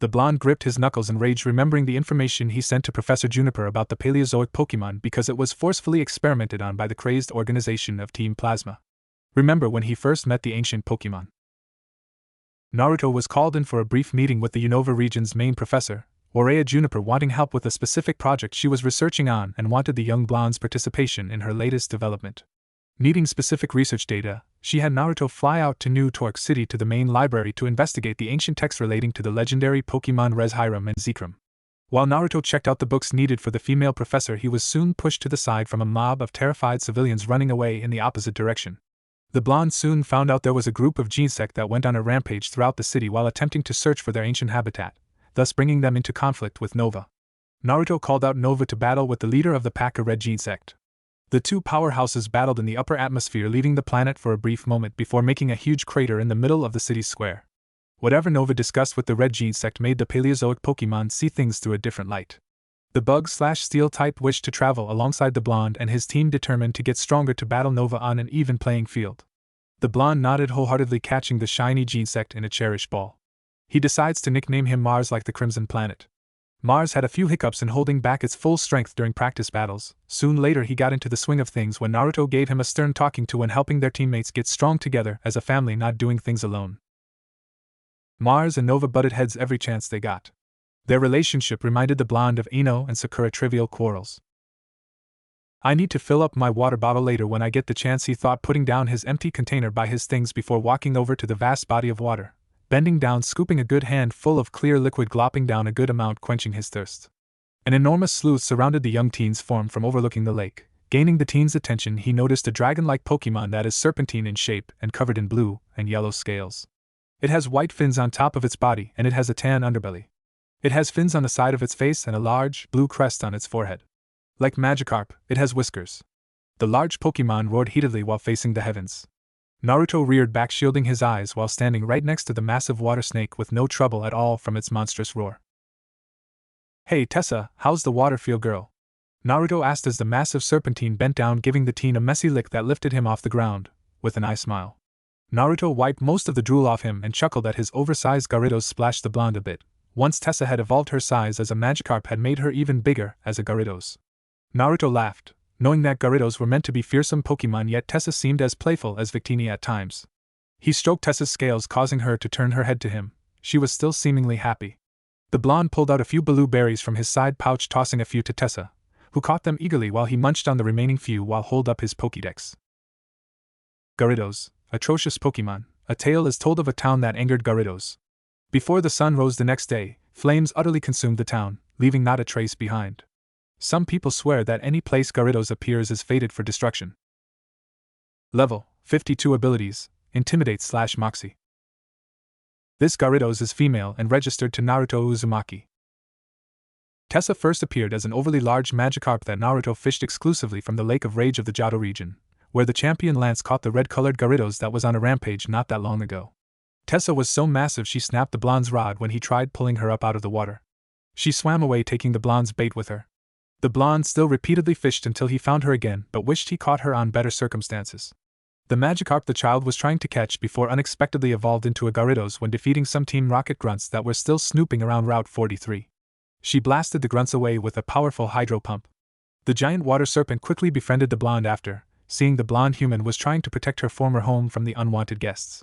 The blonde gripped his knuckles in rage, remembering the information he sent to Professor Juniper about the Paleozoic Pokemon because it was forcefully experimented on by the crazed organization of Team Plasma. Remember when he first met the ancient Pokemon? Naruto was called in for a brief meeting with the Unova region's main professor, Orea Juniper, wanting help with a specific project she was researching on and wanted the young blonde's participation in her latest development. Needing specific research data, she had Naruto fly out to New Torque City to the main library to investigate the ancient texts relating to the legendary Pokemon Reshiram and Zekrom. While Naruto checked out the books needed for the female professor, he was soon pushed to the side from a mob of terrified civilians running away in the opposite direction. The blonde soon found out there was a group of Genesect that went on a rampage throughout the city while attempting to search for their ancient habitat, thus bringing them into conflict with Nova. Naruto called out Nova to battle with the leader of the pack, a red Genesect. The two powerhouses battled in the upper atmosphere, leaving the planet for a brief moment before making a huge crater in the middle of the city's square. Whatever Nova discussed with the red Genesect made the Paleozoic Pokemon see things through a different light. The Bug/Steel type wished to travel alongside the blonde and his team, determined to get stronger to battle Nova on an even playing field. The blonde nodded wholeheartedly, catching the shiny Genesect in a cherished ball. He decides to nickname him Mars, like the Crimson Planet. Mars had a few hiccups in holding back its full strength during practice battles. Soon later he got into the swing of things when Naruto gave him a stern talking to when helping their teammates get strong together as a family, not doing things alone. Mars and Nova butted heads every chance they got. Their relationship reminded the blonde of Ino and Sakura trivial quarrels. "I need to fill up my water bottle later when I get the chance," he thought, putting down his empty container by his things before walking over to the vast body of water, bending down, scooping a good handful of clear liquid, glopping down a good amount, quenching his thirst. An enormous sleuth surrounded the young teen's form from overlooking the lake. Gaining the teen's attention, he noticed a dragon-like Pokemon that is serpentine in shape and covered in blue and yellow scales. It has white fins on top of its body and it has a tan underbelly. It has fins on the side of its face and a large, blue crest on its forehead. Like Magikarp, it has whiskers. The large Pokemon roared heatedly while facing the heavens. Naruto reared back, shielding his eyes while standing right next to the massive water snake with no trouble at all from its monstrous roar. "Hey Tessa, how's the water feel, girl?" Naruto asked as the massive serpentine bent down, giving the teen a messy lick that lifted him off the ground, with an eye smile. Naruto wiped most of the drool off him and chuckled at his oversized Gyarados splashed the blonde a bit. Once Tessa had evolved her size as a Magikarp had made her even bigger as a Gyarados. Naruto laughed, knowing that Gyarados were meant to be fearsome Pokemon, yet Tessa seemed as playful as Victini at times. He stroked Tessa's scales, causing her to turn her head to him. She was still seemingly happy. The blonde pulled out a few blue berries from his side pouch, tossing a few to Tessa, who caught them eagerly while he munched on the remaining few while hold up his Pokédex. Gyarados, atrocious Pokemon. A tale is told of a town that angered Gyarados. Before the sun rose the next day, flames utterly consumed the town, leaving not a trace behind. Some people swear that any place Gyarados appears is fated for destruction. Level 52 abilities, Intimidate/Moxie. This Gyarados is female and registered to Naruto Uzumaki. Tessa first appeared as an overly large Magikarp that Naruto fished exclusively from the Lake of Rage of the Johto region, where the champion Lance caught the red-colored Gyarados that was on a rampage not that long ago. Tessa was so massive she snapped the blonde's rod when he tried pulling her up out of the water. She swam away, taking the blonde's bait with her. The blonde still repeatedly fished until he found her again, but wished he caught her on better circumstances. The Magikarp the child was trying to catch before unexpectedly evolved into a Gyarados when defeating some Team Rocket grunts that were still snooping around Route 43. She blasted the grunts away with a powerful hydro pump. The giant water serpent quickly befriended the blonde after, seeing the blonde human was trying to protect her former home from the unwanted guests.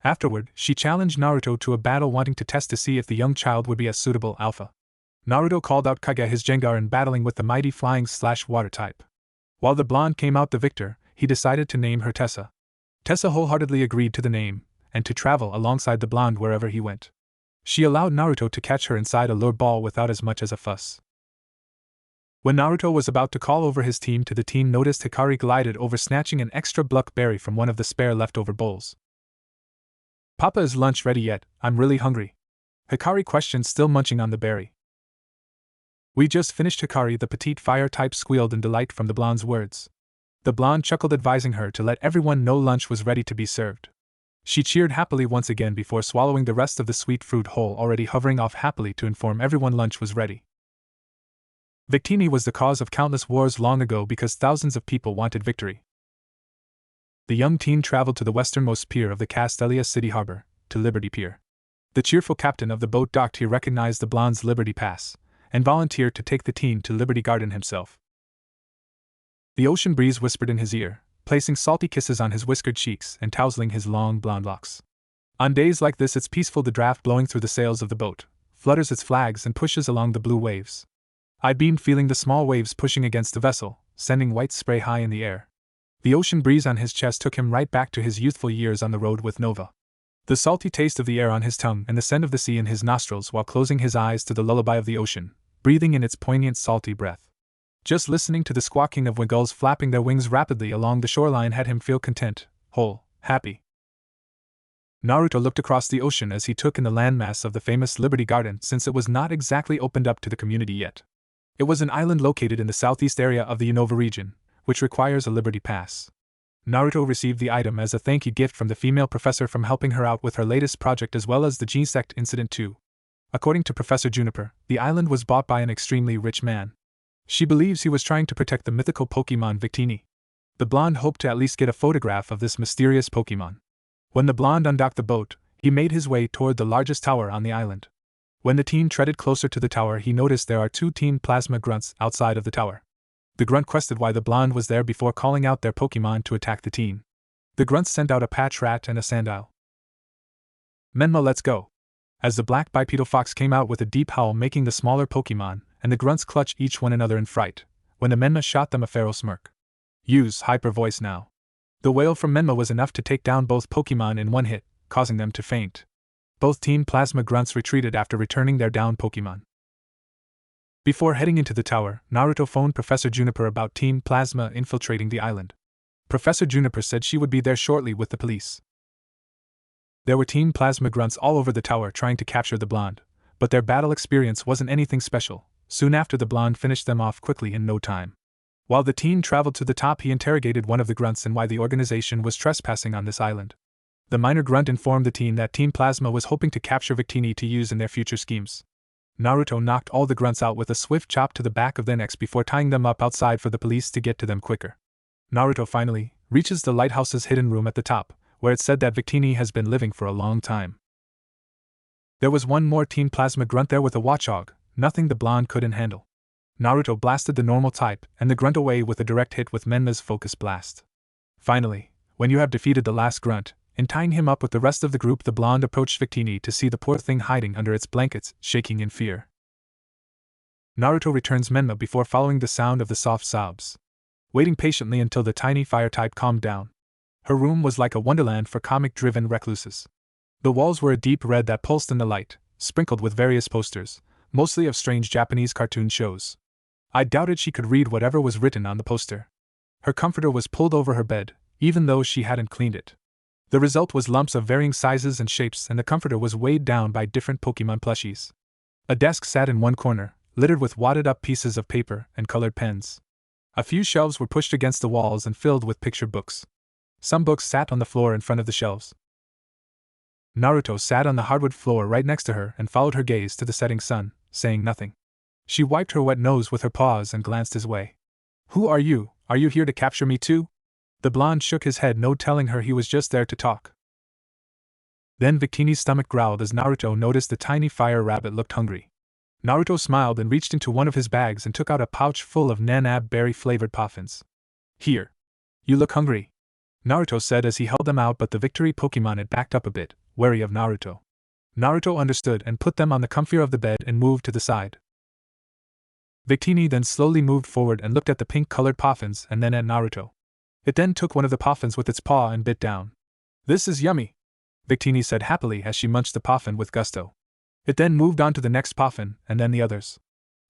Afterward, she challenged Naruto to a battle, wanting to test to see if the young child would be a suitable alpha. Naruto called out Kage, his Gengar, battling with the mighty flying/water type. While the blonde came out the victor, he decided to name her Tessa. Tessa wholeheartedly agreed to the name, and to travel alongside the blonde wherever he went. She allowed Naruto to catch her inside a lure ball without as much as a fuss. When Naruto was about to call over his team, the team noticed Hikari glided over, snatching an extra Bluck berry from one of the spare leftover bowls. "Papa, is lunch ready yet? I'm really hungry," Hikari questioned, still munching on the berry. "We just finished," Hikari, the petite fire type, squealed in delight from the blonde's words. The blonde chuckled, advising her to let everyone know lunch was ready to be served. She cheered happily once again before swallowing the rest of the sweet fruit whole, already hovering off happily to inform everyone lunch was ready. Victini was the cause of countless wars long ago because thousands of people wanted victory. The young teen traveled to the westernmost pier of the Castelia City Harbor, to Liberty Pier. The cheerful captain of the boat docked here recognized the blonde's Liberty Pass, and volunteered to take the teen to Liberty Garden himself. The ocean breeze whispered in his ear, placing salty kisses on his whiskered cheeks and tousling his long blonde locks. On days like this it's peaceful, the draft blowing through the sails of the boat, flutters its flags and pushes along the blue waves. I beamed, feeling the small waves pushing against the vessel, sending white spray high in the air. The ocean breeze on his chest took him right back to his youthful years on the road with Nova. The salty taste of the air on his tongue and the scent of the sea in his nostrils while closing his eyes to the lullaby of the ocean, breathing in its poignant salty breath. Just listening to the squawking of gulls flapping their wings rapidly along the shoreline had him feel content, whole, happy. Naruto looked across the ocean as he took in the landmass of the famous Liberty Garden since it was not exactly opened up to the community yet. It was an island located in the southeast area of the Unova region, which requires a Liberty Pass. Naruto received the item as a thank you gift from the female professor from helping her out with her latest project as well as the Gene Sect incident too. According to Professor Juniper, the island was bought by an extremely rich man. She believes he was trying to protect the mythical Pokemon Victini. The blonde hoped to at least get a photograph of this mysterious Pokemon. When the blonde undocked the boat, he made his way toward the largest tower on the island. When the teen treaded closer to the tower, he noticed there are 2 teen plasma grunts outside of the tower. The grunt quested why the blonde was there before calling out their Pokemon to attack the teen. The grunts sent out a patch rat and a sandile. Menma, let's go. As the black bipedal fox came out with a deep howl, making the smaller Pokemon and the grunts clutch each one another in fright, when the Menma shot them a feral smirk. Use hyper voice now. The wail from Menma was enough to take down both Pokemon in one hit, causing them to faint. Both Team Plasma grunts retreated after returning their downed Pokemon. Before heading into the tower, Naruto phoned Professor Juniper about Team Plasma infiltrating the island. Professor Juniper said she would be there shortly with the police. There were Team Plasma grunts all over the tower trying to capture the blonde, but their battle experience wasn't anything special. Soon after, the blonde finished them off quickly in no time. While the teen traveled to the top, he interrogated one of the grunts and why the organization was trespassing on this island. The minor grunt informed the teen that Team Plasma was hoping to capture Victini to use in their future schemes. Naruto knocked all the grunts out with a swift chop to the back of their necks before tying them up outside for the police to get to them quicker. Naruto finally reaches the lighthouse's hidden room at the top, where it said that Victini has been living for a long time. There was one more Team Plasma grunt there with a watchog, nothing the blonde couldn't handle. Naruto blasted the normal type and the grunt away with a direct hit with Menma's focus blast. Finally, when you have defeated the last grunt, in tying him up with the rest of the group, the blonde approached Victini to see the poor thing hiding under its blankets, shaking in fear. Naruto returns Menma before following the sound of the soft sobs. Waiting patiently until the tiny fire type calmed down. Her room was like a wonderland for comic-driven recluses. The walls were a deep red that pulsed in the light, sprinkled with various posters, mostly of strange Japanese cartoon shows. I doubted she could read whatever was written on the poster. Her comforter was pulled over her bed, even though she hadn't cleaned it. The result was lumps of varying sizes and shapes, and the comforter was weighed down by different Pokemon plushies. A desk sat in one corner, littered with wadded-up pieces of paper and colored pens. A few shelves were pushed against the walls and filled with picture books. Some books sat on the floor in front of the shelves. Naruto sat on the hardwood floor right next to her and followed her gaze to the setting sun, saying nothing. She wiped her wet nose with her paws and glanced his way. "Who are you? Are you here to capture me too?" The blonde shook his head, no telling her he was just there to talk. Then Victini's stomach growled as Naruto noticed the tiny fire rabbit looked hungry. Naruto smiled and reached into one of his bags and took out a pouch full of nanab berry-flavored puffins. "Here. You look hungry," Naruto said as he held them out, but the victory Pokemon had backed up a bit, wary of Naruto. Naruto understood and put them on the comfier of the bed and moved to the side. Victini then slowly moved forward and looked at the pink-colored puffins and then at Naruto. It then took one of the puffins with its paw and bit down. "This is yummy," Victini said happily as she munched the puffin with gusto. It then moved on to the next puffin and then the others.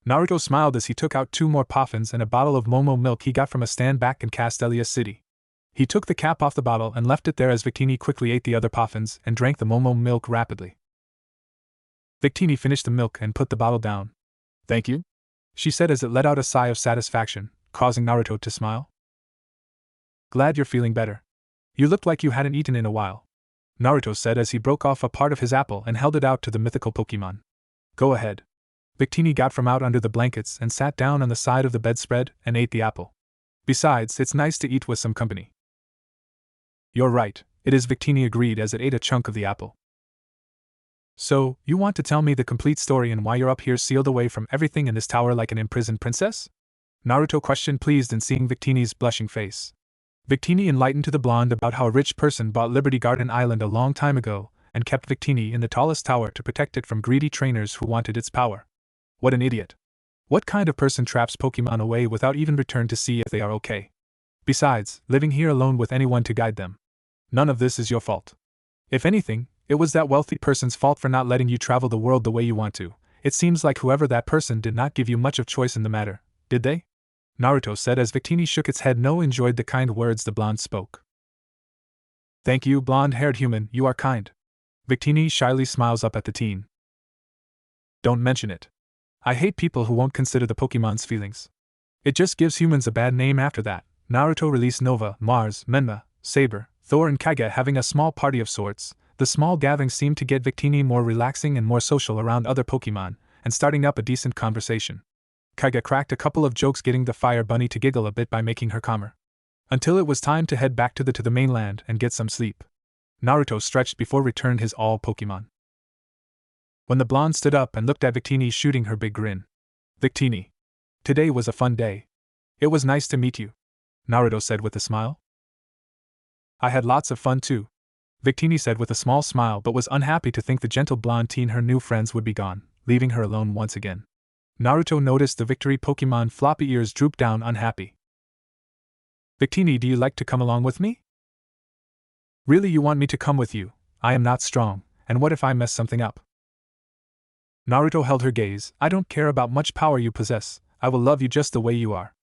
Naruto smiled as he took out 2 more puffins and a bottle of Momo milk he got from a stand back in Castelia City. He took the cap off the bottle and left it there as Victini quickly ate the other puffins and drank the Momo milk rapidly. Victini finished the milk and put the bottle down. "Thank you," she said as it let out a sigh of satisfaction, causing Naruto to smile. "Glad you're feeling better. You looked like you hadn't eaten in a while," Naruto said as he broke off a part of his apple and held it out to the mythical Pokemon. "Go ahead." Victini got from out under the blankets and sat down on the side of the bedspread and ate the apple. "Besides, it's nice to eat with some company." "You're right, it is," Victini agreed as it ate a chunk of the apple. "So, you want to tell me the complete story and why you're up here sealed away from everything in this tower like an imprisoned princess?" Naruto questioned, pleased in seeing Victini's blushing face. Victini enlightened to the blonde about how a rich person bought Liberty Garden Island a long time ago and kept Victini in the tallest tower to protect it from greedy trainers who wanted its power. What an idiot. What kind of person traps Pokemon away without even return to see if they are okay? Besides, living here alone with anyone to guide them. None of this is your fault. If anything, it was that wealthy person's fault for not letting you travel the world the way you want to. It seems like whoever that person did not give you much of choice in the matter, did they? Naruto said as Victini shook its head. No enjoyed the kind words the blonde spoke. Thank you, blonde-haired human, you are kind. Victini shyly smiles up at the teen. Don't mention it. I hate people who won't consider the Pokemon's feelings. It just gives humans a bad name after that. Naruto released Nova, Mars, Menma, Saber, Thor and Kaiga having a small party of sorts. The small gathering seemed to get Victini more relaxing and more social around other Pokemon, and starting up a decent conversation. Kaiga cracked a couple of jokes, getting the Fire Bunny to giggle a bit by making her calmer. Until it was time to head back to the mainland and get some sleep. Naruto stretched before returned his all Pokemon. When the blonde stood up and looked at Victini, shooting her big grin. Victini. Today was a fun day. It was nice to meet you, Naruto said with a smile. I had lots of fun too, Victini said with a small smile, but was unhappy to think the gentle blonde teen, her new friends, would be gone, leaving her alone once again. Naruto noticed the victory Pokemon floppy ears droop down, unhappy. Victini, do you like to come along with me? Really, you want me to come with you? I am not strong, and what if I mess something up? Naruto held her gaze. I don't care about much power you possess, I will love you just the way you are.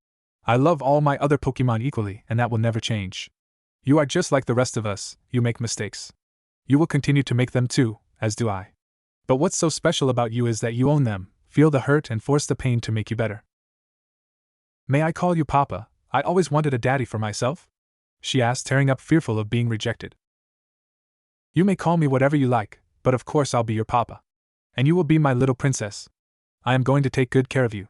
I love all my other Pokemon equally, and that will never change. You are just like the rest of us, you make mistakes. You will continue to make them too, as do I. But what's so special about you is that you own them, feel the hurt and force the pain to make you better. May I call you Papa? I always wanted a daddy for myself? She asked, tearing up, fearful of being rejected. You may call me whatever you like, but of course I'll be your Papa. And you will be my little princess. I am going to take good care of you.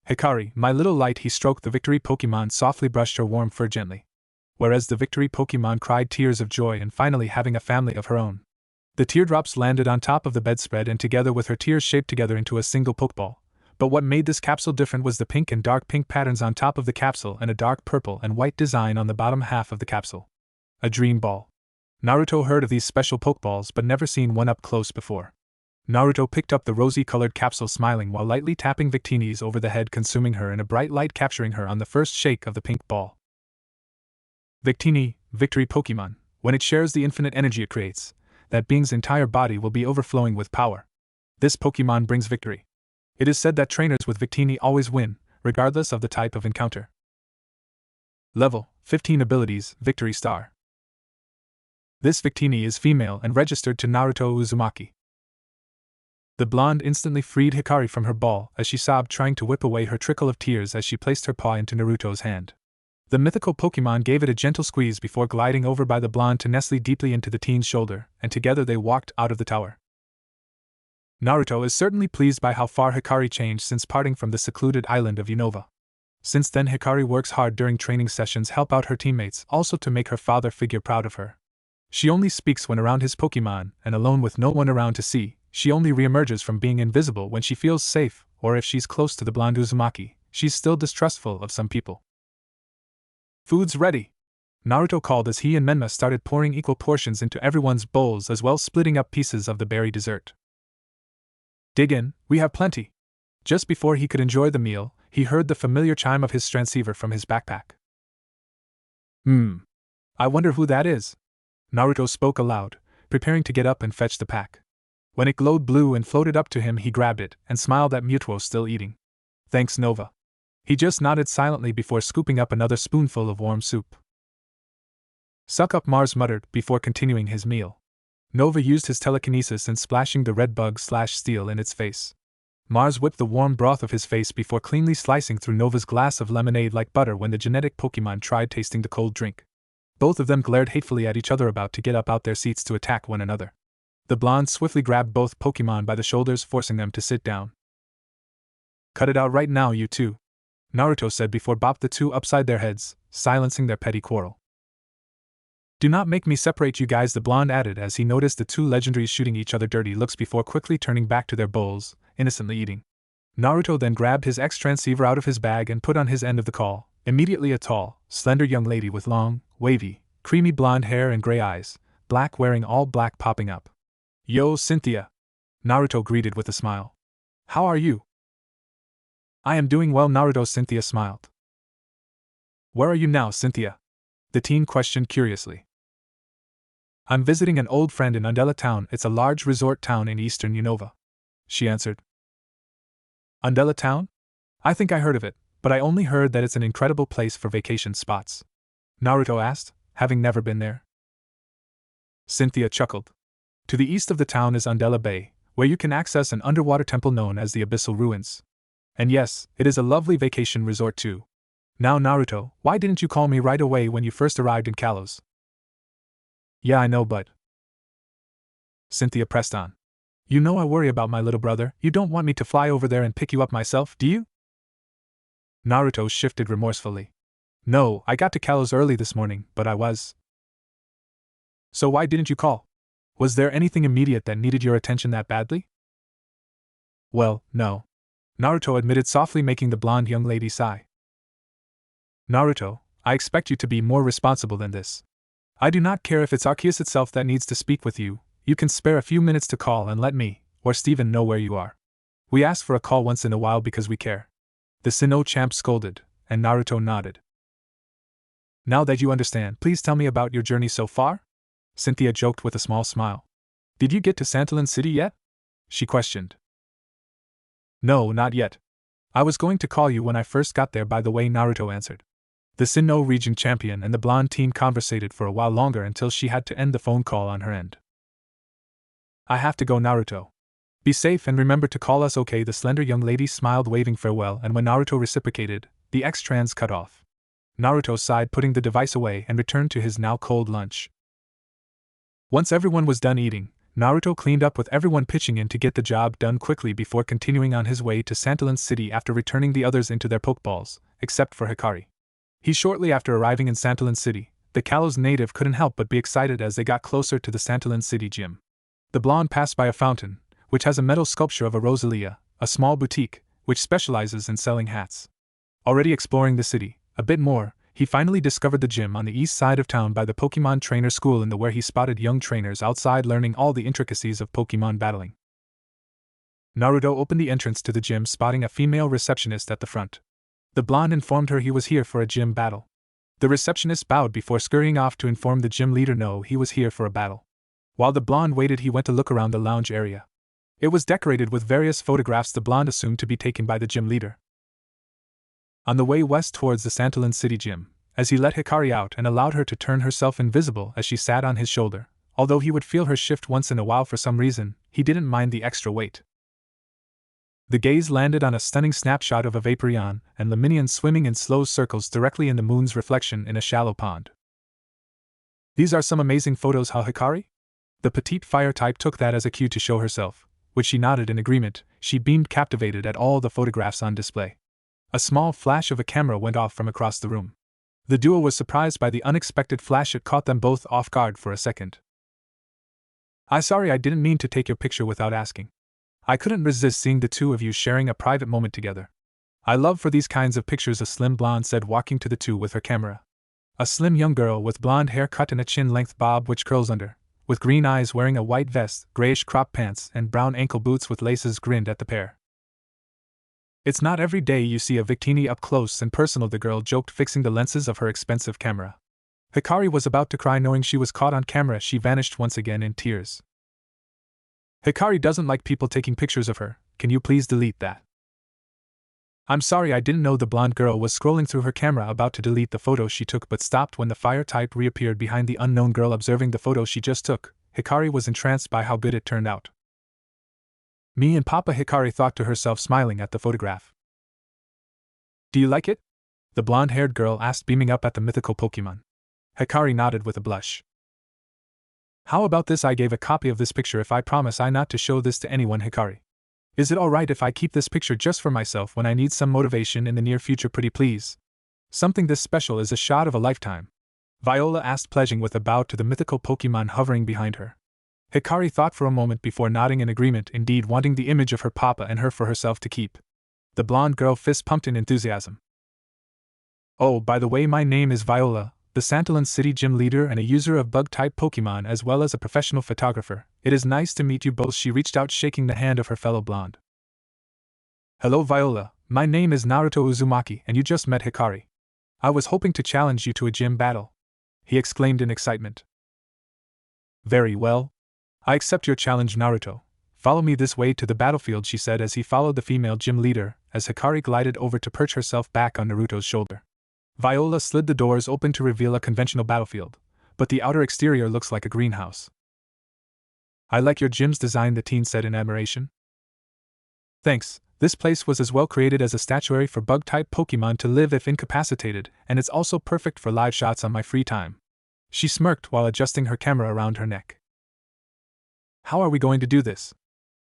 Hikari, my little light. He stroked the victory Pokemon, softly brushed her warm fur gently. Whereas the victory Pokemon cried tears of joy and finally having a family of her own. The teardrops landed on top of the bedspread and together with her tears shaped together into a single Pokeball. But what made this capsule different was the pink and dark pink patterns on top of the capsule and a dark purple and white design on the bottom half of the capsule. A dream ball. Naruto heard of these special Pokeballs but never seen one up close before. Naruto picked up the rosy-colored capsule, smiling while lightly tapping Victini's over the head, consuming her in a bright light, capturing her on the first shake of the pink ball. Victini, victory Pokemon, when it shares the infinite energy it creates, that being's entire body will be overflowing with power. This Pokemon brings victory. It is said that trainers with Victini always win, regardless of the type of encounter. Level 15 abilities, Victory Star. This Victini is female and registered to Naruto Uzumaki. The blonde instantly freed Hikari from her ball as she sobbed, trying to whip away her trickle of tears as she placed her paw into Naruto's hand. The mythical Pokemon gave it a gentle squeeze before gliding over by the blonde to nestle deeply into the teen's shoulder, and together they walked out of the tower. Naruto is certainly pleased by how far Hikari changed since parting from the secluded island of Unova. Since then, Hikari works hard during training sessions, help out her teammates, also to make her father figure proud of her. She only speaks when around his Pokemon, and alone with no one around to see. She only reemerges from being invisible when she feels safe, or if she's close to the blonde Uzumaki. She's still distrustful of some people. Food's ready, Naruto called as he and Menma started pouring equal portions into everyone's bowls, as well splitting up pieces of the berry dessert. Dig in, we have plenty. Just before he could enjoy the meal, he heard the familiar chime of his transceiver from his backpack. I wonder who that is? Naruto spoke aloud, preparing to get up and fetch the pack. When it glowed blue and floated up to him, he grabbed it and smiled at Mutuo still eating. Thanks, Nova. He just nodded silently before scooping up another spoonful of warm soup. Suck up, Mars muttered before continuing his meal. Nova used his telekinesis and splashing the red bug/steel in its face. Mars whipped the warm broth of his face before cleanly slicing through Nova's glass of lemonade like butter when the genetic Pokemon tried tasting the cold drink. Both of them glared hatefully at each other, about to get up out their seats to attack one another. The blonde swiftly grabbed both Pokemon by the shoulders, forcing them to sit down. Cut it out right now, you two, Naruto said before bopped the two upside their heads, silencing their petty quarrel. Do not make me separate you guys, the blonde added as he noticed the two legendaries shooting each other dirty looks before quickly turning back to their bowls, innocently eating. Naruto then grabbed his X-transceiver out of his bag and put on his end of the call. Immediately a tall, slender young lady with long, wavy, creamy blonde hair and gray eyes, black wearing all black, popping up. Yo, Cynthia, Naruto greeted with a smile. How are you? I am doing well, Naruto. Cynthia smiled. Where are you now, Cynthia? The teen questioned curiously. I'm visiting an old friend in Undella Town. It's a large resort town in eastern Unova, she answered. Undella Town? I think I heard of it, but I only heard that it's an incredible place for vacation spots. Naruto asked, having never been there. Cynthia chuckled. To the east of the town is Undella Bay, where you can access an underwater temple known as the Abyssal Ruins. And yes, it is a lovely vacation resort too. Now Naruto, why didn't you call me right away when you first arrived in Kalos? Yeah, I know, but… Cynthia pressed on. You know I worry about my little brother. You don't want me to fly over there and pick you up myself, do you? Naruto shifted remorsefully. No, I got to Kalos early this morning, but I was… So why didn't you call? Was there anything immediate that needed your attention that badly? Well, no. Naruto admitted softly, making the blonde young lady sigh. Naruto, I expect you to be more responsible than this. I do not care if it's Arceus itself that needs to speak with you. You can spare a few minutes to call and let me, or Steven, know where you are. We ask for a call once in a while because we care. The Sinnoh champ scolded, and Naruto nodded. Now that you understand, please tell me about your journey so far? Cynthia joked with a small smile. Did you get to Santalin City yet? She questioned. No, not yet. I was going to call you when I first got there, by the way, Naruto answered. The Sinnoh region champion and the blonde teen conversated for a while longer until she had to end the phone call on her end. I have to go, Naruto. Be safe and remember to call us, okay? The slender young lady smiled, waving farewell, and when Naruto reciprocated, the X-Trans cut off. Naruto sighed, putting the device away, and returned to his now cold lunch. Once everyone was done eating, Naruto cleaned up with everyone pitching in to get the job done quickly before continuing on his way to Santalin City after returning the others into their Pokeballs, except for Hikari. Shortly after arriving in Santalin City, the Kalos native couldn't help but be excited as they got closer to the Santalin City gym. The blonde passed by a fountain, which has a metal sculpture of a Rosalia, a small boutique, which specializes in selling hats. Already exploring the city a bit more, he finally discovered the gym on the east side of town by the Pokemon Trainer School, where he spotted young trainers outside learning all the intricacies of Pokemon battling. Naruto opened the entrance to the gym, spotting a female receptionist at the front. The blonde informed her he was here for a gym battle. The receptionist bowed before scurrying off to inform the gym leader no, he was here for a battle. While the blonde waited, he went to look around the lounge area. It was decorated with various photographs the blonde assumed to be taken by the gym leader. On the way west towards the Santalin City gym, as he let Hikari out and allowed her to turn herself invisible as she sat on his shoulder, although he would feel her shift once in a while for some reason, he didn't mind the extra weight. The gaze landed on a stunning snapshot of a Vaporeon and Laminion swimming in slow circles directly in the moon's reflection in a shallow pond. These are some amazing photos, huh, Hikari? The petite fire type took that as a cue to show herself, which she nodded in agreement. She beamed, captivated at all the photographs on display. A small flash of a camera went off from across the room. The duo was surprised by the unexpected flash. It caught them both off guard for a second. Sorry, I didn't mean to take your picture without asking. I couldn't resist seeing the two of you sharing a private moment together. I love for these kinds of pictures, a slim blonde said, walking to the two with her camera. A slim young girl with blonde hair cut in a chin-length bob which curls under, with green eyes, wearing a white vest, grayish crop pants, and brown ankle boots with laces, grinned at the pair. It's not every day you see a Victini up close and personal, the girl joked, fixing the lenses of her expensive camera. Hikari was about to cry knowing she was caught on camera. She vanished once again in tears. Hikari doesn't like people taking pictures of her. Can you please delete that? I'm sorry, I didn't know. The blonde girl was scrolling through her camera, about to delete the photo she took, but stopped when the fire type reappeared behind the unknown girl. Observing the photo she just took, Hikari was entranced by how good it turned out. Me and Papa, Hikari thought to herself, smiling at the photograph. Do you like it? The blonde-haired girl asked, beaming up at the mythical Pokemon. Hikari nodded with a blush. How about this? I gave a copy of this picture if I promise I not to show this to anyone, Hikari. Is it alright if I keep this picture just for myself when I need some motivation in the near future? Pretty please. Something this special is a shot of a lifetime. Viola asked, pledging with a bow to the mythical Pokemon hovering behind her. Hikari thought for a moment before nodding in agreement, indeed wanting the image of her papa and her for herself to keep. The blonde girl fist pumped in enthusiasm. Oh, by the way, my name is Viola, the Santalin City gym leader and a user of bug-type Pokemon as well as a professional photographer. It is nice to meet you both. She reached out, shaking the hand of her fellow blonde. Hello Viola, my name is Naruto Uzumaki and you just met Hikari. I was hoping to challenge you to a gym battle, he exclaimed in excitement. Very well. I accept your challenge, Naruto. Follow me this way to the battlefield, she said as he followed the female gym leader, as Hikari glided over to perch herself back on Naruto's shoulder. Viola slid the doors open to reveal a conventional battlefield, but the outer exterior looks like a greenhouse. I like your gym's design, the teen said in admiration. Thanks, this place was as well created as a statuary for bug-type Pokemon to live if incapacitated, and it's also perfect for live shots on my free time. She smirked while adjusting her camera around her neck. How are we going to do this?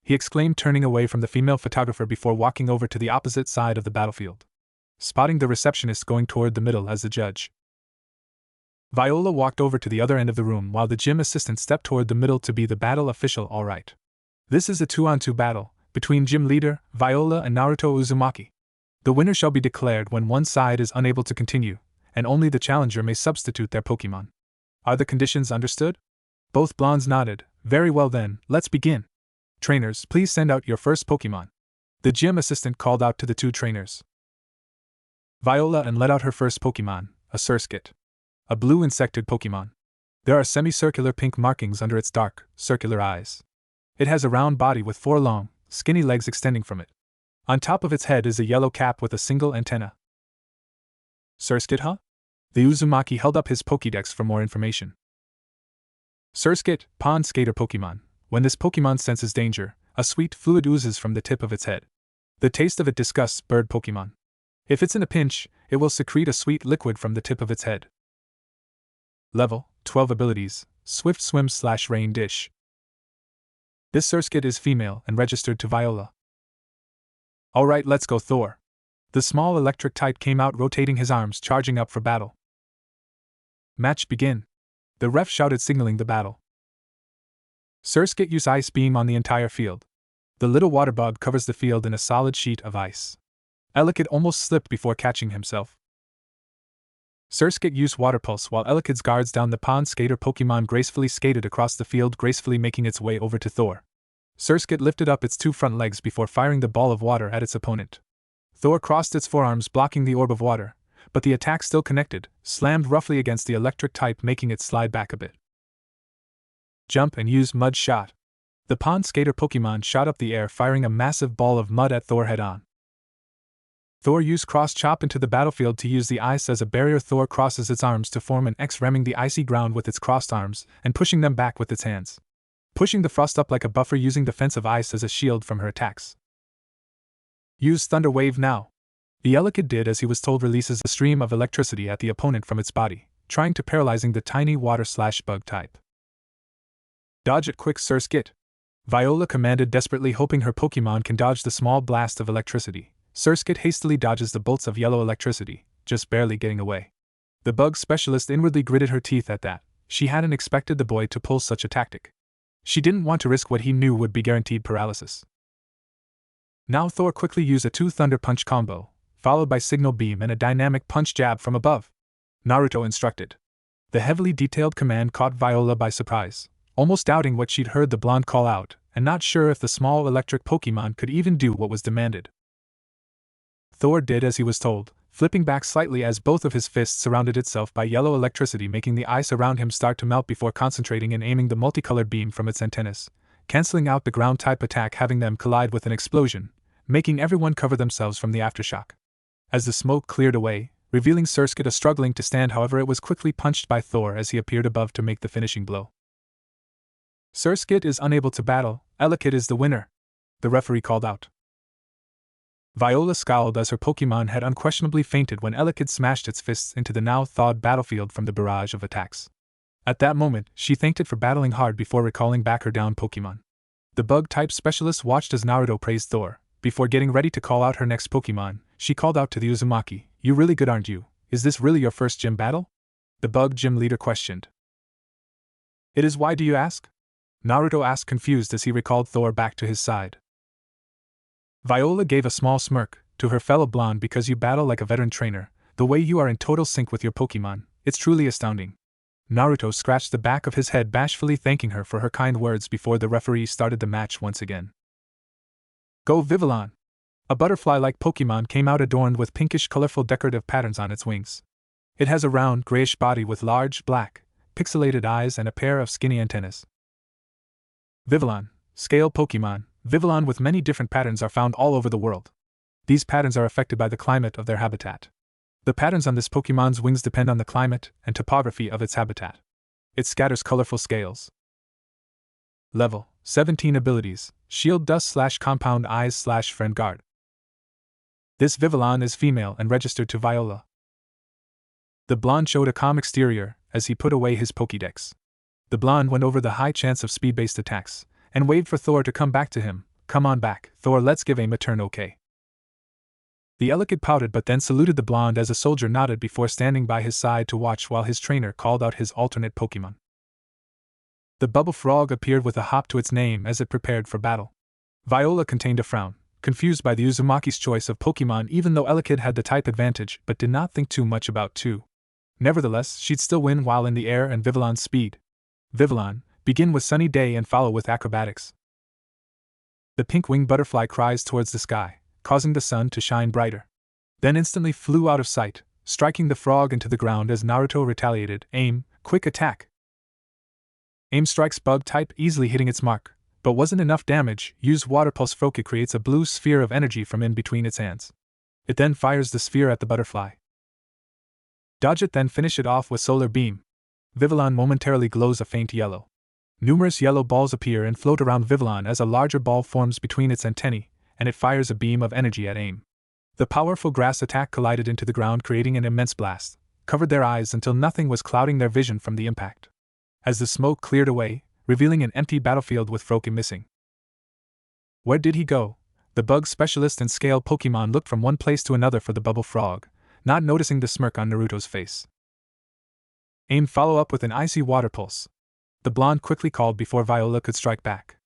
He exclaimed, turning away from the female photographer before walking over to the opposite side of the battlefield, spotting the receptionist going toward the middle as the judge. Viola walked over to the other end of the room while the gym assistant stepped toward the middle to be the battle official. All right. This is a 2-on-2 battle between gym leader, Viola, and Naruto Uzumaki. The winner shall be declared when one side is unable to continue, and only the challenger may substitute their Pokemon. Are the conditions understood? Both blondes nodded. Very well then, let's begin. Trainers, please send out your first Pokemon. The gym assistant called out to the two trainers. Viola and let out her first Pokemon, a Surskit. A blue insectoid Pokemon. There are semicircular pink markings under its dark, circular eyes. It has a round body with 4 long, skinny legs extending from it. On top of its head is a yellow cap with a single antenna. Surskit, huh? The Uzumaki held up his Pokédex for more information. Surskit, pond skater Pokemon. When this Pokemon senses danger, a sweet fluid oozes from the tip of its head. The taste of it disgusts bird Pokemon. If it's in a pinch, it will secrete a sweet liquid from the tip of its head. Level 12 abilities, Swift Swim/Rain Dish. This Surskit is female and registered to Viola. Alright, let's go, Thor. The small electric type came out, rotating his arms, charging up for battle. Match begin. The ref shouted, signaling the battle. Surskit use Ice Beam on the entire field. The little water bug covers the field in a solid sheet of ice. Elekid almost slipped before catching himself. Surskit use Water Pulse while Elekid's guards down the pond skater Pokemon gracefully skated across the field, gracefully making its way over to Thor. Surskit lifted up its 2 front legs before firing the ball of water at its opponent. Thor crossed its forearms, blocking the orb of water, but the attack still connected, slammed roughly against the electric type, making it slide back a bit. Jump and use Mud Shot. The pond skater Pokemon shot up the air, firing a massive ball of mud at Thor head-on. Thor used Cross Chop into the battlefield to use the ice as a barrier. Thor crosses its arms to form an X, ramming the icy ground with its crossed arms and pushing them back with its hands, pushing the frost up like a buffer, using defensive ice as a shield from her attacks. Use Thunder Wave now. The Elekid did as he was told, releases a stream of electricity at the opponent from its body, trying to paralyzing the tiny water/bug type. Dodge it quick, Surskit. Viola commanded, desperately hoping her Pokemon can dodge the small blast of electricity. Surskit hastily dodges the bolts of yellow electricity, just barely getting away. The bug specialist inwardly gritted her teeth at that. She hadn't expected the boy to pull such a tactic. She didn't want to risk what he knew would be guaranteed paralysis. Now Thor quickly used a 2 Thunder Punch combo, followed by Signal Beam and a dynamic punch jab from above. Naruto instructed. The heavily detailed command caught Viola by surprise, almost doubting what she'd heard the blonde call out, and not sure if the small electric Pokemon could even do what was demanded. Thor did as he was told, flipping back slightly as both of his fists surrounded itself by yellow electricity, making the ice around him start to melt before concentrating and aiming the multicolored beam from its antennas, canceling out the ground-type attack, having them collide with an explosion, making everyone cover themselves from the aftershock. As the smoke cleared away, revealing Surskit struggling to stand, however, it was quickly punched by Thor as he appeared above to make the finishing blow. Surskit is unable to battle, Elekid is the winner, the referee called out. Viola scowled as her Pokemon had unquestionably fainted when Elekid smashed its fists into the now thawed battlefield from the barrage of attacks. At that moment, she thanked it for battling hard before recalling back her down Pokemon. The bug-type specialist watched as Naruto praised Thor. Before getting ready to call out her next Pokemon, she called out to the Uzumaki, "You really good, aren't you? Is this really your first gym battle?" The bug gym leader questioned. "It is. Why do you ask?" Naruto asked, confused as he recalled Thor back to his side. Viola gave a small smirk to her fellow blonde. "Because you battle like a veteran trainer, the way you are in total sync with your Pokemon, it's truly astounding." Naruto scratched the back of his head, bashfully thanking her for her kind words before the referee started the match once again. Go Vivillon! A butterfly-like Pokemon came out, adorned with pinkish colorful decorative patterns on its wings. It has a round, grayish body with large, black, pixelated eyes and a pair of skinny antennas. Vivillon, scale Pokemon. Vivillon with many different patterns are found all over the world. These patterns are affected by the climate of their habitat. The patterns on this Pokemon's wings depend on the climate and topography of its habitat. It scatters colorful scales. Level 17 abilities: Shield Dust / Compound Eyes / Friend Guard. This Vivillon is female and registered to Viola. The blonde showed a calm exterior as he put away his Pokédex. The blonde went over the high chance of speed-based attacks and waved for Thor to come back to him. Come on back, Thor, let's give aim a turn, okay? The Elekid pouted but then saluted the blonde as a soldier nodded before standing by his side to watch while his trainer called out his alternate Pokemon. The Bubble Frog appeared with a hop to its name as it prepared for battle. Viola contained a frown, confused by the Uzumaki's choice of Pokemon even though Elekid had the type advantage but did not think too much about two. Nevertheless, she'd still win while in the air and Vivillon's speed. Vivillon, begin with Sunny Day and follow with Acrobatics. The pink-winged butterfly cries towards the sky, causing the sun to shine brighter. Then instantly flew out of sight, striking the frog into the ground as Naruto retaliated. Aim, quick attack. Aim strikes bug type, easily hitting its mark, but wasn't enough damage. Use Water Pulse. Froki creates a blue sphere of energy from in between its hands. It then fires the sphere at the butterfly. Dodge it, then finish it off with Solar Beam. Vivillon momentarily glows a faint yellow. Numerous yellow balls appear and float around Vivillon as a larger ball forms between its antennae, and it fires a beam of energy at aim. The powerful grass attack collided into the ground, creating an immense blast, covered their eyes until nothing was clouding their vision from the impact. As the smoke cleared away, revealing an empty battlefield with Froki missing. Where did he go? The bug specialist and scale Pokemon looked from one place to another for the Bubble Frog, not noticing the smirk on Naruto's face. Aim, follow up with an icy Water Pulse. The blonde quickly called before Viola could strike back.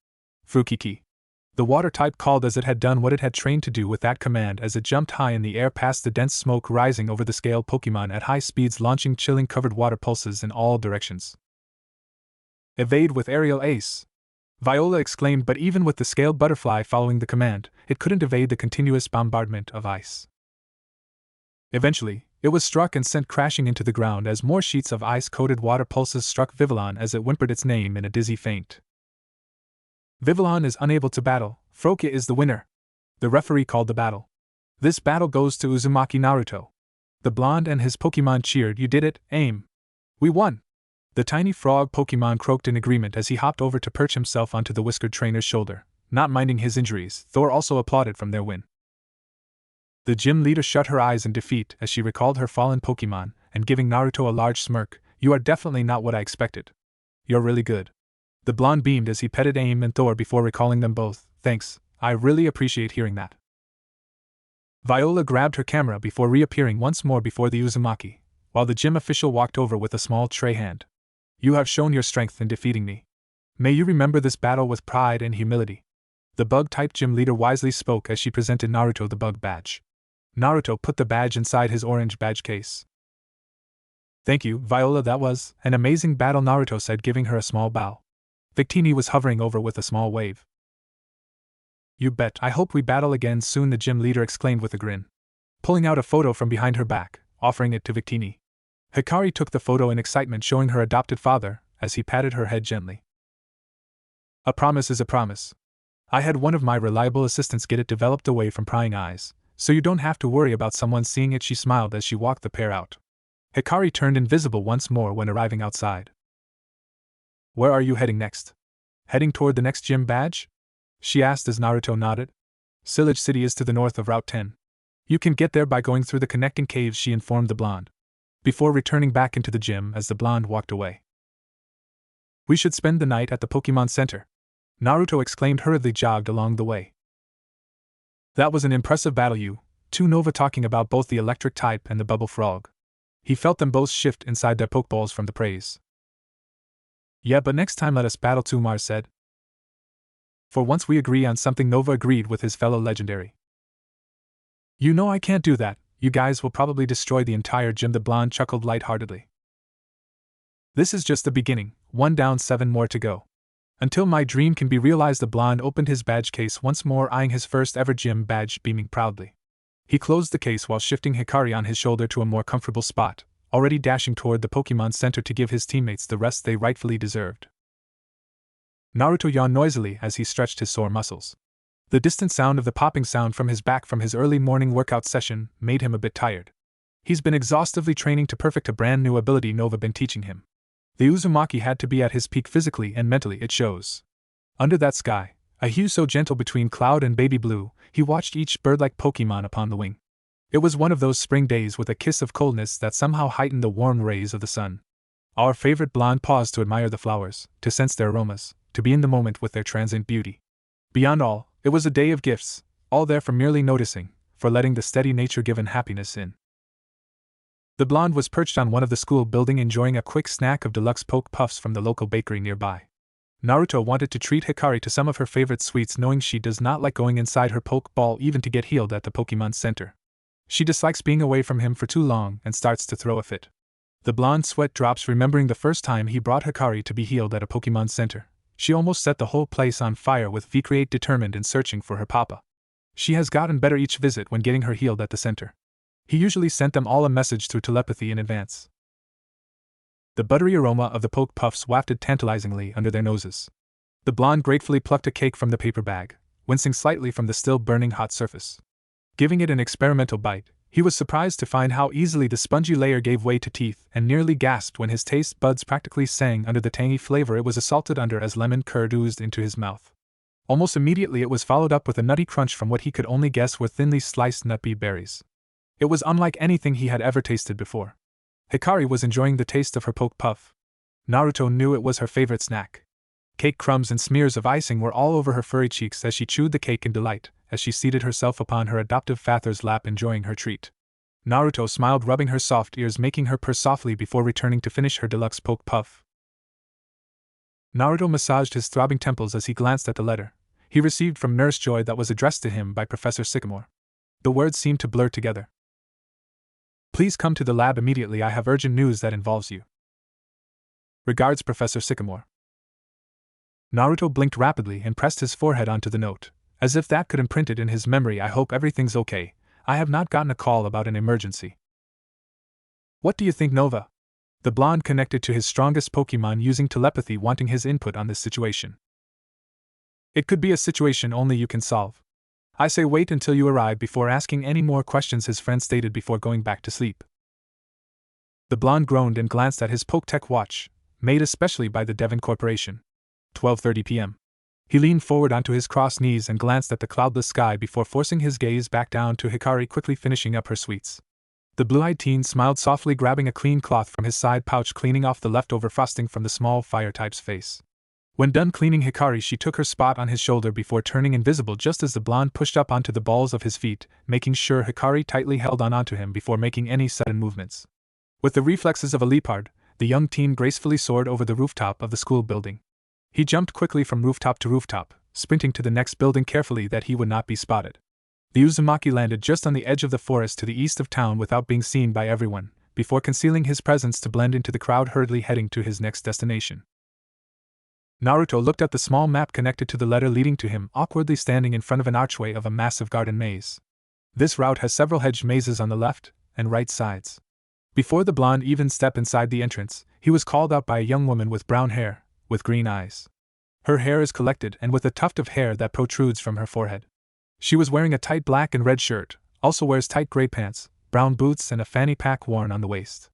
Frukiki. The water type called as it had done what it had trained to do with that command as it jumped high in the air past the dense smoke rising over the scale Pokemon at high speeds, launching chilling covered water pulses in all directions. Evade with Aerial Ace. Viola exclaimed, but even with the scaled butterfly following the command, it couldn't evade the continuous bombardment of ice. Eventually, it was struck and sent crashing into the ground as more sheets of ice-coated water pulses struck Vivillon as it whimpered its name in a dizzy faint. Vivillon is unable to battle. Froki is the winner. The referee called the battle. This battle goes to Uzumaki Naruto. The blonde and his Pokemon cheered. You did it, Aim. We won. The tiny frog Pokemon croaked in agreement as he hopped over to perch himself onto the whiskered trainer's shoulder, not minding his injuries. Thor also applauded from their win. The gym leader shut her eyes in defeat as she recalled her fallen Pokemon, and giving Naruto a large smirk. You are definitely not what I expected. You're really good. The blonde beamed as he petted Aim and Thor before recalling them both. Thanks, I really appreciate hearing that. Viola grabbed her camera before reappearing once more before the Uzumaki, while the gym official walked over with a small tray hand. You have shown your strength in defeating me. May you remember this battle with pride and humility. The bug-type gym leader wisely spoke as she presented Naruto the bug badge. Naruto put the badge inside his orange badge case. Thank you, Viola, that was an amazing battle, Naruto said, giving her a small bow. Victini was hovering over with a small wave. You bet, I hope we battle again soon, the gym leader exclaimed with a grin, pulling out a photo from behind her back, offering it to Victini. Hikari took the photo in excitement, showing her adopted father, as he patted her head gently. A promise is a promise. I had one of my reliable assistants get it developed away from prying eyes, so you don't have to worry about someone seeing it, she smiled as she walked the pair out. Hikari turned invisible once more when arriving outside. Where are you heading next? Heading toward the next gym badge? She asked as Naruto nodded. Sillage City is to the north of Route 10. You can get there by going through the connecting caves, she informed the blonde, before returning back into the gym as the blonde walked away. We should spend the night at the Pokemon Center, Naruto exclaimed, hurriedly jogged along the way. That was an impressive battle, you two Nova talking about both the electric type and the Bubble Frog. He felt them both shift inside their Pokeballs from the praise. Yeah, but next time let us battle too, Mars said. For once we agree on something, Nova agreed with his fellow legendary. You know I can't do that, you guys will probably destroy the entire gym, the blonde chuckled lightheartedly. This is just the beginning, 1 down 7 more to go. Until my dream can be realized, the blonde opened his badge case once more, eyeing his first ever gym badge, beaming proudly. He closed the case while shifting Hikari on his shoulder to a more comfortable spot, already dashing toward the Pokemon Center to give his teammates the rest they rightfully deserved. Naruto yawned noisily as he stretched his sore muscles. The distant sound of the popping sound from his back from his early morning workout session made him a bit tired. He's been exhaustively training to perfect a brand new ability Nova been teaching him. The Uzumaki had to be at his peak physically and mentally, it shows. Under that sky, a hue so gentle between cloud and baby blue, he watched each bird-like Pokemon upon the wing. It was one of those spring days with a kiss of coldness that somehow heightened the warm rays of the sun. Our favorite blonde paused to admire the flowers, to sense their aromas, to be in the moment with their transient beauty. Beyond all, it was a day of gifts, all there for merely noticing, for letting the steady nature-given happiness in. The blonde was perched on one of the school building enjoying a quick snack of deluxe poke puffs from the local bakery nearby. Naruto wanted to treat Hikari to some of her favorite sweets, knowing she does not like going inside her poke ball even to get healed at the Pokemon Center. She dislikes being away from him for too long and starts to throw a fit. The blonde sweat drops remembering the first time he brought Hikari to be healed at a Pokemon Center. She almost set the whole place on fire with V-Create determined in searching for her papa. She has gotten better each visit when getting her healed at the center. He usually sent them all a message through telepathy in advance. The buttery aroma of the poke puffs wafted tantalizingly under their noses. The blonde gratefully plucked a cake from the paper bag, wincing slightly from the still burning hot surface. Giving it an experimental bite, he was surprised to find how easily the spongy layer gave way to teeth and nearly gasped when his taste buds practically sang under the tangy flavor it was assaulted under as lemon curd oozed into his mouth. Almost immediately it was followed up with a nutty crunch from what he could only guess were thinly sliced nutty berries. It was unlike anything he had ever tasted before. Hikari was enjoying the taste of her poke puff. Naruto knew it was her favorite snack. Cake crumbs and smears of icing were all over her furry cheeks as she chewed the cake in delight, as she seated herself upon her adoptive father's lap enjoying her treat. Naruto smiled, rubbing her soft ears, making her purr softly before returning to finish her deluxe poke puff. Naruto massaged his throbbing temples as he glanced at the letter he received from Nurse Joy that was addressed to him by Professor Sycamore. The words seemed to blur together. Please come to the lab immediately, I have urgent news that involves you. Regards, Professor Sycamore. Naruto blinked rapidly and pressed his forehead onto the note, as if that could imprint it in his memory. I hope everything's okay. I have not gotten a call about an emergency. What do you think, Nova? The blonde connected to his strongest Pokemon using telepathy, wanting his input on this situation. It could be a situation only you can solve. I say wait until you arrive before asking any more questions, his friend stated before going back to sleep. The blonde groaned and glanced at his Poketech watch, made especially by the Devon Corporation. 12:30 p.m. He leaned forward onto his crossed knees and glanced at the cloudless sky before forcing his gaze back down to Hikari quickly finishing up her sweets. The blue-eyed teen smiled softly, grabbing a clean cloth from his side pouch, cleaning off the leftover frosting from the small fire-type's face. When done cleaning Hikari, she took her spot on his shoulder before turning invisible just as the blonde pushed up onto the balls of his feet, making sure Hikari tightly held on onto him before making any sudden movements. With the reflexes of a leopard, the young teen gracefully soared over the rooftop of the school building. He jumped quickly from rooftop to rooftop, sprinting to the next building carefully that he would not be spotted. The Uzumaki landed just on the edge of the forest to the east of town without being seen by everyone, before concealing his presence to blend into the crowd hurriedly heading to his next destination. Naruto looked at the small map connected to the letter leading to him, awkwardly standing in front of an archway of a massive garden maze. This route has several hedge mazes on the left and right sides. Before the blonde even stepped inside the entrance, he was called out by a young woman with brown hair, with green eyes. Her hair is collected and with a tuft of hair that protrudes from her forehead. She was wearing a tight black and red shirt, also wears tight gray pants, brown boots and a fanny pack worn on the waist.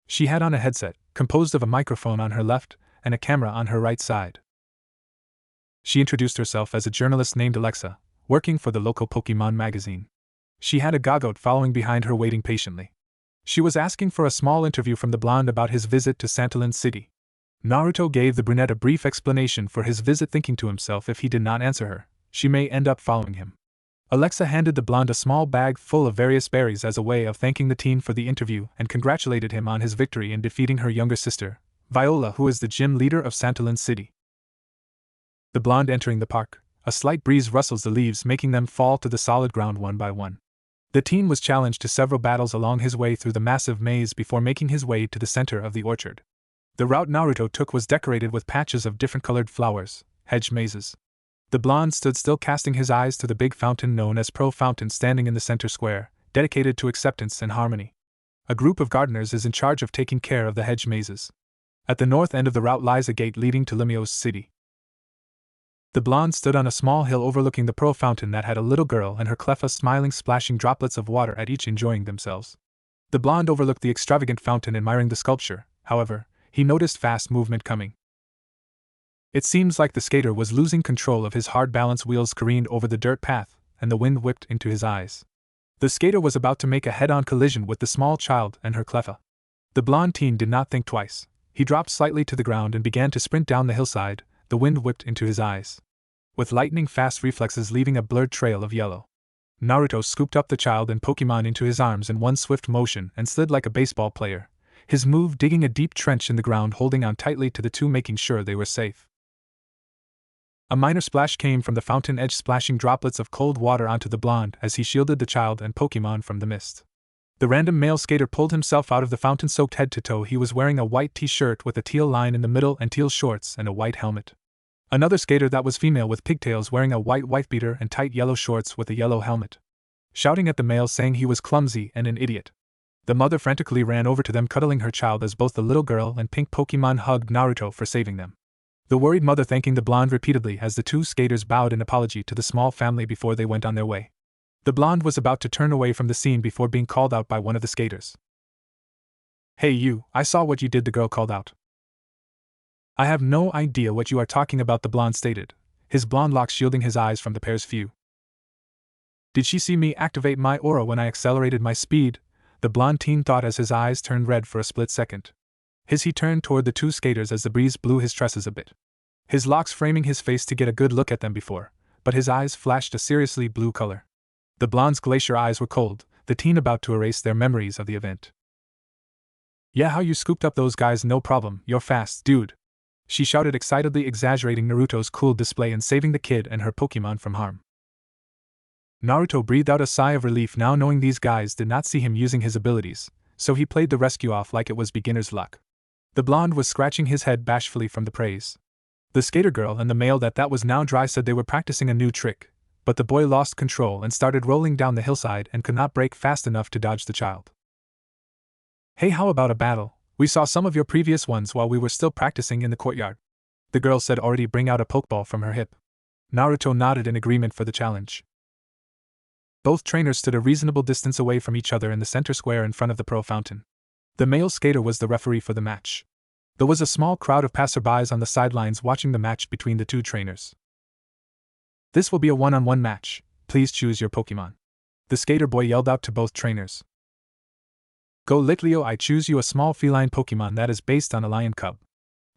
She had on a headset, composed of a microphone on her left and a camera on her right side. She introduced herself as a journalist named Alexa, working for the local Pokemon magazine. She had a Gogoat following behind her, waiting patiently. She was asking for a small interview from the blonde about his visit to Santalin City. Naruto gave the brunette a brief explanation for his visit, thinking to himself if he did not answer her, she may end up following him. Alexa handed the blonde a small bag full of various berries as a way of thanking the teen for the interview and congratulated him on his victory in defeating her younger sister, Viola, who is the gym leader of Santalin City. The blonde entering the park, a slight breeze rustles the leaves, making them fall to the solid ground one by one. The teen was challenged to several battles along his way through the massive maze before making his way to the center of the orchard. The route Naruto took was decorated with patches of different colored flowers, hedge mazes. The blonde stood still, casting his eyes to the big fountain known as Pro Fountain standing in the center square, dedicated to acceptance and harmony. A group of gardeners is in charge of taking care of the hedge mazes. At the north end of the route lies a gate leading to Limio's city. The blonde stood on a small hill overlooking the pearl fountain that had a little girl and her Cleffa smiling, splashing droplets of water at each, enjoying themselves. The blonde overlooked the extravagant fountain, admiring the sculpture. However, he noticed fast movement coming. It seems like the skater was losing control of his hard balance. Wheels careened over the dirt path, and the wind whipped into his eyes. The skater was about to make a head-on collision with the small child and her Cleffa. The blonde teen did not think twice. He dropped slightly to the ground and began to sprint down the hillside. The wind whipped into his eyes, with lightning-fast reflexes leaving a blurred trail of yellow. Naruto scooped up the child and Pokemon into his arms in one swift motion and slid like a baseball player, his move digging a deep trench in the ground, holding on tightly to the two, making sure they were safe. A minor splash came from the fountain edge, splashing droplets of cold water onto the blonde as he shielded the child and Pokemon from the mist. The random male skater pulled himself out of the fountain soaked head to toe. He was wearing a white t-shirt with a teal line in the middle and teal shorts and a white helmet. Another skater that was female with pigtails, wearing a white wife beater and tight yellow shorts with a yellow helmet, shouting at the male, saying he was clumsy and an idiot. The mother frantically ran over to them, cuddling her child as both the little girl and pink Pokemon hugged Naruto for saving them. The worried mother thanking the blonde repeatedly as the two skaters bowed in apology to the small family before they went on their way. The blonde was about to turn away from the scene before being called out by one of the skaters. "Hey you, I saw what you did," the girl called out. "I have no idea what you are talking about," the blonde stated, his blonde locks shielding his eyes from the pair's view. "Did she see me activate my aura when I accelerated my speed?" the blonde teen thought as his eyes turned red for a split second. He turned toward the two skaters as the breeze blew his tresses a bit, his locks framing his face to get a good look at them before, but his eyes flashed a seriously blue color. The blonde's glacier eyes were cold, the teen about to erase their memories of the event. "Yeah, how you scooped up those guys, no problem, you're fast, dude," she shouted excitedly, exaggerating Naruto's cool display and saving the kid and her Pokemon from harm. Naruto breathed out a sigh of relief now, knowing these guys did not see him using his abilities, so he played the rescue off like it was beginner's luck. The blonde was scratching his head bashfully from the praise. The skater girl and the male that was now dry said they were practicing a new trick, but the boy lost control and started rolling down the hillside and could not brake fast enough to dodge the child. "Hey, how about a battle? We saw some of your previous ones while we were still practicing in the courtyard," the girl said, already bringing out a pokeball from her hip. Naruto nodded in agreement for the challenge. Both trainers stood a reasonable distance away from each other in the center square in front of the pearl fountain. The male skater was the referee for the match. There was a small crowd of passerbys on the sidelines watching the match between the two trainers. "This will be a one-on-one match. Please choose your Pokemon," the skater boy yelled out to both trainers. "Go Litleo, I choose you a small feline Pokemon that is based on a lion cub.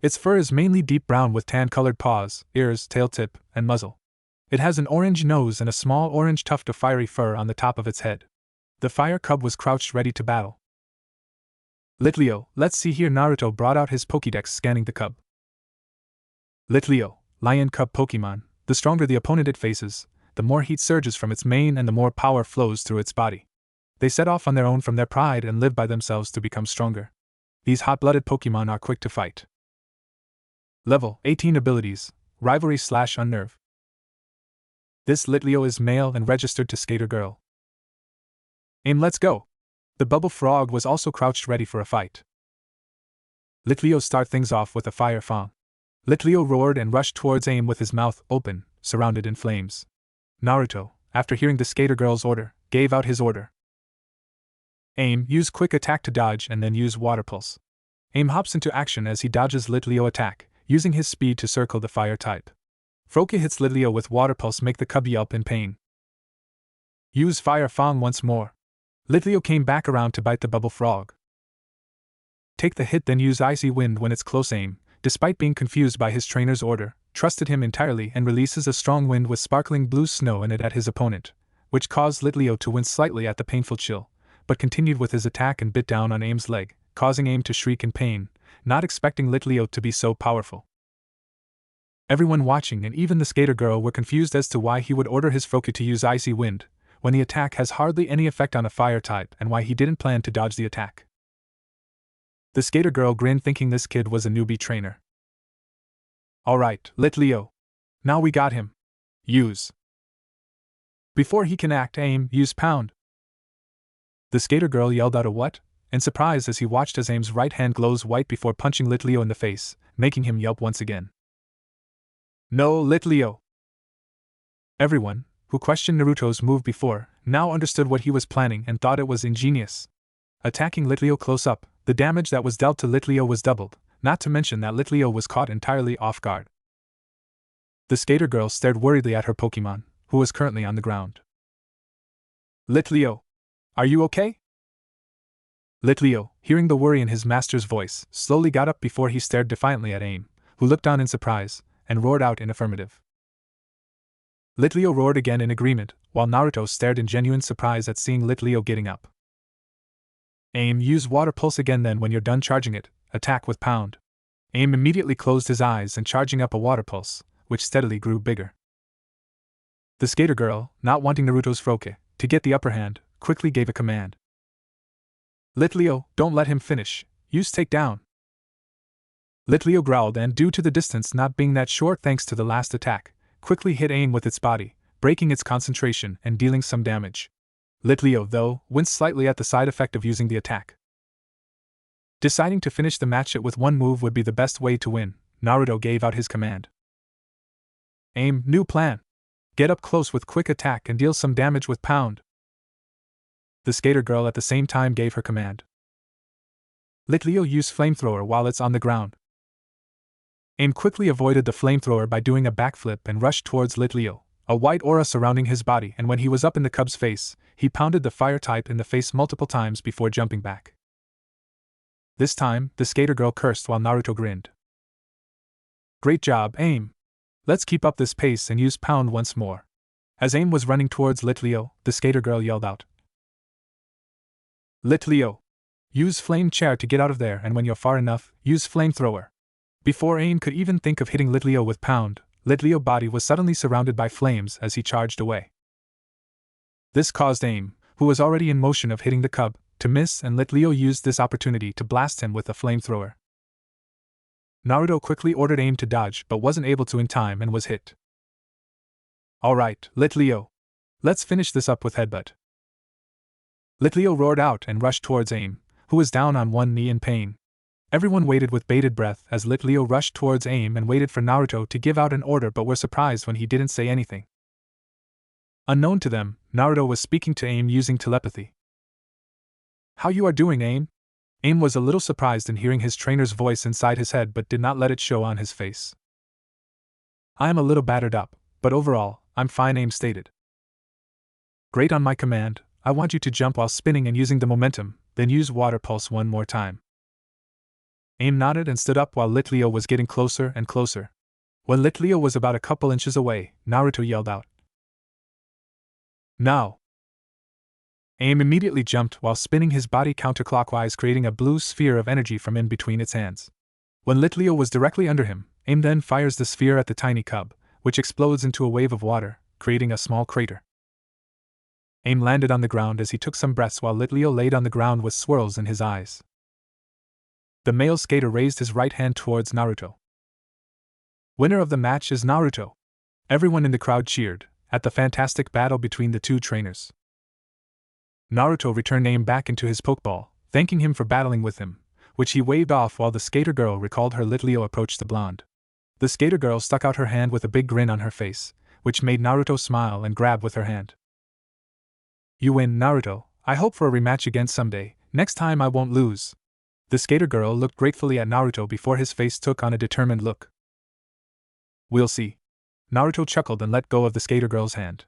Its fur is mainly deep brown with tan-colored paws, ears, tail tip, and muzzle. It has an orange nose and a small orange tuft of fiery fur on the top of its head." The fire cub was crouched ready to battle. "Litleo, let's see here." Naruto brought out his Pokédex, scanning the cub. Litleo, lion cub Pokemon. The stronger the opponent it faces, the more heat surges from its mane and the more power flows through its body. They set off on their own from their pride and live by themselves to become stronger. These hot-blooded Pokemon are quick to fight. Level 18 Abilities, Rivalry/Unnerve. This Litleo is male and registered to Skater Girl. Aim, let's go! The bubble frog was also crouched ready for a fight. Litleo start things off with a fire fang. Litleo roared and rushed towards Aim with his mouth open, surrounded in flames. Naruto, after hearing the Skater Girl's order, gave out his order. Aim, use quick attack to dodge and then use water pulse. Aim hops into action as he dodges Litleo attack, using his speed to circle the fire type. Froka hits Litleo with water pulse, make the cub yelp in pain. Use fire fang once more. Litleo came back around to bite the bubble frog. Take the hit, then use icy wind when it's close. Aim, despite being confused by his trainer's order, trusted him entirely and releases a strong wind with sparkling blue snow in it at his opponent, which caused Litleo to wince slightly at the painful chill, but continued with his attack and bit down on Aim's leg, causing Aim to shriek in pain, not expecting Litleo to be so powerful. Everyone watching and even the Skater Girl were confused as to why he would order his Froka to use icy wind, when the attack has hardly any effect on a fire type, and why he didn't plan to dodge the attack. The Skater Girl grinned, thinking this kid was a newbie trainer. "Alright, Litleo. Now we got him. Use." Before he can act, Aim, use pound. The Skater Girl yelled out a what, in surprise as he watched as Aim's right hand glows white before punching Litleo in the face, making him yelp once again. No, Litleo! Everyone, who questioned Naruto's move before, now understood what he was planning and thought it was ingenious. Attacking Litleo close up, the damage that was dealt to Litleo was doubled, not to mention that Litleo was caught entirely off guard. The skater girl stared worriedly at her Pokemon, who was currently on the ground. Litleo! Are you okay? Litleo, hearing the worry in his master's voice, slowly got up before he stared defiantly at Aim, who looked on in surprise, and roared out in affirmative. Litleo roared again in agreement, while Naruto stared in genuine surprise at seeing Litleo getting up. Aim, use Water Pulse again, then when you're done charging it, attack with Pound. Aim immediately closed his eyes and charging up a Water Pulse, which steadily grew bigger. The skater girl, not wanting Naruto's Froke to get the upper hand, quickly gave a command. Litleo, don't let him finish, use Takedown. Litleo growled and, due to the distance not being that short thanks to the last attack, quickly hit Aim with its body, breaking its concentration and dealing some damage. Litleo, though, winced slightly at the side effect of using the attack. Deciding to finish the match with one move would be the best way to win, Naruto gave out his command. Aim, new plan. Get up close with quick attack and deal some damage with Pound. The skater girl at the same time gave her command. Litleo, use Flamethrower while it's on the ground. Aim quickly avoided the flamethrower by doing a backflip and rushed towards Litleo, a white aura surrounding his body, and when he was up in the cub's face, he pounded the fire type in the face multiple times before jumping back. This time, the skater girl cursed while Naruto grinned. Great job, Aim! Let's keep up this pace and use Pound once more. As Aim was running towards Litleo, the skater girl yelled out. Litleo! Use Flame Chair to get out of there, and when you're far enough, use Flamethrower. Before Aim could even think of hitting Litleo with Pound, Litleo's body was suddenly surrounded by flames as he charged away. This caused Aim, who was already in motion of hitting the cub, to miss, and Litleo used this opportunity to blast him with a flamethrower. Naruto quickly ordered Aim to dodge but wasn't able to in time and was hit. Alright, Litleo. Let's finish this up with Headbutt. Litleo roared out and rushed towards Aim, who was down on one knee in pain. Everyone waited with bated breath as Litleo rushed towards Aim and waited for Naruto to give out an order, but were surprised when he didn't say anything. Unknown to them, Naruto was speaking to Aim using telepathy. How you are doing, Aim? Aim was a little surprised in hearing his trainer's voice inside his head but did not let it show on his face. I am a little battered up, but overall, I'm fine, Aim stated. Great, on my command, I want you to jump while spinning and using the momentum, then use Water Pulse one more time. Aim nodded and stood up while Litleo was getting closer and closer. When Litleo was about a couple inches away, Naruto yelled out. Now! Aim immediately jumped while spinning his body counterclockwise, creating a blue sphere of energy from in between its hands. When Litleo was directly under him, Aim then fires the sphere at the tiny cub, which explodes into a wave of water, creating a small crater. Aim landed on the ground as he took some breaths while Litleo laid on the ground with swirls in his eyes. The male skater raised his right hand towards Naruto. Winner of the match is Naruto. Everyone in the crowd cheered at the fantastic battle between the two trainers. Naruto returned Aim back into his Pokeball, thanking him for battling with him, which he waved off while the skater girl recalled her. Litleo approached the blonde. The skater girl stuck out her hand with a big grin on her face, which made Naruto smile and grab with her hand. You win, Naruto. I hope for a rematch again someday. Next time I won't lose. The skater girl looked gratefully at Naruto before his face took on a determined look. We'll see. Naruto chuckled and let go of the skater girl's hand.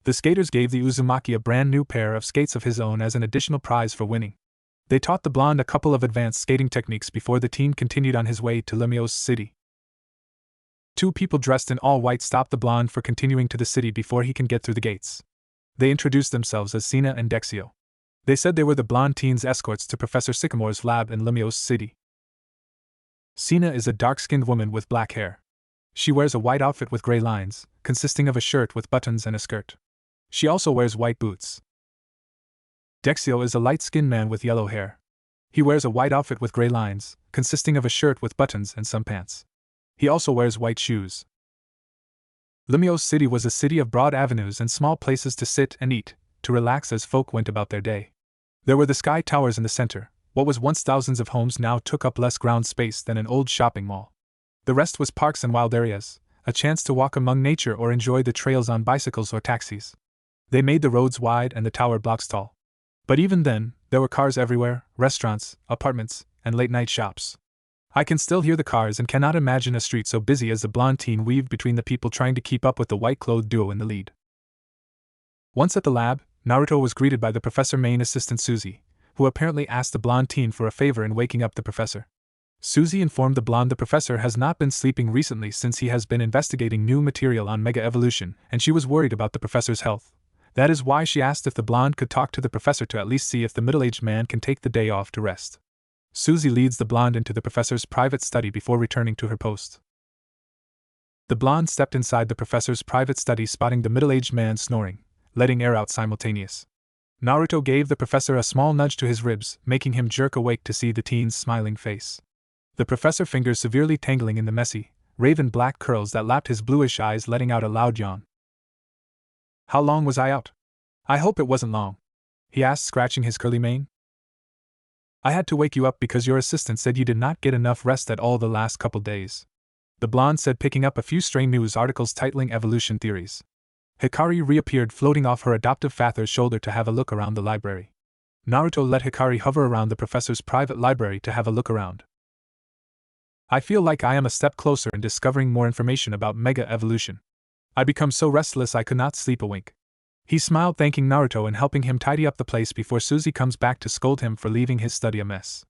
The skaters gave the Uzumaki a brand new pair of skates of his own as an additional prize for winning. They taught the blonde a couple of advanced skating techniques before the team continued on his way to Lemio's city. Two people dressed in all white stopped the blonde for continuing to the city before he can get through the gates. They introduced themselves as Sina and Dexio. They said they were the blonde teen's escorts to Professor Sycamore's lab in Lemio's city. Sina is a dark-skinned woman with black hair. She wears a white outfit with gray lines, consisting of a shirt with buttons and a skirt. She also wears white boots. Dexio is a light-skinned man with yellow hair. He wears a white outfit with gray lines, consisting of a shirt with buttons and some pants. He also wears white shoes. Lemio's city was a city of broad avenues and small places to sit and eat, to relax as folk went about their day. There were the sky towers in the center, What was once thousands of homes now took up less ground space than an old shopping mall. The rest was parks and wild areas, a chance to walk among nature or enjoy the trails on bicycles or taxis. They made the roads wide and the tower blocks tall. But even then, there were cars everywhere, restaurants, apartments, and late-night shops. I can still hear the cars and cannot imagine a street so busy as the blonde teen weaved between the people trying to keep up with the white-clothed duo in the lead. Once at the lab, Naruto was greeted by the professor's main assistant Suzy, who apparently asked the blonde teen for a favor in waking up the professor. Suzy informed the blonde the professor has not been sleeping recently since he has been investigating new material on Mega Evolution, and she was worried about the professor's health. That is why she asked if the blonde could talk to the professor to at least see if the middle-aged man can take the day off to rest. Suzy leads the blonde into the professor's private study before returning to her post. The blonde stepped inside the professor's private study, spotting the middle-aged man snoring, letting air out simultaneous. Naruto gave the professor a small nudge to his ribs, making him jerk awake to see the teen's smiling face. The professor's fingers severely tangling in the messy, raven black curls that lapped his bluish eyes, letting out a loud yawn. "How long was I out? I hope it wasn't long," he asked, scratching his curly mane. "I had to wake you up because your assistant said you did not get enough rest at all the last couple days," the blonde said, picking up a few stray news articles titling evolution theories. Hikari reappeared, floating off her adoptive father's shoulder to have a look around the library. Naruto let Hikari hover around the professor's private library to have a look around. "I feel like I am a step closer in discovering more information about Mega Evolution. I become so restless I could not sleep a wink." He smiled, thanking Naruto and helping him tidy up the place before Suzy comes back to scold him for leaving his study a mess.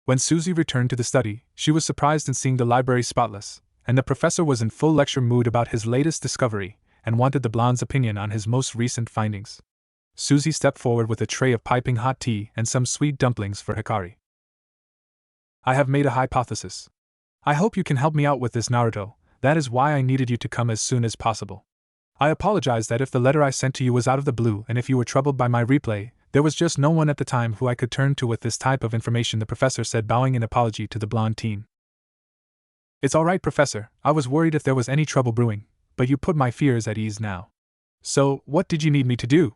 When Suzy returned to the study, she was surprised in seeing the library spotless, and the professor was in full lecture mood about his latest discovery and wanted the blonde's opinion on his most recent findings. Suzy stepped forward with a tray of piping hot tea and some sweet dumplings for Hikari. "I have made a hypothesis. I hope you can help me out with this, Naruto. That is why I needed you to come as soon as possible. I apologize that if the letter I sent to you was out of the blue and if you were troubled by my replay, there was just no one at the time who I could turn to with this type of information," the professor said, bowing in apology to the blonde teen. "It's all right, Professor. I was worried if there was any trouble brewing, but you put my fears at ease now." "So, what did you need me to do?"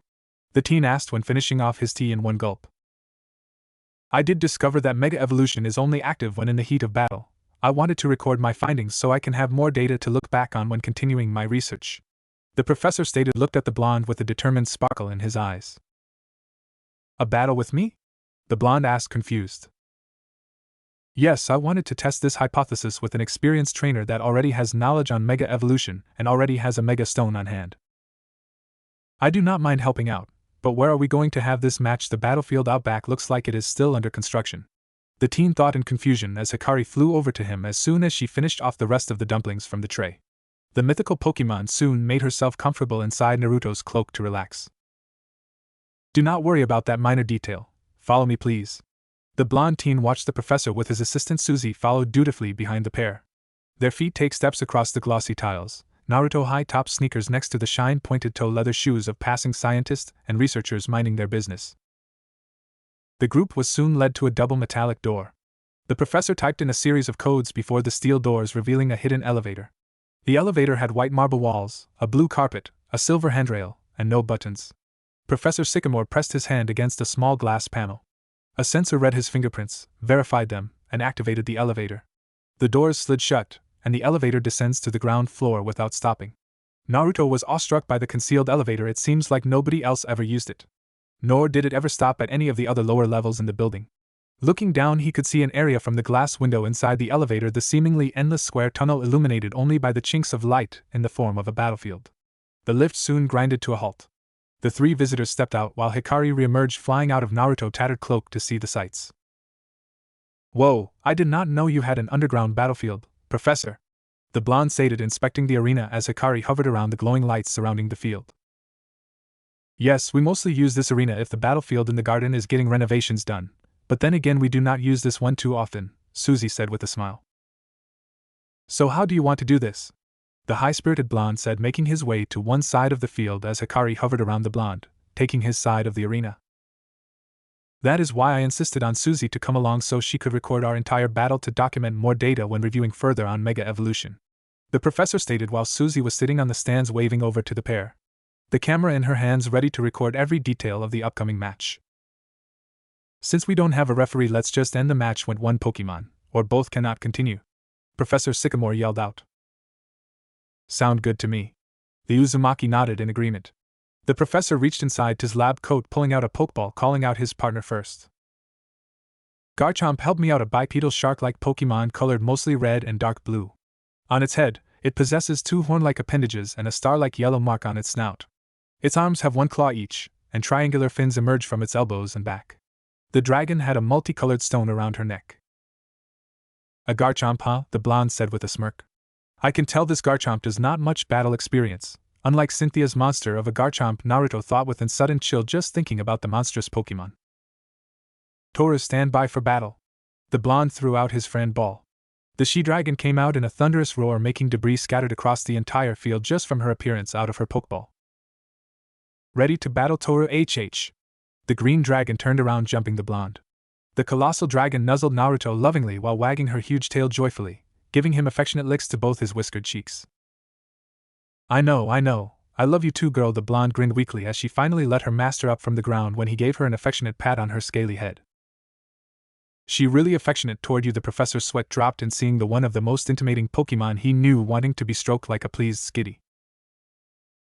the teen asked when finishing off his tea in one gulp. "I did discover that Mega Evolution is only active when in the heat of battle. I wanted to record my findings so I can have more data to look back on when continuing my research," the professor stated, looked at the blonde with a determined sparkle in his eyes. "A battle with me?" the blonde asked, confused. "Yes, I wanted to test this hypothesis with an experienced trainer that already has knowledge on Mega Evolution and already has a Mega Stone on hand. I do not mind helping out, but where are we going to have this match? The battlefield out back looks like it is still under construction," the teen thought in confusion as Hikari flew over to him as soon as she finished off the rest of the dumplings from the tray. The mythical Pokemon soon made herself comfortable inside Naruto's cloak to relax. "Do not worry about that minor detail. Follow me, please." The blonde teen watched the professor with his assistant Suzy follow dutifully behind the pair. Their feet take steps across the glossy tiles, Naruto high-top sneakers next to the shine-pointed-toe leather shoes of passing scientists and researchers minding their business. The group was soon led to a double metallic door. The professor typed in a series of codes before the steel doors, revealing a hidden elevator. The elevator had white marble walls, a blue carpet, a silver handrail, and no buttons. Professor Sycamore pressed his hand against a small glass panel. A sensor read his fingerprints, verified them, and activated the elevator. The doors slid shut, and the elevator descends to the ground floor without stopping. Naruto was awestruck by the concealed elevator. It seems like nobody else ever used it. Nor did it ever stop at any of the other lower levels in the building. Looking down, he could see an area from the glass window inside the elevator, the seemingly endless square tunnel illuminated only by the chinks of light in the form of a battlefield. The lift soon grinded to a halt. The three visitors stepped out while Hikari reemerged, flying out of Naruto's tattered cloak to see the sights. "Whoa, I did not know you had an underground battlefield, Professor," the blonde stated, inspecting the arena as Hikari hovered around the glowing lights surrounding the field. "Yes, we mostly use this arena if the battlefield in the garden is getting renovations done, but then again we do not use this one too often," Suzy said with a smile. "So how do you want to do this?" the high-spirited blonde said, making his way to one side of the field as Hikari hovered around the blonde, taking his side of the arena. "That is why I insisted on Suzy to come along, so she could record our entire battle to document more data when reviewing further on Mega Evolution," the professor stated while Suzy was sitting on the stands waving over to the pair, the camera in her hands ready to record every detail of the upcoming match. Since we don't have a referee, let's just end the match when one Pokemon, or both, cannot continue. Professor Sycamore yelled out. Sound good to me. The Uzumaki nodded in agreement. The professor reached inside his lab coat, pulling out a Pokeball, calling out his partner first. Garchomp, help me out, a bipedal shark-like Pokemon colored mostly red and dark blue. On its head, it possesses 2 horn-like appendages and a star-like yellow mark on its snout. Its arms have 1 claw each, and triangular fins emerge from its elbows and back. The dragon had a multicolored stone around her neck. A Garchomp, huh? The blonde said with a smirk. I can tell this Garchomp does not much battle experience, unlike Cynthia's monster of a Garchomp, Naruto thought with a sudden chill just thinking about the monstrous Pokemon. Toru, stand by for battle. The blonde threw out his friend Ball. The she-dragon came out in a thunderous roar, making debris scattered across the entire field just from her appearance out of her Pokeball. Ready to battle, Toru HH. The green dragon turned around, jumping the blonde. The colossal dragon nuzzled Naruto lovingly while wagging her huge tail joyfully, giving him affectionate licks to both his whiskered cheeks. I know, I love you too, girl, the blonde grinned weakly as she finally let her master up from the ground when he gave her an affectionate pat on her scaly head. She really affectionate toward you, the professor's sweat dropped in seeing the one of the most intimating Pokemon he knew wanting to be stroked like a pleased skitty.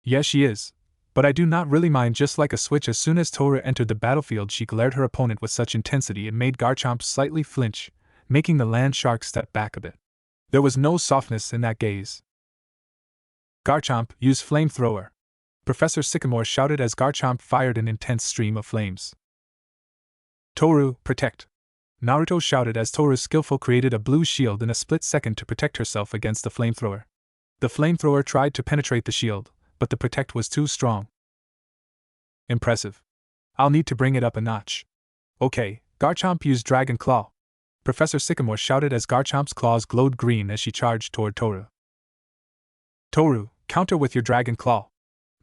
Yes, she is. But I do not really mind, just like a switch. As soon as Toru entered the battlefield, she glared her opponent with such intensity it made Garchomp slightly flinch, making the land shark step back a bit. There was no softness in that gaze. Garchomp, use flamethrower. Professor Sycamore shouted as Garchomp fired an intense stream of flames. Toru, protect. Naruto shouted as Toru skillful created a blue shield in a split second to protect herself against the flamethrower. The flamethrower tried to penetrate the shield, but the protect was too strong. Impressive. I'll need to bring it up a notch. Okay, Garchomp, use Dragon Claw. Professor Sycamore shouted as Garchomp's claws glowed green as she charged toward Toru. Toru, counter with your Dragon Claw.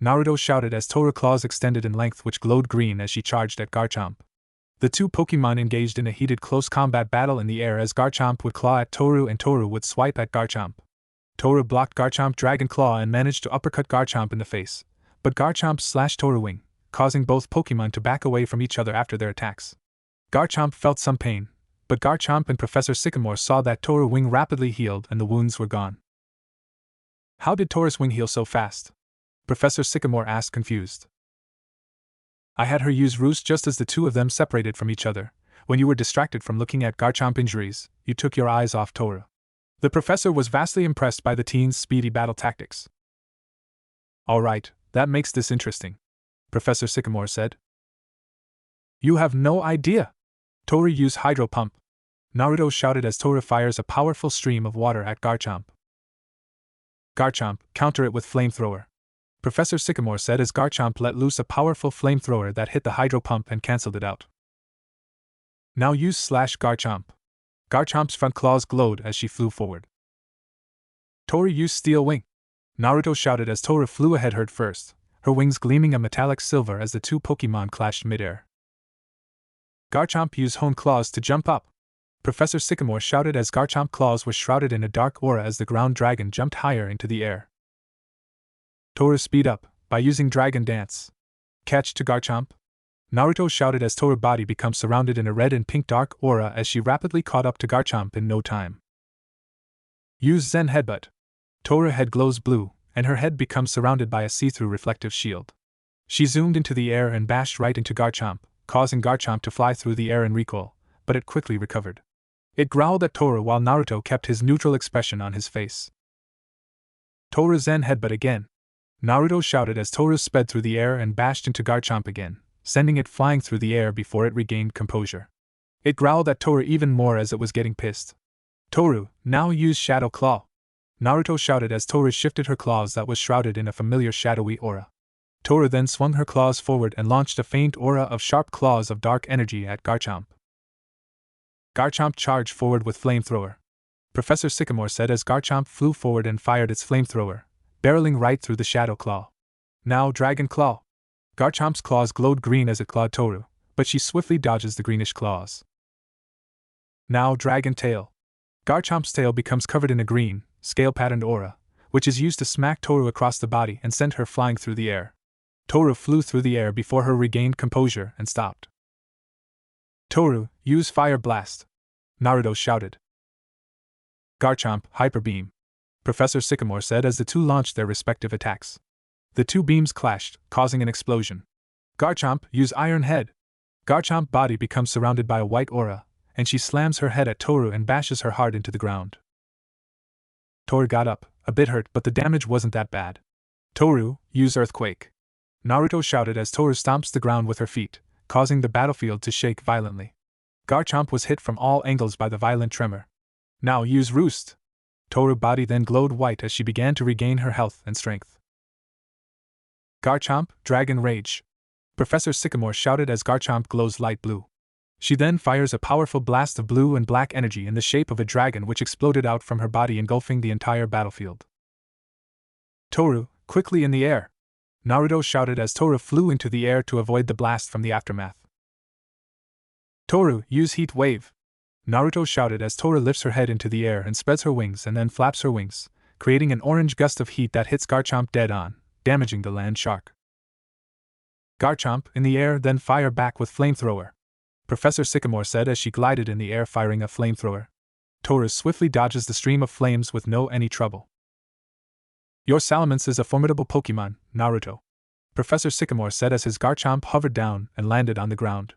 Naruto shouted as Toru's claws extended in length which glowed green as she charged at Garchomp. The two Pokemon engaged in a heated close combat battle in the air as Garchomp would claw at Toru and Toru would swipe at Garchomp. Toru blocked Garchomp's Dragon Claw and managed to uppercut Garchomp in the face, but Garchomp slashed Toru wing, causing both Pokemon to back away from each other after their attacks. Garchomp felt some pain, but Garchomp and Professor Sycamore saw that Toru's wing rapidly healed and the wounds were gone. How did Toru's wing heal so fast? Professor Sycamore asked, confused. I had her use Roost just as the two of them separated from each other. When you were distracted from looking at Garchomp injuries, you took your eyes off Toru. The professor was vastly impressed by the teen's speedy battle tactics. Alright, that makes this interesting, Professor Sycamore said. You have no idea. Toru used Hydro Pump. Naruto shouted as Toru fires a powerful stream of water at Garchomp. Garchomp, counter it with Flamethrower. Professor Sycamore said as Garchomp let loose a powerful flamethrower that hit the Hydro Pump and cancelled it out. Now use Slash Garchomp. Garchomp's front claws glowed as she flew forward. Toru used Steel Wing. Naruto shouted as Toru flew ahead head first, her wings gleaming a metallic silver as the two Pokemon clashed midair. Garchomp used Hone Claws to jump up. Professor Sycamore shouted as Garchomp's claws were shrouded in a dark aura as the ground dragon jumped higher into the air. Toru speed up, by using Dragon Dance. Catch to Garchomp. Naruto shouted as Toru's body becomes surrounded in a red and pink dark aura as she rapidly caught up to Garchomp in no time. Use Zen Headbutt. Toru's head glows blue, and her head becomes surrounded by a see-through reflective shield. She zoomed into the air and bashed right into Garchomp, causing Garchomp to fly through the air in recoil, but it quickly recovered. It growled at Toru while Naruto kept his neutral expression on his face. Toru Zen Headbutt again. Naruto shouted as Toru sped through the air and bashed into Garchomp again, sending it flying through the air before it regained composure. It growled at Toru even more as it was getting pissed. Toru, now use Shadow Claw. Naruto shouted as Toru shifted her claws that was shrouded in a familiar shadowy aura. Toru then swung her claws forward and launched a faint aura of sharp claws of dark energy at Garchomp. Garchomp charged forward with Flamethrower. Professor Sycamore said as Garchomp flew forward and fired its Flamethrower, barreling right through the Shadow Claw. Now Dragon Claw. Garchomp's claws glowed green as it clawed Toru, but she swiftly dodges the greenish claws. Now Dragon Tail. Garchomp's tail becomes covered in a green, scale-patterned aura, which is used to smack Toru across the body and send her flying through the air. Toru flew through the air before her regained composure and stopped. Toru, use Fire Blast! Naruto shouted. Garchomp, Hyper Beam! Professor Sycamore said as the two launched their respective attacks. The two beams clashed, causing an explosion. Garchomp, use Iron Head! Garchomp's body becomes surrounded by a white aura, and she slams her head at Toru and bashes her hard into the ground. Toru got up, a bit hurt, but the damage wasn't that bad. Toru, use Earthquake! Naruto shouted as Toru stomps the ground with her feet, causing the battlefield to shake violently. Garchomp was hit from all angles by the violent tremor. Now use Roost! Toru's body then glowed white as she began to regain her health and strength. Garchomp, Dragon Rage! Professor Sycamore shouted as Garchomp glows light blue. She then fires a powerful blast of blue and black energy in the shape of a dragon which exploded out from her body, engulfing the entire battlefield. Toru, quickly in the air! Naruto shouted as Toru flew into the air to avoid the blast from the aftermath. Toru, use Heat Wave! Naruto shouted as Toru lifts her head into the air and spreads her wings and then flaps her wings, creating an orange gust of heat that hits Garchomp dead on, damaging the land shark. Garchomp, in the air, then fire back with Flamethrower! Professor Sycamore said as she glided in the air firing a flamethrower. Toru swiftly dodges the stream of flames with no any trouble. Your Salamence is a formidable Pokemon, Naruto! Professor Sycamore said as his Garchomp hovered down and landed on the ground.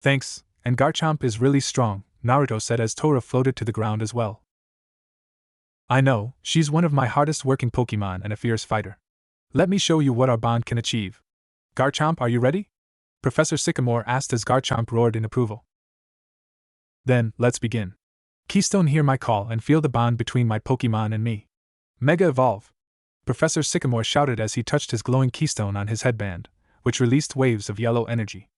Thanks, and Garchomp is really strong, Naruto said as Toru floated to the ground as well. I know, she's one of my hardest working Pokemon and a fierce fighter. Let me show you what our bond can achieve. Garchomp, are you ready? Professor Sycamore asked as Garchomp roared in approval. Then, let's begin. Keystone, hear my call and feel the bond between my Pokemon and me. Mega Evolve! Professor Sycamore shouted as he touched his glowing keystone on his headband, which released waves of yellow energy.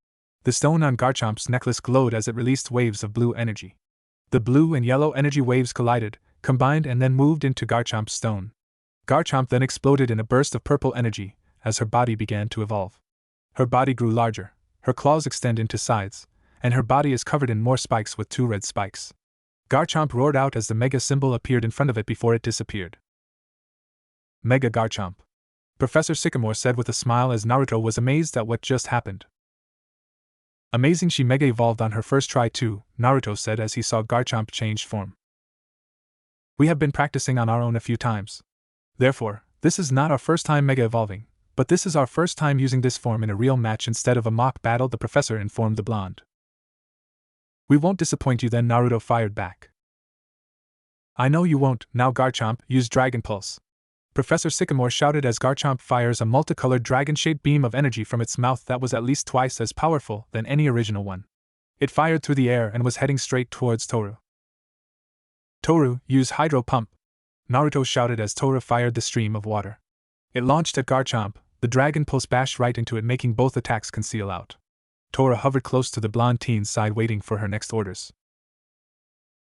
The stone on Garchomp's necklace glowed as it released waves of blue energy. The blue and yellow energy waves collided, combined and then moved into Garchomp's stone. Garchomp then exploded in a burst of purple energy as her body began to evolve. Her body grew larger, her claws extend into sides, and her body is covered in more spikes with 2 red spikes. Garchomp roared out as the Mega symbol appeared in front of it before it disappeared. Mega Garchomp! Professor Sycamore said with a smile as Naruto was amazed at what just happened. Amazing, she Mega evolved on her first try too, Naruto said as he saw Garchomp change form. We have been practicing on our own a few times. Therefore, this is not our first time Mega evolving, but this is our first time using this form in a real match instead of a mock battle, the professor informed the blonde. We won't disappoint you then, Naruto fired back. I know you won't. Now Garchomp, use Dragon Pulse! Professor Sycamore shouted as Garchomp fires a multicolored dragon-shaped beam of energy from its mouth that was at least twice as powerful than any original one. It fired through the air and was heading straight towards Toru. Toru, use Hydro Pump! Naruto shouted as Toru fired the stream of water. It launched at Garchomp, the Dragon Pulse bashed right into it, making both attacks conceal out. Toru hovered close to the blonde teen's side waiting for her next orders.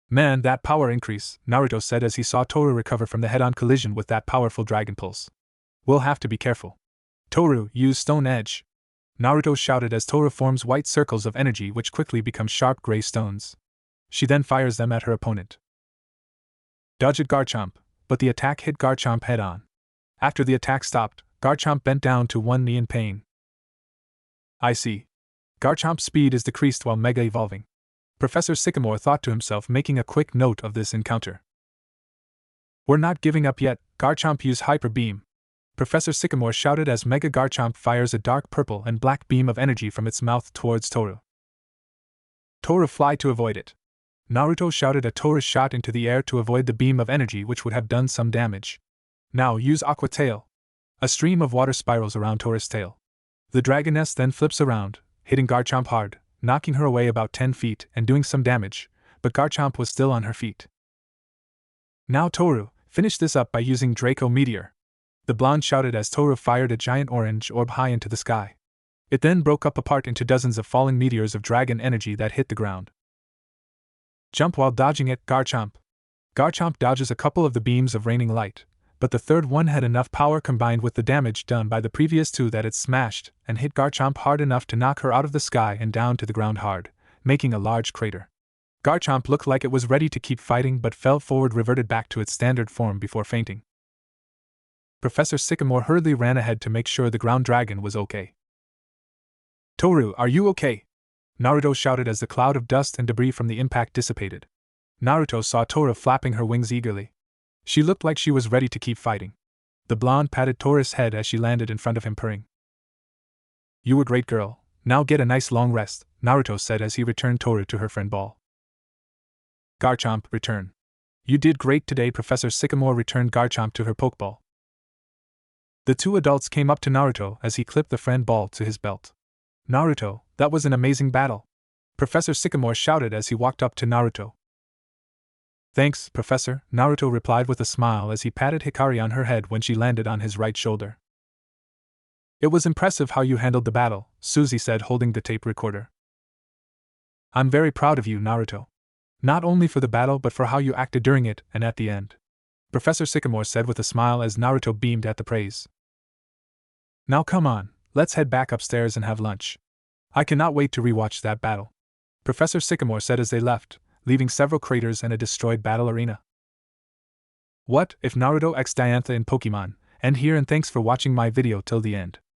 Man, that power increase, Naruto said as he saw Toru recover from the head-on collision with that powerful Dragon Pulse. We'll have to be careful. Toru, use Stone Edge! Naruto shouted as Toru forms white circles of energy which quickly become sharp gray stones. She then fires them at her opponent. Dodged Garchomp, but the attack hit Garchomp head-on. After the attack stopped, Garchomp bent down to one knee in pain. I see. Garchomp's speed is decreased while Mega evolving. Professor Sycamore thought to himself, making a quick note of this encounter. We're not giving up yet, Garchomp, use Hyper Beam! Professor Sycamore shouted as Mega Garchomp fires a dark purple and black beam of energy from its mouth towards Toru. Toru, fly to avoid it! Naruto shouted as Toru shot into the air to avoid the beam of energy which would have done some damage. Now use Aqua Tail! A stream of water spirals around Toru's tail. The dragoness then flips around, hitting Garchomp hard, knocking her away about 10 feet and doing some damage, but Garchomp was still on her feet. Now Toru, finish this up by using Draco Meteor! The blonde shouted as Toru fired a giant orange orb high into the sky. It then broke up apart into dozens of falling meteors of dragon energy that hit the ground. Jump while dodging it, Garchomp! Garchomp dodges a couple of the beams of raining light, but the third one had enough power combined with the damage done by the previous two that it smashed and hit Garchomp hard enough to knock her out of the sky and down to the ground hard, making a large crater. Garchomp looked like it was ready to keep fighting but fell forward, reverted back to its standard form before fainting. Professor Sycamore hurriedly ran ahead to make sure the ground dragon was okay. Toru, are you okay? Naruto shouted as the cloud of dust and debris from the impact dissipated. Naruto saw Tora flapping her wings eagerly. She looked like she was ready to keep fighting. The blonde patted Tora's head as she landed in front of him, purring. "You were great, girl. Now get a nice long rest," Naruto said as he returned Tora to her friend Ball. Garchomp, return. "You did great today," Professor Sycamore returned Garchomp to her Pokeball. The two adults came up to Naruto as he clipped the friend Ball to his belt. "Naruto, that was an amazing battle," Professor Sycamore shouted as he walked up to Naruto. "Thanks, Professor," Naruto replied with a smile as he patted Hikari on her head when she landed on his right shoulder. "It was impressive how you handled the battle," Suzy said, holding the tape recorder. "I'm very proud of you, Naruto. Not only for the battle but for how you acted during it and at the end," Professor Sycamore said with a smile as Naruto beamed at the praise. "Now come on, let's head back upstairs and have lunch. I cannot wait to rewatch that battle," Professor Sycamore said as they left, leaving several craters and a destroyed battle arena. What if Naruto x Diantha in Pokemon? End here, and thanks for watching my video till the end.